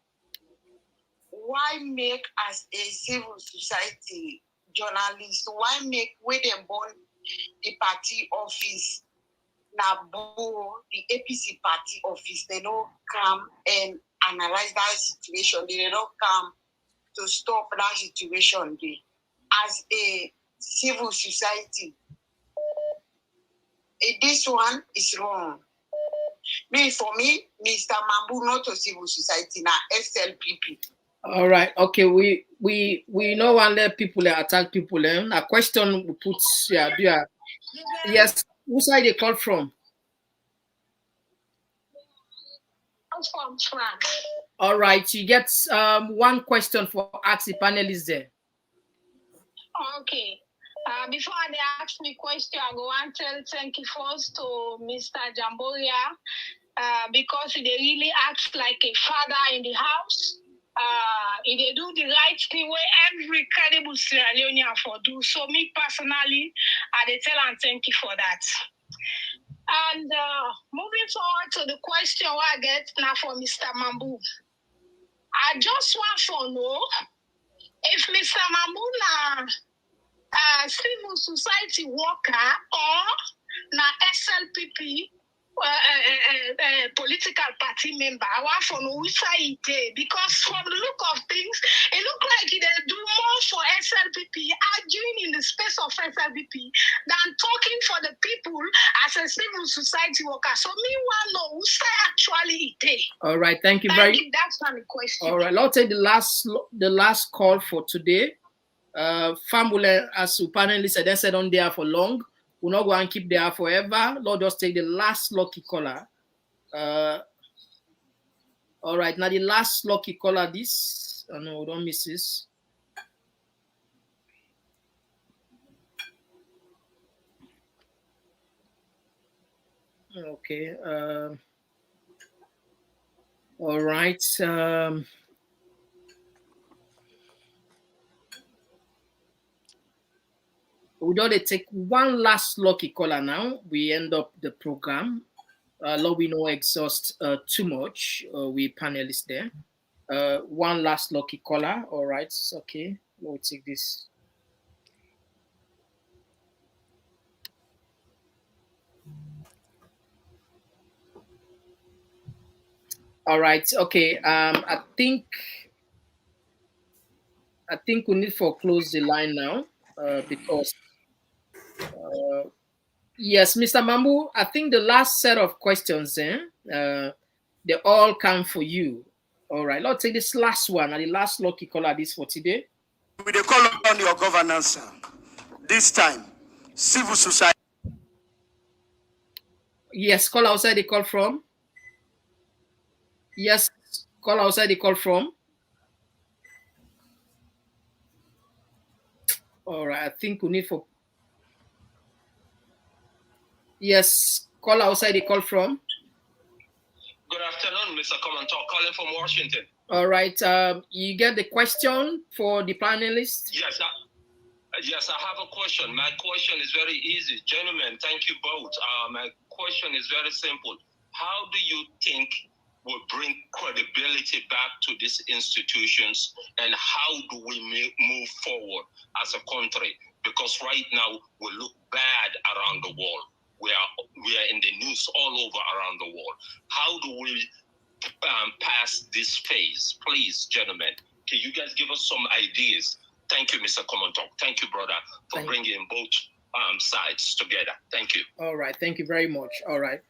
Why make as a civil society journalist? Why make where them born the party office? Now, the APC party office, they don't come and analyze that situation. They don't come to stop that situation. As a civil society, this one is wrong. For me, Mr. Mambu not a civil society, now SLPP. All right. Okay. We know one let people attack people. A question we put yeah. Yes. Who side they call from? I'm from France. All right. You get one question for ask the panelists there. Okay. Before they ask me question, I go and thank you first to Mr. Jamboria because they really act like a father in the house. They do the right thing where every credible Sierra Leonean for do. So me personally, I tell and thank you for that. And moving forward to the question I get now for Mr. Mambu. I just want to know if Mr. Mambu na civil society worker or na SLPP political party member. I want to know which side it is because from the look of things, it looks like they do more for SLPP, arguing in the space of SLPP than talking for the people as a civil society worker. So me want to know which side actually it is. All right, thank you That's not the question. All right, I'll take the last call for today. Family as panelists they said on there for long. We're not going to keep there forever. Lord, just take the last lucky caller. All right, now the last lucky caller. This, no, don't miss this. Okay. All right. We don't take one last lucky caller now. We end up the program. Lord, we know exhaust too much. We panelists there. One last lucky caller. All right. Okay. We'll take this. All right. Okay. I think we need to close the line now because. Yes, Mr. Mambu, I think the last set of questions, they all come for you. All right, let's take this last one and the last lucky caller this for today. We call on your governance, sir. This time, civil society. Yes, call outside the call from. Yes, call outside the call from. All right, I think we need for. Yes, call outside the call from. Good afternoon, Mr. Komon-Tok, calling from Washington. All right, you get the question for the panelists? Yes, I have a question. My question is very easy. Gentlemen, thank you both. My question is very simple. How do you think will bring credibility back to these institutions, and how do we move forward as a country? Because right now we look bad around the world. We are in the news all over around the world. How do we pass this phase? Please, gentlemen, can you guys give us some ideas? Thank you, Mr. Komon-Tok. Thank you, brother, for bringing both sides together. Thank you. All right. Thank you very much. All right.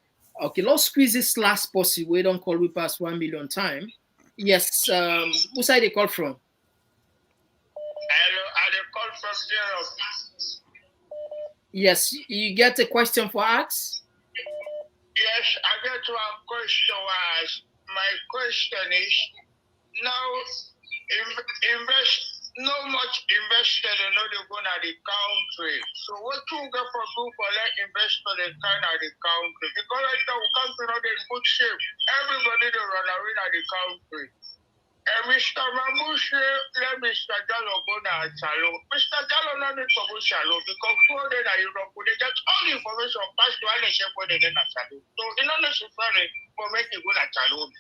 Okay, let's squeeze this last possible. We don't call we pass 1 million time. Yes. Who side they call from? Hello, I call from Europe. Yes. You get a question for us? Yes, I get one question. My question is now no much invested in the going at the country. So what you get for do for let investor the kind of the country? Because right now we can't be in good shape. Everybody they run away at the country. And Mr. Mamushi, let Mr. Jallo go now at Shalom. Mr. Jallo not need to go Shalom because for them that Europe they get all the information passed to one nation for them at Shalom. So it's not necessary for making good at Shalom.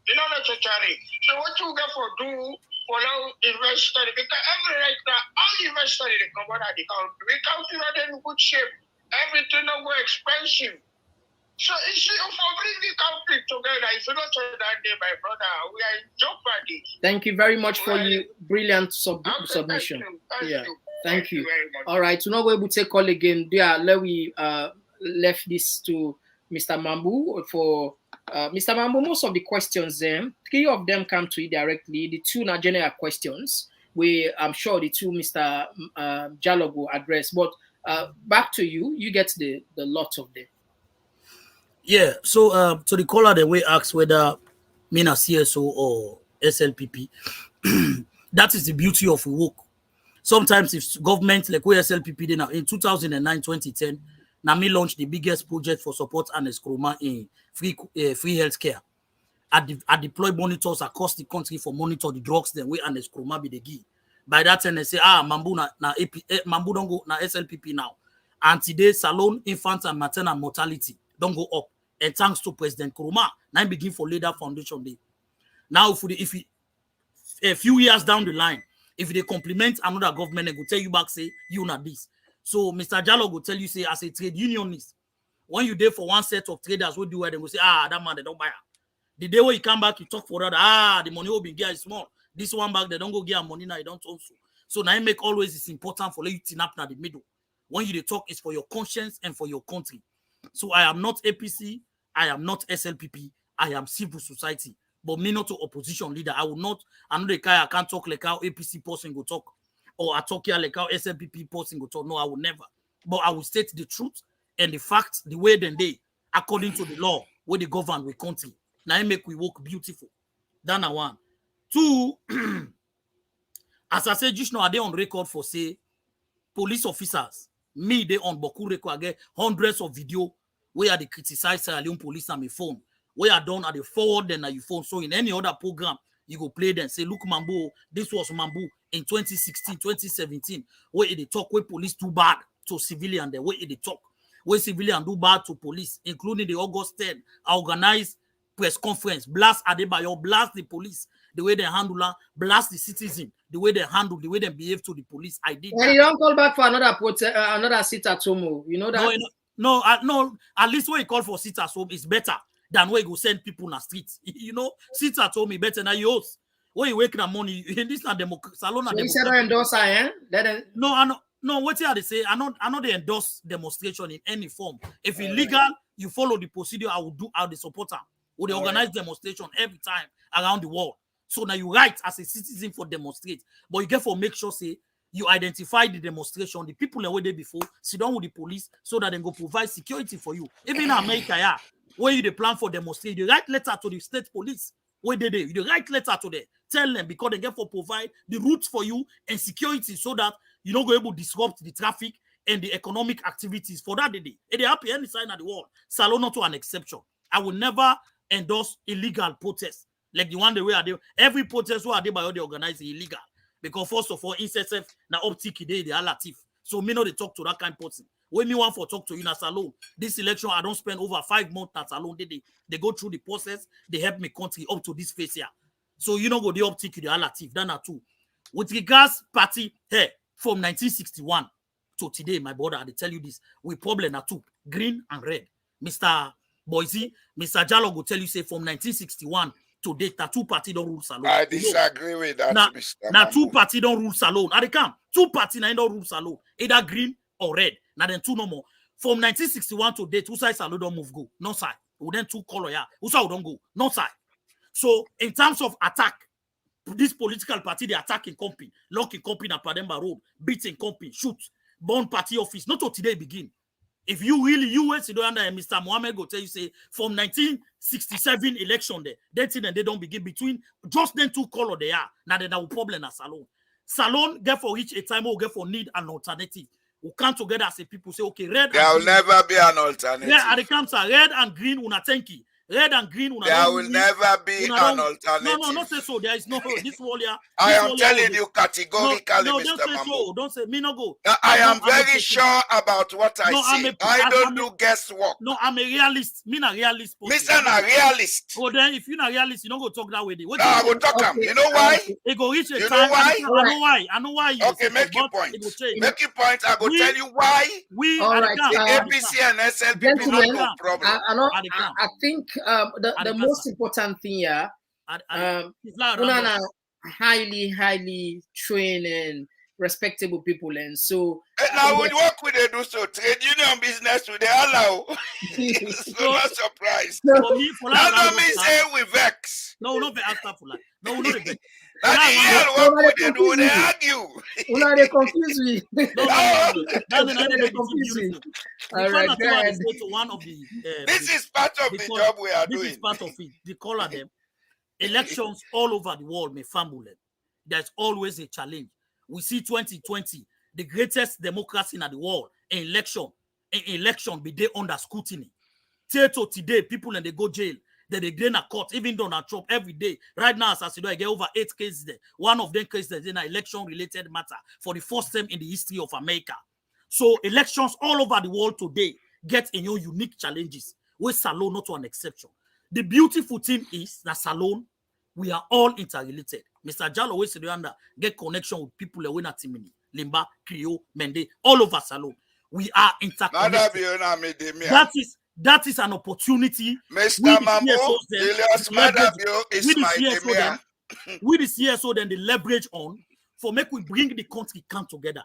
It's not necessary. So what you get for do for now investor because every right now all investors they come out of the country. We country not in good shape. Everything not go expensive. So if you bring the country together, if you not tell that day, my brother, we are in jeopardy. Thank you very much for your brilliant submission. Thank you very much. All right, to not able to take call again, let we left this to Mr. Mambu for Mr. Mambu. Most of the questions, 3 of them come to you directly. The 2 are general questions. I'm sure the 2 Mr. Jallo will address. But back to you. You get the lot of them. Yeah, so to the caller, the way asks whether mean a CSO or SLPP, that is the beauty of work. Sometimes if government like where SLPP did now in 2009, 2010, Nami launched the biggest project for support and escroma in free healthcare. I deploy monitors across the country for monitor the drugs then way and escroma be the key. By that time they say Mambu Mambu don't go na SLPP now. And today salon infant and maternal mortality don't go up. And thanks to President Kuruma, now begin for Leader Foundation Day. Now, if a few years down the line, if they compliment another government, they will tell you back, say, you not this. So Mr. Jallo will tell you, say, as a trade unionist, when you there for one set of traders, what do they will say, that man, they don't buy her. The day when you come back, you talk for that, the money will be getting small. This one back, they don't go get money now, they don't also. So now it make always it's important for you to tap in the middle. When you talk, it's for your conscience and for your country. So I am not APC, I am not SLPP, I am civil society, but me not to opposition leader. I will not, I know the guy I can't talk like how APC person go talk, or I talk here like how SLPP person go talk. No, I will never. But I will state the truth and the facts, the way then they, according to the law, where they govern with country. Now I make we work beautiful. That's one. 2, as I said, just now are they on record for say police officers. Me, they on Boku record, I get hundreds of video where they criticize Sierra Leone police on my phone. Where I done at the forward then at your phone. So in any other program, you go play them. Say, look, Mambu, this was Mambu in 2016, 2017. Where they talk where police do bad to civilian, the way they talk. Where civilian do bad to police, including the August 10 organized press conference. Blast Adebayo, blast the police, the way they handle her, blast the citizen, the way they handle, the way they behave to the police. I did that. And you don't call back for another sit at home. You know that? No, at least when you call for sit at home, it's better than where you go send people in the streets. You know, sit at home is better than yours. When you wake in the morning, this is not democracy. So you said endorse her, eh? No, what they say, I know they endorse demonstration in any form. If illegal, you follow the procedure, I will the support her. Would they organize demonstration every time around the world? So now you right as a citizen for demonstrate, but you get for make sure say you identify the demonstration, the people that were there before, sit down with the police so that they go provide security for you. Even in America, yeah, where you the plan for demonstration, you write letter to the state police. Where they you write letter to them, tell them because they get for provide the routes for you and security so that you don't go able to disrupt the traffic and the economic activities for that day. And they happy any sign of the world. Salon not to an exception. I will never endorse illegal protests like the one the way I do. Every protest where they by all they organize is illegal. Because first of all, INSSF na optic day they are latif. So me know they talk to that kind of person. When me want for talk to you na salon. This election I don't spend over 5 months at salon. They go through the process. They help me country up to this phase here. So you know go the optic they are latif. That na two. With regards party hey from 1961 to today, my brother, I tell you this. We problem na two green and red. Mr. Boise, Mr. Jallo go tell you say from 1961. To date, that two party don't rule salon. I disagree with that, Mr. Now two party don't rule salon. At the camp, two party now don't rule salon. Either green or red. Now then two no more. From 1961 to date, who side salon don't move go? No side. We then two color yeah. Who side don't go? No side. So in terms of attack, this political party they attack in company, lock in company at Pademba Road, beat in company, shoot, burn party office. Not till today begin. If you really, you wait, Mr. Mohammed go tell you, say, from 1967 election there, that thing and they don't begin between just then two color they are. Now they have a problem at Salon. Salon get for each a time or get for need an alternative. We come together as a people say, okay, red. There will never be an alternative. Yeah, at the camps are red and green, una tanky. Red and green, una there will never be an alternative. No, not say so. There is no this wall here. I am telling you categorically, no, Mr. don't say Mambo. so. Don't say me no go. I am very sure about what I say. I don't do guesswork. No, I'm a realist. Me not realist. Mr. Na realist. Oh, then if you're not realist, you don't go talk that way. No, I will talk him. You know why? It go reach a you time. Know why? I know why. Okay, make your point. Make your point. I will tell you why. We all right. The APC and SLP have no problem. I think the most important thing here, Unana highly trained and respectable people, and so now we work with they do so trade union business with the allow. So not surprised. For me, that don't mean say we vex. No, not vex for that. No, we not vex. That the work with they do they argue. Una they confuse me. That's another confuse me. All right, one of the this is part of the job we are doing. This is part of it. They call them elections all over the world may fumble them. There's always a challenge. We see 2020, the greatest democracy in the world, an election be there under scrutiny. Till today, people and they go jail. They gain a court, even Donald Trump every day. Right now, as I said, I get over 8 cases there. One of them cases in an election-related matter for the first time in the history of America. So elections all over the world today get in your unique challenges. With Salon, not one exception. The beautiful thing is that Salon, we are all interrelated. Mr. Jallo always get connection with people that win at Timini, Limba, Creole, Mende, all over Salon. We are interconnected. That is an opportunity. Mr. Mambo, Julius Madabio is my demia. With the CSO, then the leverage on for make we bring the country come together.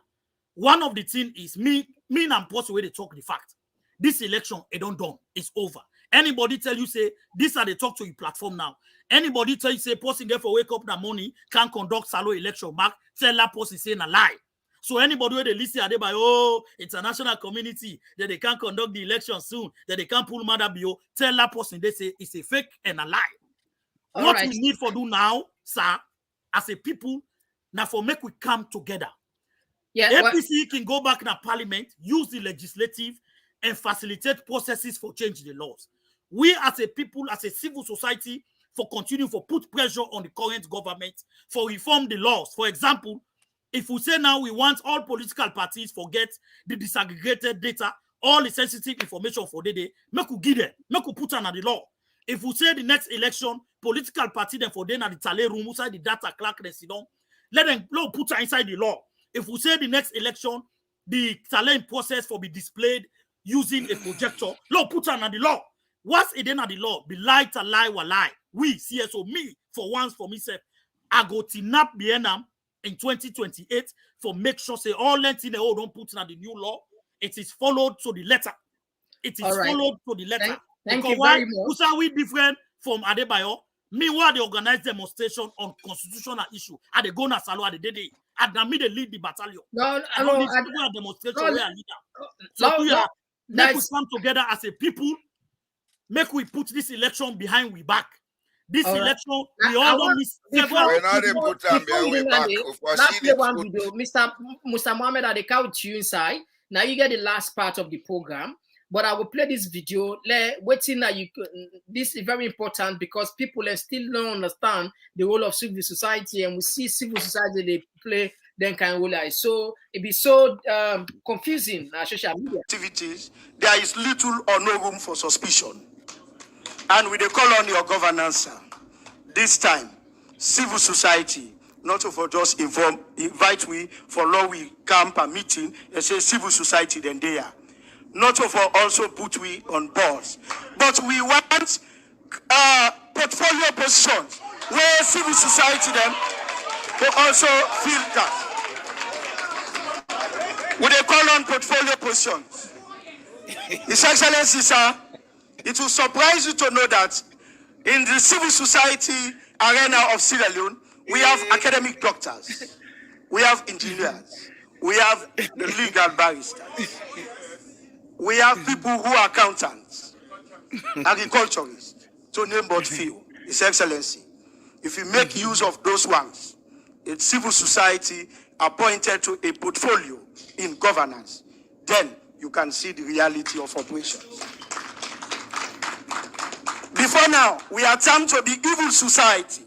One of the things is me and Post where they talk the fact. This election, it don't done. It's over. Anybody tell you, say, this are the talk to your platform now. Anybody tell you, say, person get for wake up that morning, can't conduct Salo election back, tell that person saying a lie. So anybody where they listen, they by, oh, international community, that they can't conduct the election soon, that they can't pull Madabio, tell that person, they say, it's a fake and a lie. What we need for do now, sir, as a people, now for make we come together. Yeah, APC can go back in the parliament, use the legislative, and facilitate processes for change the laws. We as a people, as a civil society, for continue for put pressure on the current government for reform the laws. For example, if we say now we want all political parties forget the disaggregated data, all the sensitive information for the day, make we give them, make we put under the law. If we say the next election, political party then for then at the tally room, inside the data clerk, let them put inside the law. If we say the next election, the talent process for be displayed using a projector, put under the law. What's it in the law? Be lie to lie or lie. We, CSO, me, for once, for myself, I go tinap BNM in 2028 for make sure say all length in the old don't put in the new law. It is followed to the letter. It is followed to the letter. Thank you very much. Who are we different from Adebayo? Meanwhile, they organize demonstration on constitutional issue. They go na Salo at the day. And me they lead the battalion. No, I don't need to go a demonstration where I leader. So make we come together as a people. Make we put this election behind we back. This election, we all don't miss several. Before you play one video, Mr. Mohammed, I count you inside. Now you get the last part of the program, but I will play this video. Waiting that you. This is very important because people still don't understand the role of civil society, and we see civil society they play then kind of role. So it be so confusing on social media. Activities, there is little or no room for suspicion. And we call on your governance, sir. This time, civil society, not for just invite we for law we camp a meeting and say civil society then they are. Not for also put we on boards. But we want portfolio positions where civil society then will also feel that. We call on portfolio positions. His Excellency, sir, it will surprise you to know that in the civil society arena of Sierra Leone, we have academic doctors, we have engineers, we have the legal barristers, we have people who are accountants, agriculturists, to name but few. His Excellency, if you make use of those ones, a civil society appointed to a portfolio in governance, then you can see the reality of operations. Before now, we are termed to be evil society,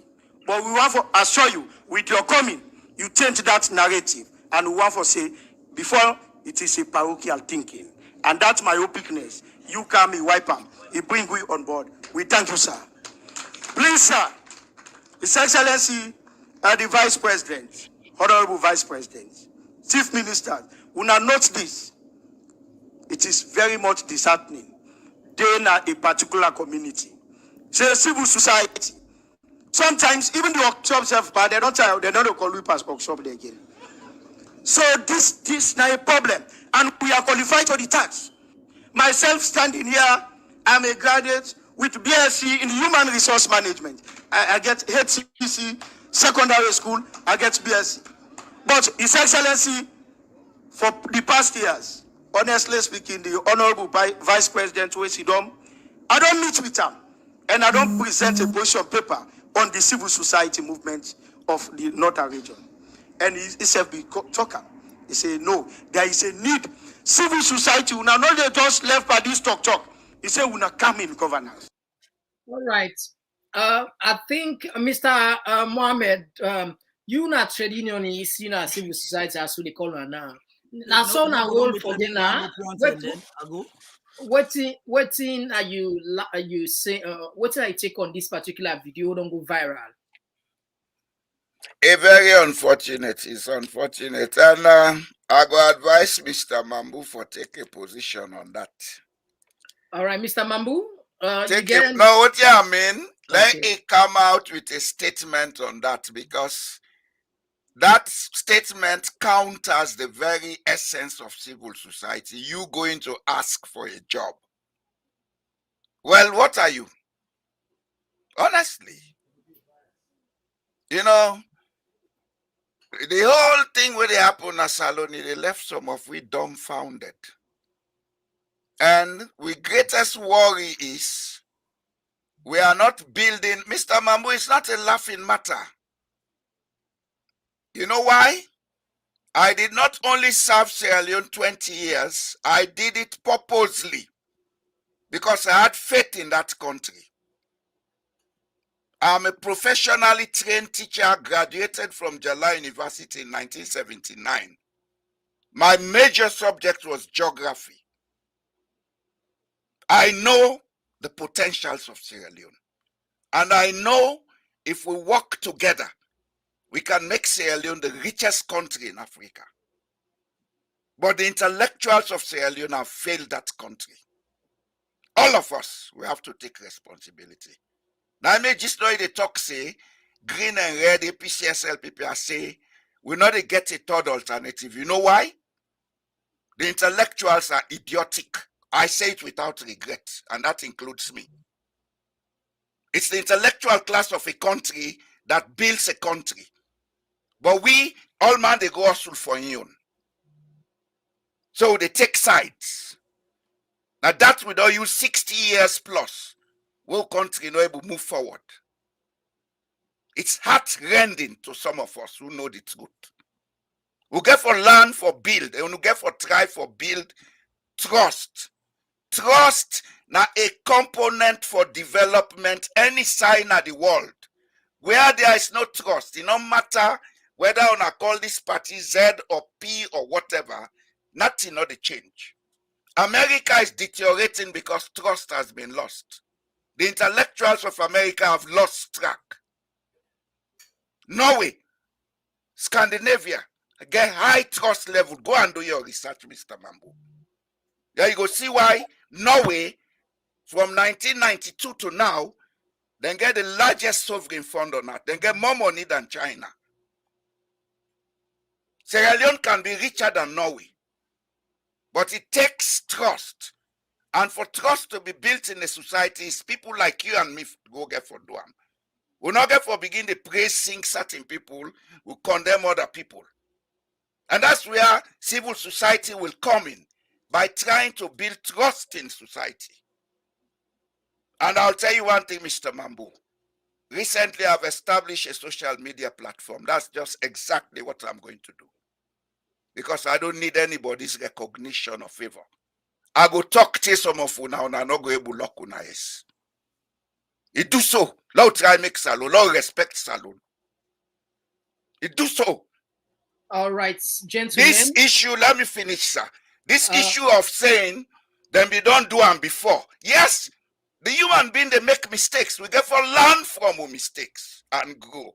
but we want to assure you, with your coming, you change that narrative, and we want to say, before it is a parochial thinking, and that's my openness. You come, you wipe them, you bring we on board. We thank you, sir. Please, sir, His Excellency, the Vice President, Honorable Vice President, Chief Minister, we now note this. It is very much disheartening. They are a particular community. Say civil society. Sometimes even the workshops have bad, they don't call we pass workshop again. So this is not a problem. And we are qualified for the tax. Myself standing here, I'm a graduate with BSc in Human Resource Management. I get HCC, secondary school, I get BSc. But His Excellency, for the past years, honestly speaking, the Honorable Vice President, Wesidom, I don't meet with him. And I don't present a position paper on the civil society movement of the Northern region. And he said, be talker. He said, no, there is a need. Civil society will not only just left by this talk. He said, will not come in governance. All right. I think, Mr. Mohammed, you not trade unionist, you know, civil society, as we call it now. Now, so now, role for dinner. Waiting are you say what I take on this particular video don't go viral? A very unfortunate. It's unfortunate, and I go advise Mr. Mambu for take a position on that. All right, Mr. Mambu. Take it. No, what you mean? Let it come out with a statement on that, because that statement counters the very essence of civil society. You going to ask for a job. Well, what are you? Honestly, you know, the whole thing where they happen at Saloni, they left some of we dumbfounded. And our greatest worry is we are not building. Mr. Mambu, it's not a laughing matter. You know why? I did not only serve Sierra Leone 20 years, I did it purposely because I had faith in that country. I'm a professionally trained teacher, graduated from Jala University in 1979. My major subject was geography. I know the potentials of Sierra Leone. And I know if we work together, we can make Sierra Leone the richest country in Africa. But the intellectuals of Sierra Leone have failed that country. All of us, we have to take responsibility. Now, I may just know the talk say, green and red, APCSL people say, we not get a third alternative. You know why? The intellectuals are idiotic. I say it without regret, and that includes me. It's the intellectual class of a country that builds a country. But we, all man, they go hustle for union. So they take sides. Now that we don't use 60 years plus, will country not able to move forward. It's heart-rending to some of us who know the truth. We get for learn, for build, and we get for try, for build trust. Trust now a component for development any sign of the world. Where there is no trust, it no matter whether I call this party Z or P or whatever, nothing not the change. America is deteriorating because trust has been lost. The intellectuals of America have lost track. Norway, Scandinavia, get high trust level. Go and do your research, Mr. Mambo. There you go see why Norway, from 1992 to now, then get the largest sovereign fund on earth. Then get more money than China. Sierra Leone can be richer than Norway. But it takes trust. And for trust to be built in a society, it's people like you and me go get for do them. We not get for begin to praise, sing certain people, we condemn other people. And that's where civil society will come in, by trying to build trust in society. And I'll tell you one thing, Mr. Mambo. Recently, I've established a social media platform. That's just exactly what I'm going to do. Because I don't need anybody's recognition or favor. I go talk to some of you now, and I'm not going to lock you yes. It do so. Lord try make salon. Lord respect salon. It do so. All right, gentlemen. This issue, let me finish, sir. This issue of saying, then we don't do them before. Yes, the human being, they make mistakes. We get for learn from our mistakes and grow.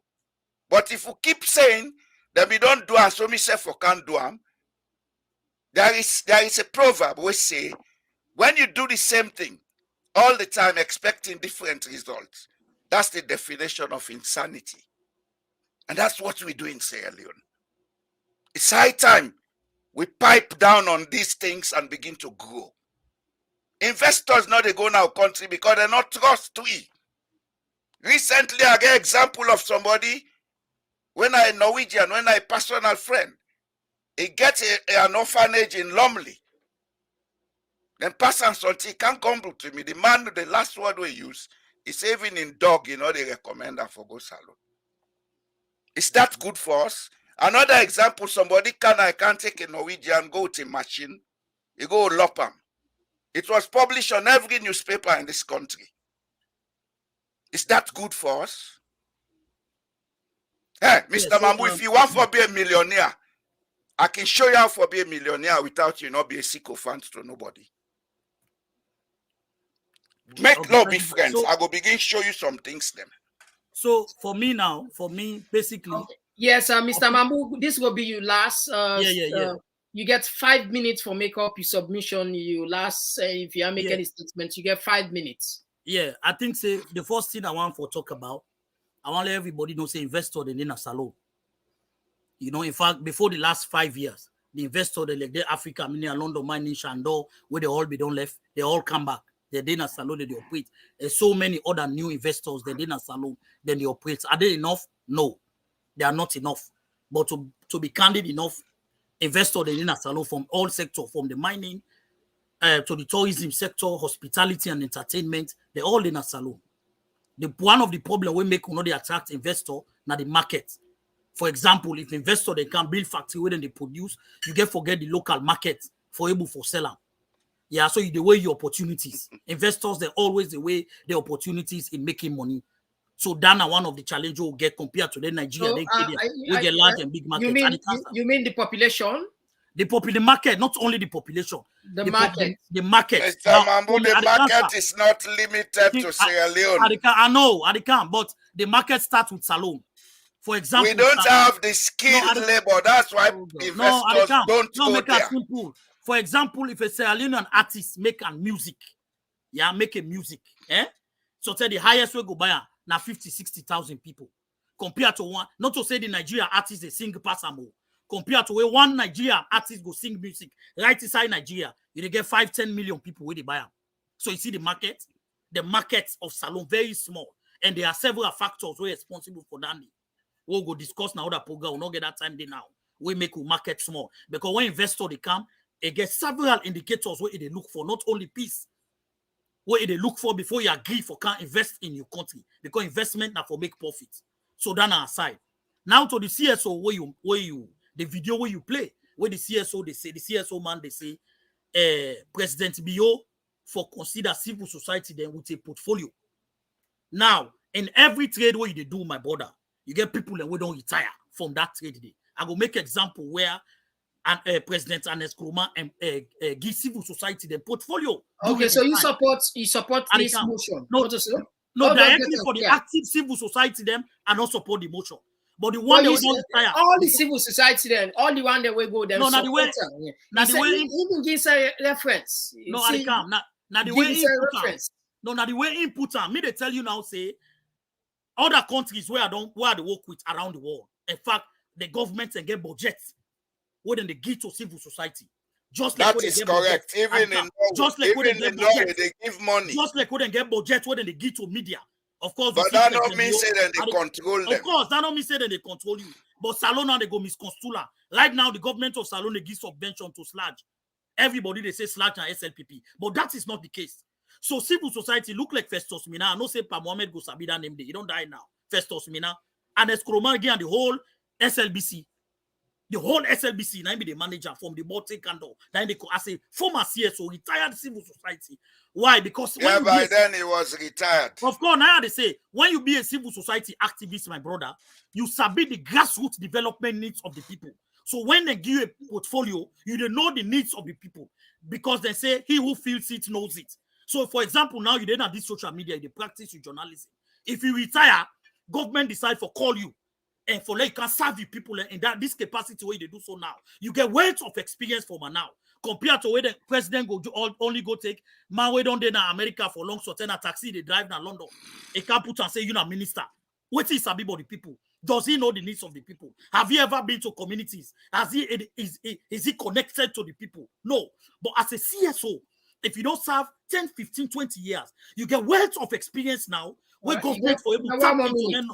But if we keep saying, then we don't do them, so me say for can't do them, there is a proverb we say, when you do the same thing all the time expecting different results, that's the definition of insanity. And that's what we do in Sierra Leone. It's high time we pipe down on these things and begin to grow. Investors know they go in our country because they're not trust we. Recently, I get example of somebody, when I Norwegian, when I personal friend, he gets an orphanage in Lumley. Then person something can't come to me. The man, the last word we use is even in dog, they recommend her for go salon. Is that good for us? Another example, somebody can't take a Norwegian, go to a machine, you go lop him. It was published on every newspaper in this country. Is that good for us? Hey, Mr. Yeah, so, Mambu, if you want to be a millionaire, I can show you how to be a millionaire without you not be a sycophant to nobody. Make love be friends. So, I go begin show you some things them. So for me, basically. Okay. Yes, Mr. Mambu, this will be your last. Yeah. You get 5 minutes for make up your submission. You last, if you make any statements, you get 5 minutes. Yeah, I think the first thing I want to talk about, I want to let everybody know, say investor in a salon. In fact, before the last 5 years, the investor they like Africa, meaning London, mining, Shandor, where they all be done left, they all come back. They did a salon, they operate. There's so many other new investors they did a salon, then they operate. Are they enough? No, they are not enough. But to be candid enough, investors in a salon from all sectors, from the mining to the tourism sector, hospitality and entertainment, they're all in a salon. One of the problems we make they attract investor now the market. For example, if investor they can build factory where they produce, you forget the local market for able for seller. Yeah, so you the way your opportunities. Investors, they always the way the opportunities in making money. So that's one of the challenges we'll get compared to the Nigeria. We get large and big markets. You mean the population? The market, not only the population. The market. The market. Mr. Mambu, the market is not limited to Sierra Leone. I know, but the market starts with salon. For example, we don't have the skilled labor. That's why investors don't go there. Simple. For example, if a Sierra Leonean artist make a music, make a music, so tell the highest way go buy now 50,000-60,000 people. Compared to one, not to say the Nigerian artist they sing passamo. Compared to where one Nigerian artist go sing music right inside Nigeria, you get 5-10 million people where they buy them. So you see the market of salon very small. And there are several factors who are responsible for that. We'll go discuss now that program. We'll not get that time there now. We make we market small. Because when investor they come, they get several indicators where they look for, not only peace. What they look for before you agree for can invest in your country, because investment now for make profit. So that aside. Now to the CSO where you the video where you play, where the CSO they say, the CSO man they say President Bio for consider civil society then with a portfolio. Now in every trade where you do, my brother, you get people and we don't retire from that trade day. I go make example where President Anes Kroma and give civil society the portfolio. Okay, so you support this motion. No, directly for the active civil society them and not support the motion. But the one that we don't retire. All the civil society then, all the one that we go them. No, not the way. Not the way. Even gives a reference. No, I can't. Not the way input. No, not the way input. Me they tell you now say other countries where they work with around the world. In fact, the government and get budgets where they give to civil society. Just like that is correct. Even in Norway, they give money. Just like when they get budget, when they give to media. Of course, but that don't mean say that they control them. Of course, that don't mean say that they control you. But Salon now they go misconstrula. Right now, the government of Salon they give subvention to Sludge. Everybody they say Sludge and SLPP, but that is not the case. So civil society look like Festus Mina. I know say Pa Mohamed go sabi that name. He don't die now. Festus Mina and Eskromagi and the whole SLBC. The whole SLBC, now be the manager from the Baltic Candle. Then they as a former CSO, retired civil society. Why? Because by then he was retired. Of course, now they say when you be a civil society activist, my brother, you sabi the grassroots development needs of the people. So when they give you a portfolio, you don't know the needs of the people because they say he who feels it knows it. So, for example, now you didn't have this social media, you practice your journalism. If you retire, government decide for call you. And for like you can serve you people in that this capacity where they do so now. You get wealth of experience from now. Compared to where the president go only go take man way down there in America for long short and a taxi they drive now London. He can't put and say you're a minister. What is sabi about the people? Does he know the needs of the people? Have you ever been to communities? Is he connected to the people? No. But as a CSO, if you don't serve 10, 15, 20 years, you get wealth of experience now where government for able to tap into them.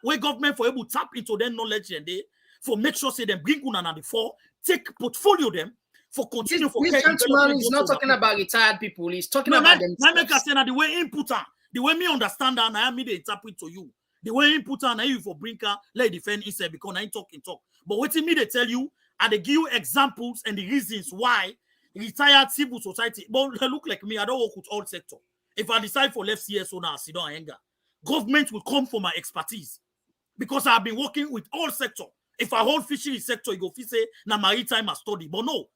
Where government for able to tap into their knowledge and they for make sure say them bring una and before take portfolio them for continue for this gentleman is not talking about retired people. He's talking about them. I make us say that the way input the way me understand and I me they interpret to you. The way input and you for brinker let defend instead because I ain't talking talk. But what me they tell you and they give you examples and the reasons why retired civil society. But look like me, I don't work with all sector. If I decide for left CSO now, I sit down and anger. Government will come for my expertise because I've been working with all sector. If I hold fishery sector, you go say na maritime a study, but no,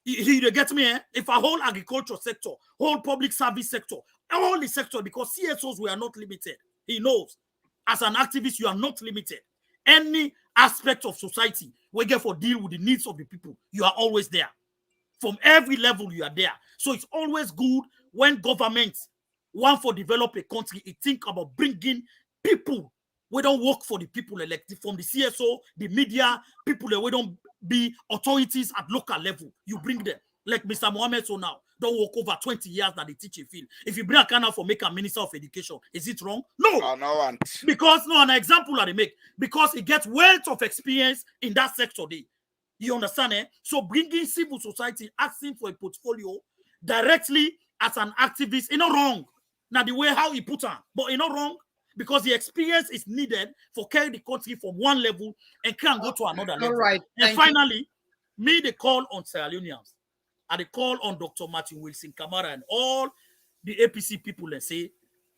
you get me. If I hold agriculture sector, whole public service sector, all the sector because CSOs we are not limited. He knows as an activist you are not limited. Any aspect of society we get for deal with the needs of the people, you are always there. From every level you are there. So it's always good when governments want for develop a country, it think about bringing people. We don't work for the people, like from the CSO, the media, people that we don't be authorities at local level. You bring them. Like Mr. Mohammed so now, don't work over 20 years that they teach a field. If you bring a kind of for make a minister of education, is it wrong? No. No. Because no, an example that they make. Because he gets wealth of experience in that sector. You understand, eh? So bringing civil society, asking for a portfolio directly as an activist, it's not wrong. Now the way how he put on, but it's not wrong because the experience is needed for carry the country from one level and can go to another level. All right. And finally, me they call on Sierra Leoneans, and they call on Dr. Martin Wilson Kamara and all the APC people and say,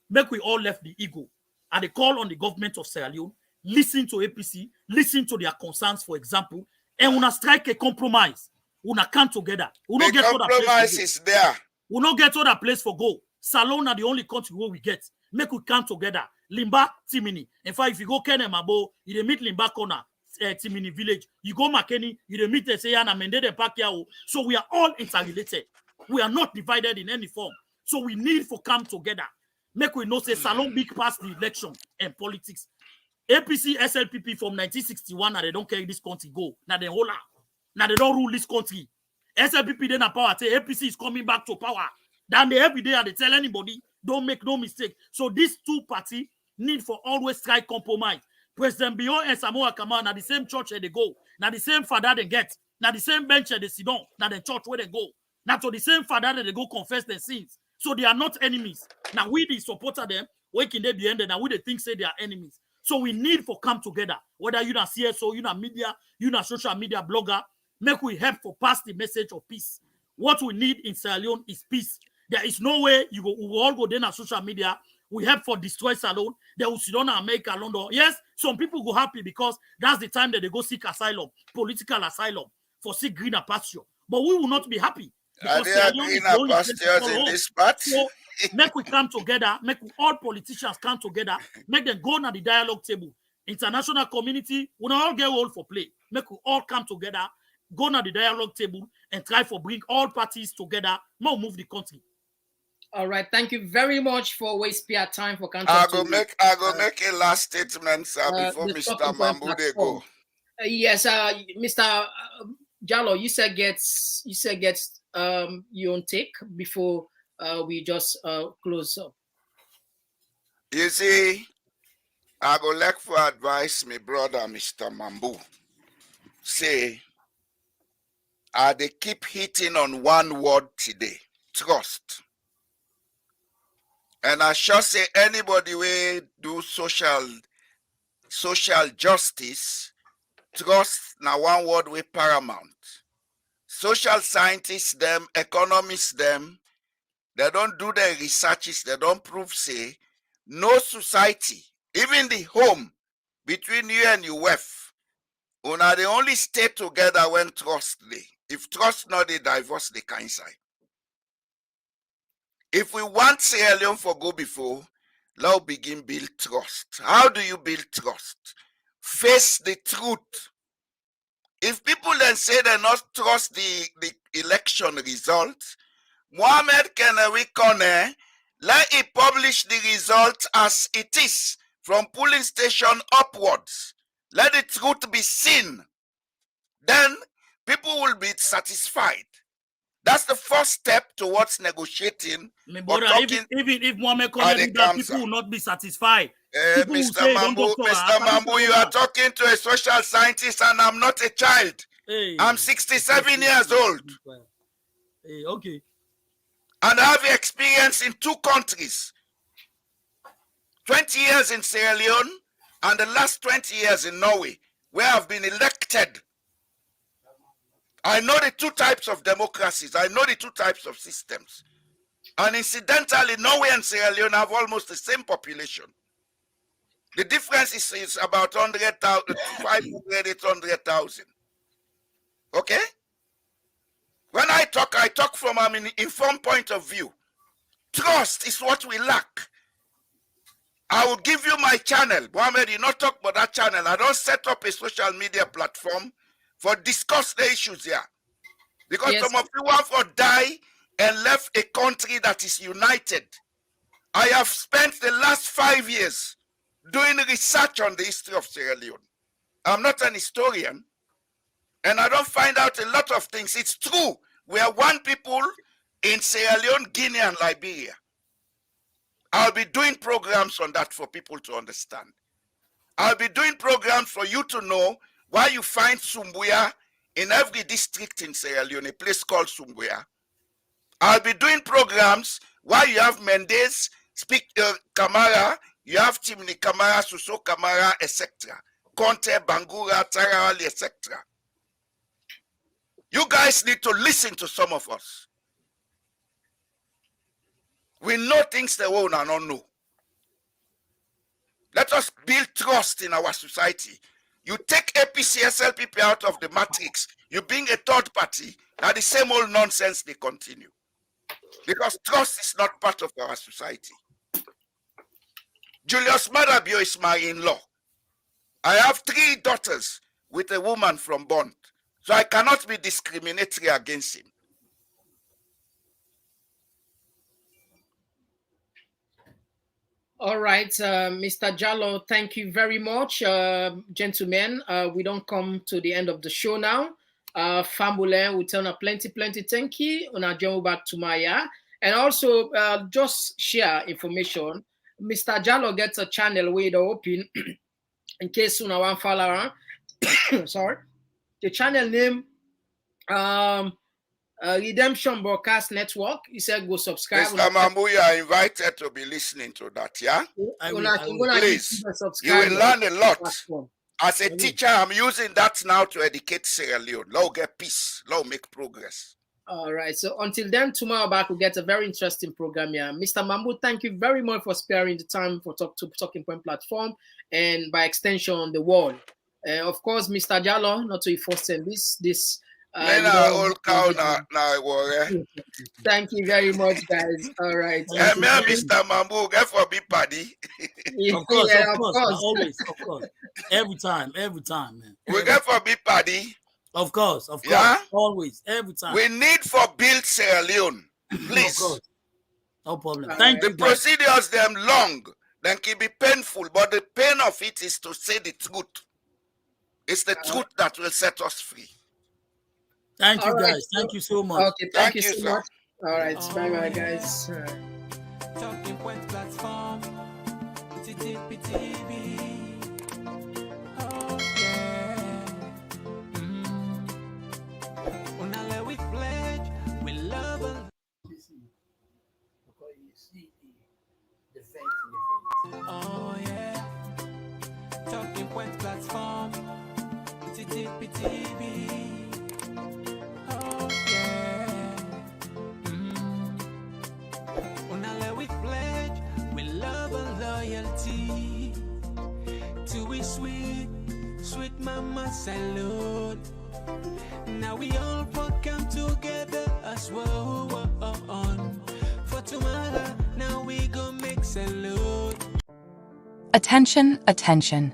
make we all left the ego. And they call on the government of Sierra Leone, listen to APC, listen to their concerns, for example, and we strike a compromise. We come together. We the get compromise is there. We not get other place for go. Salon are the only country where we get. Make we come together. Limba, Timini. In fact, if you go Kenya Mabo, you dey meet Limba corner, Timini village. You go Makeni, you dey meet Eseyana, Mendede Pacquiao. So we are all interrelated. We are not divided in any form. So we need to come together. Make we know say Salon big past the election and politics. APC, SLPP from 1961, and they don't carry this country go. Now they hold out. Now they don't rule this country. SLPP then a power. Say APC is coming back to power. Then they every day they tell anybody, don't make no mistake. So these two parties, need for always try compromise. President Bio and Samoa Kama, na the same church where they go, na the same father they get, na the same bench where they sit down, na the church where they go, na to the same father that they go confess their sins. So they are not enemies. Now we the supporter them, where can they be ended? Now we the think say they are enemies. So we need for come together, whether you not CSO, you not media, you not social media blogger, make we help for pass the message of peace. What we need in Sierra Leone is peace. There is no way we will all go then on social media. We help for destroy Salone. They will sit down in America, London. Yes, some people go happy because that's the time that they go seek asylum, political asylum, for seek greener pasture. But we will not be happy. Are there greener pastures in this part? So make we come together, make all politicians come together, make them go on the dialogue table. International community, we don't all get all for play. Make we all come together, go on the dialogue table, and try for bring all parties together, more move the country. All right, thank you very much for wasting your time for country. I go make a last statement, sir, before Mr. Mambu they go. Yes, Mr. Jallo, you said your own take before we just close up. You see, I go like for advice, my brother, Mr. Mambu. Say, they keep hitting on one word today: trust. And I shall say anybody will do social justice, trust now one word with paramount. Social scientists, them, economists, them, they don't do their researches, they don't prove, say, no society, even the home between you and your wife, una they only stay together when trust they. If trust not, they divorce the kind side. If we want Sierra Leone for go before, let's begin build trust. How do you build trust? Face the truth. If people then say they not trust the election result, Mohamed Kennery Kone, let it publish the result as it is from polling station upwards. Let the truth be seen. Then people will be satisfied. That's the first step towards negotiating. But even if Mohamed Kone do that, people will not be satisfied. Mr. Mambu, you are talking to a social scientist and I'm not a child. Hey. I'm 67 years old. Hey, okay. And I have experience in 2 countries. 20 years in Sierra Leone and the last 20 years in Norway, where I've been elected. I know the 2 types of democracies. I know the 2 types of systems. And incidentally, Norway and Sierra Leone have almost the same population. The difference is about 100,000, 500, 800,000. Okay? When I talk from an informed point of view. Trust is what we lack. I will give you my channel. Mohammed, you not talk about that channel. I don't set up a social media platform for discuss the issues here. Because some of you have to die and left a country that is united. I have spent the last 5 years doing research on the history of Sierra Leone. I'm not an historian, and I don't find out a lot of things. It's true. We are one people in Sierra Leone, Guinea, and Liberia. I'll be doing programs on that for people to understand. I'll be doing programs for you to know why you find Sumbuya in every district in Sierra Leone, a place called Sumbuya. I'll be doing programs why you have Mendes, Kamara, you have Timni Kamara, Suso Kamara, etc. Conte, Bangura, Tarawali, etc. You guys need to listen to some of us. We know things the world are not know. Let us build trust in our society. You take APC, SLPP out of the matrix, you bring a third party, now the same old nonsense they continue. Because trust is not part of our society. Julius Madabio is my in-law. I have 3 daughters with a woman from Bond, so I cannot be discriminatory against him. All right, Mr. Jallo, thank you very much, gentlemen. We don't come to the end of the show now. Famule, we tell you plenty thank you. On our journey back to Maya, and also just share information. Mr. Jallo gets a channel where they open in case you want to follow. Sorry, the channel name Redemption Broadcast Network. He said go subscribe. Mr. Mambu, you are invited to be listening to that, yeah? Please, you will learn a lot. As a teacher, I'm using that now to educate Sierra Leone. Now get peace. Now make progress. All right. So until then, tomorrow back we'll get a very interesting program here. Mr. Mambu, thank you very much for sparing the time for Talking Point platform and by extension the world. Of course, Mr. Jallo, not to force this. Thank you very much, guys. All right. Mr. Mambu, get for big party. Of course. Always, of course. Every time, man. We get for big party. Of course. Yeah? Always, every time. We need for build Sierra Leone, please. Of course. No problem. Thank you. The procedures them long, then can be painful, but the pain of it is to say the truth. It's the truth that will set us free. Thank you, guys. Thank you so much. Okay, thank you so much. All right, bye, guys. Talking Point platform, TTPTV. Oh yeah. Unale we pledge, we love. Oh yeah. Talking Point platform, TTPTV. Oh yeah. Unale we pledge, we love and loyalty to we sweet mama salute. Now we all come together as well on for tomorrow. Now we go make salute. Attention, attention.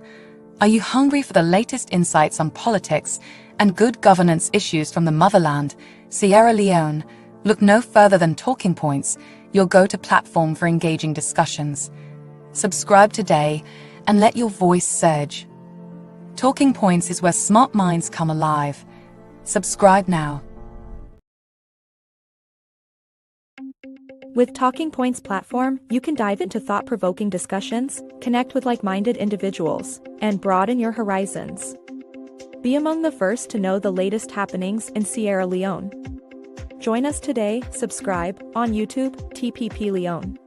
Are you hungry for the latest insights on politics and good governance issues from the motherland, Sierra Leone? Look no further than Talking Points, your go-to platform for engaging discussions. Subscribe today and let your voice surge. Talking Points is where smart minds come alive. Subscribe now. With Talking Points platform, you can dive into thought-provoking discussions, connect with like-minded individuals, and broaden your horizons. Be among the first to know the latest happenings in Sierra Leone. Join us today, subscribe, on YouTube, TPP Leone.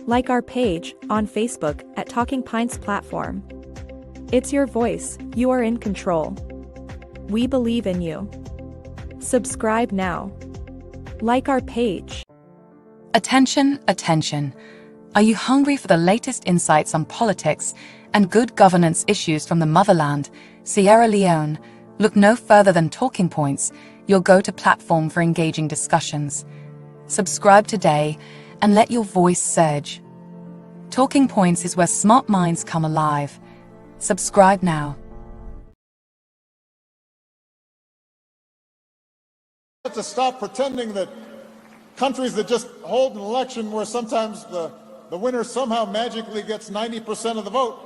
Like our page, on Facebook, at Talking Points platform. It's your voice, you are in control. We believe in you. Subscribe now. Like our page. Attention, attention. Are you hungry for the latest insights on politics and good governance issues from the motherland, Sierra Leone? Look no further than Talking Points, your go-to platform for engaging discussions. Subscribe today and let your voice surge. Talking Points is where smart minds come alive. Subscribe now. To stop pretending that countries that just hold an election where sometimes the winner somehow magically gets 90% of the vote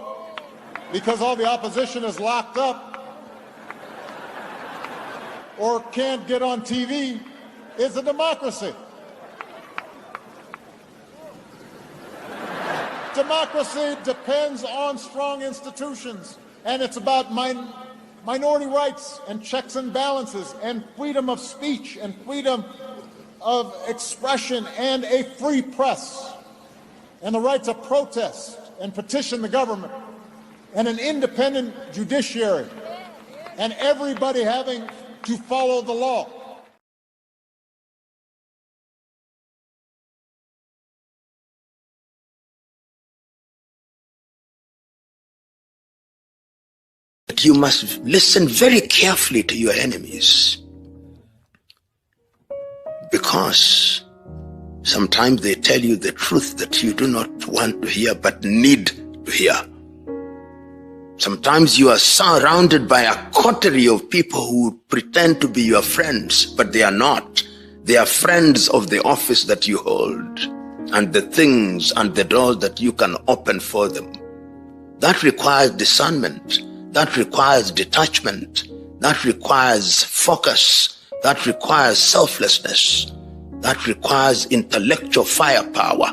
because all the opposition is locked up or can't get on TV is a democracy. Democracy depends on strong institutions, and it's about minority rights and checks and balances and freedom of speech and freedom of expression and a free press and the right to protest and petition the government and an independent judiciary and everybody having to follow the law. You must listen very carefully to your enemies, because sometimes they tell you the truth that you do not want to hear but need to hear. Sometimes you are surrounded by a coterie of people who pretend to be your friends, but they are not. They are friends of the office that you hold and the things and the doors that you can open for them. That requires discernment. That requires detachment. That requires focus. That requires selflessness. That requires intellectual firepower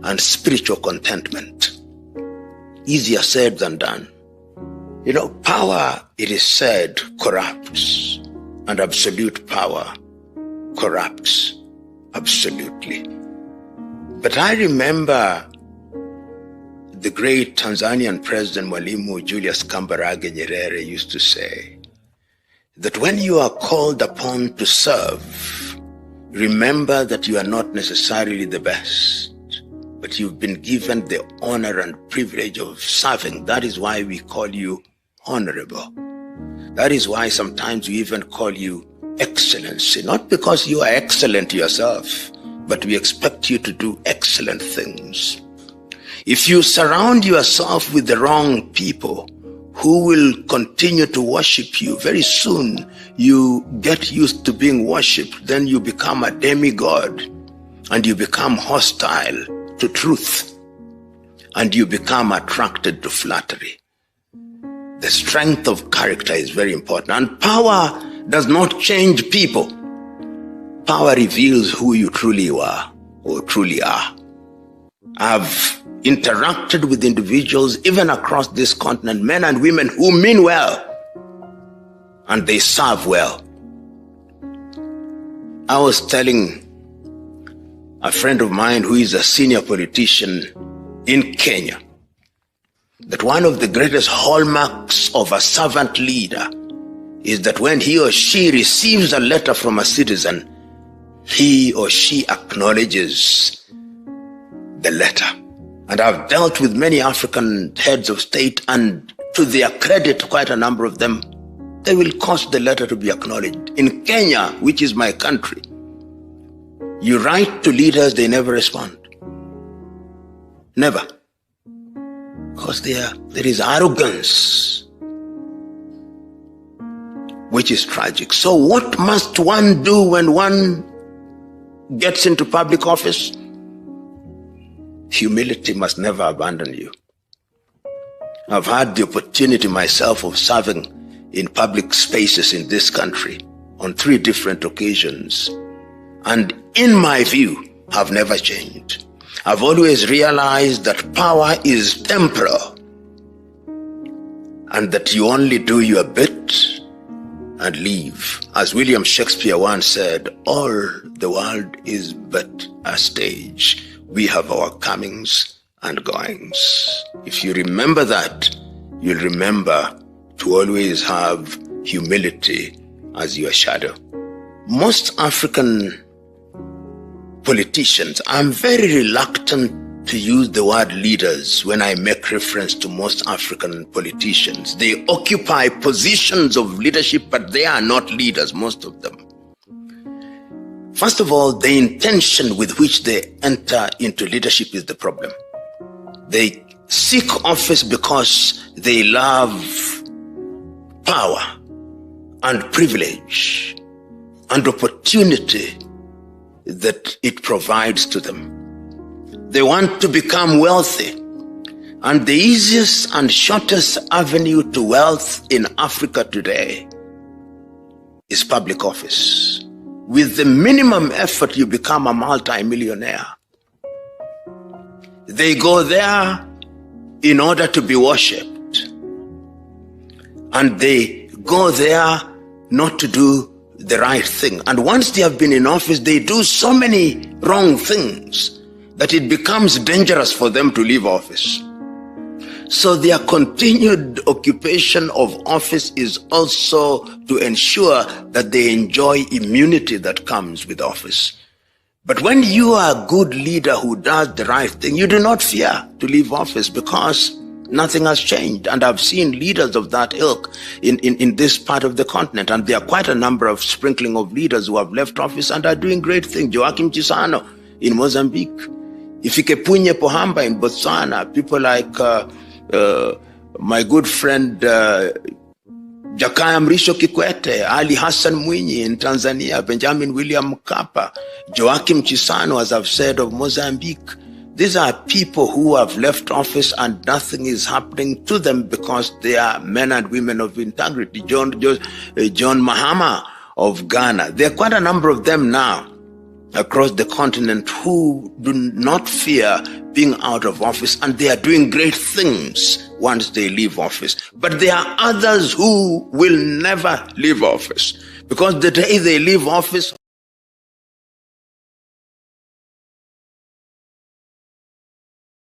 and spiritual contentment. Easier said than done. You know, power, it is said, corrupts, and absolute power corrupts absolutely. But I remember the great Tanzanian President Mwalimu Julius Kambarage Nyerere used to say that when you are called upon to serve, remember that you are not necessarily the best, but you've been given the honor and privilege of serving. That is why we call you honorable. That is why sometimes we even call you excellency, not because you are excellent yourself, but we expect you to do excellent things. If you surround yourself with the wrong people who will continue to worship you, very soon you get used to being worshipped, then you become a demigod and you become hostile to truth and you become attracted to flattery. The strength of character is very important, and power does not change people. Power reveals who you truly are or truly are. I've interacted with individuals even across this continent, men and women who mean well and they serve well. I was telling a friend of mine who is a senior politician in Kenya that one of the greatest hallmarks of a servant leader is that when he or she receives a letter from a citizen, he or she acknowledges the letter. And I've dealt with many African heads of state, and to their credit, quite a number of them, they will cause the letter to be acknowledged. In Kenya, which is my country, you write to leaders, they never respond. Never. Because there is arrogance, which is tragic. So what must one do when one gets into public office? Humility must never abandon you. I've had the opportunity myself of serving in public spaces in this country on 3 different occasions. And in my view, have never changed. I've always realized that power is temporal and that you only do your bit and leave. As William Shakespeare once said, all the world is but a stage. We have our comings and goings. If you remember that, you'll remember to always have humility as your shadow. Most African politicians, I'm very reluctant to use the word leaders when I make reference to most African politicians. They occupy positions of leadership, but they are not leaders, most of them. First of all, the intention with which they enter into leadership is the problem. They seek office because they love power and privilege and opportunity that it provides to them. They want to become wealthy. And the easiest and shortest avenue to wealth in Africa today is public office. With the minimum effort, you become a multi-millionaire. They go there in order to be worshipped. And they go there not to do the right thing. And once they have been in office, they do so many wrong things that it becomes dangerous for them to leave office. So their continued occupation of office is also to ensure that they enjoy immunity that comes with office. But when you are a good leader who does the right thing, you do not fear to leave office because nothing has changed. And I've seen leaders of that ilk in this part of the continent. And there are quite a number of sprinkling of leaders who have left office and are doing great things. Joaquim Chissano in Mozambique. Ifikepunye Pohamba in Botswana. People like my good friend Jakaya Mrisho Kikwete, Ali Hassan Mwinyi in Tanzania, Benjamin William Mkapa, Joaquim Chissano, as I've said, of Mozambique. These are people who have left office and nothing is happening to them because they are men and women of integrity. John Mahama of Ghana. There are quite a number of them now. across the continent who do not fear being out of office, and they are doing great things once they leave office. But there are others who will never leave office, because the day they leave office,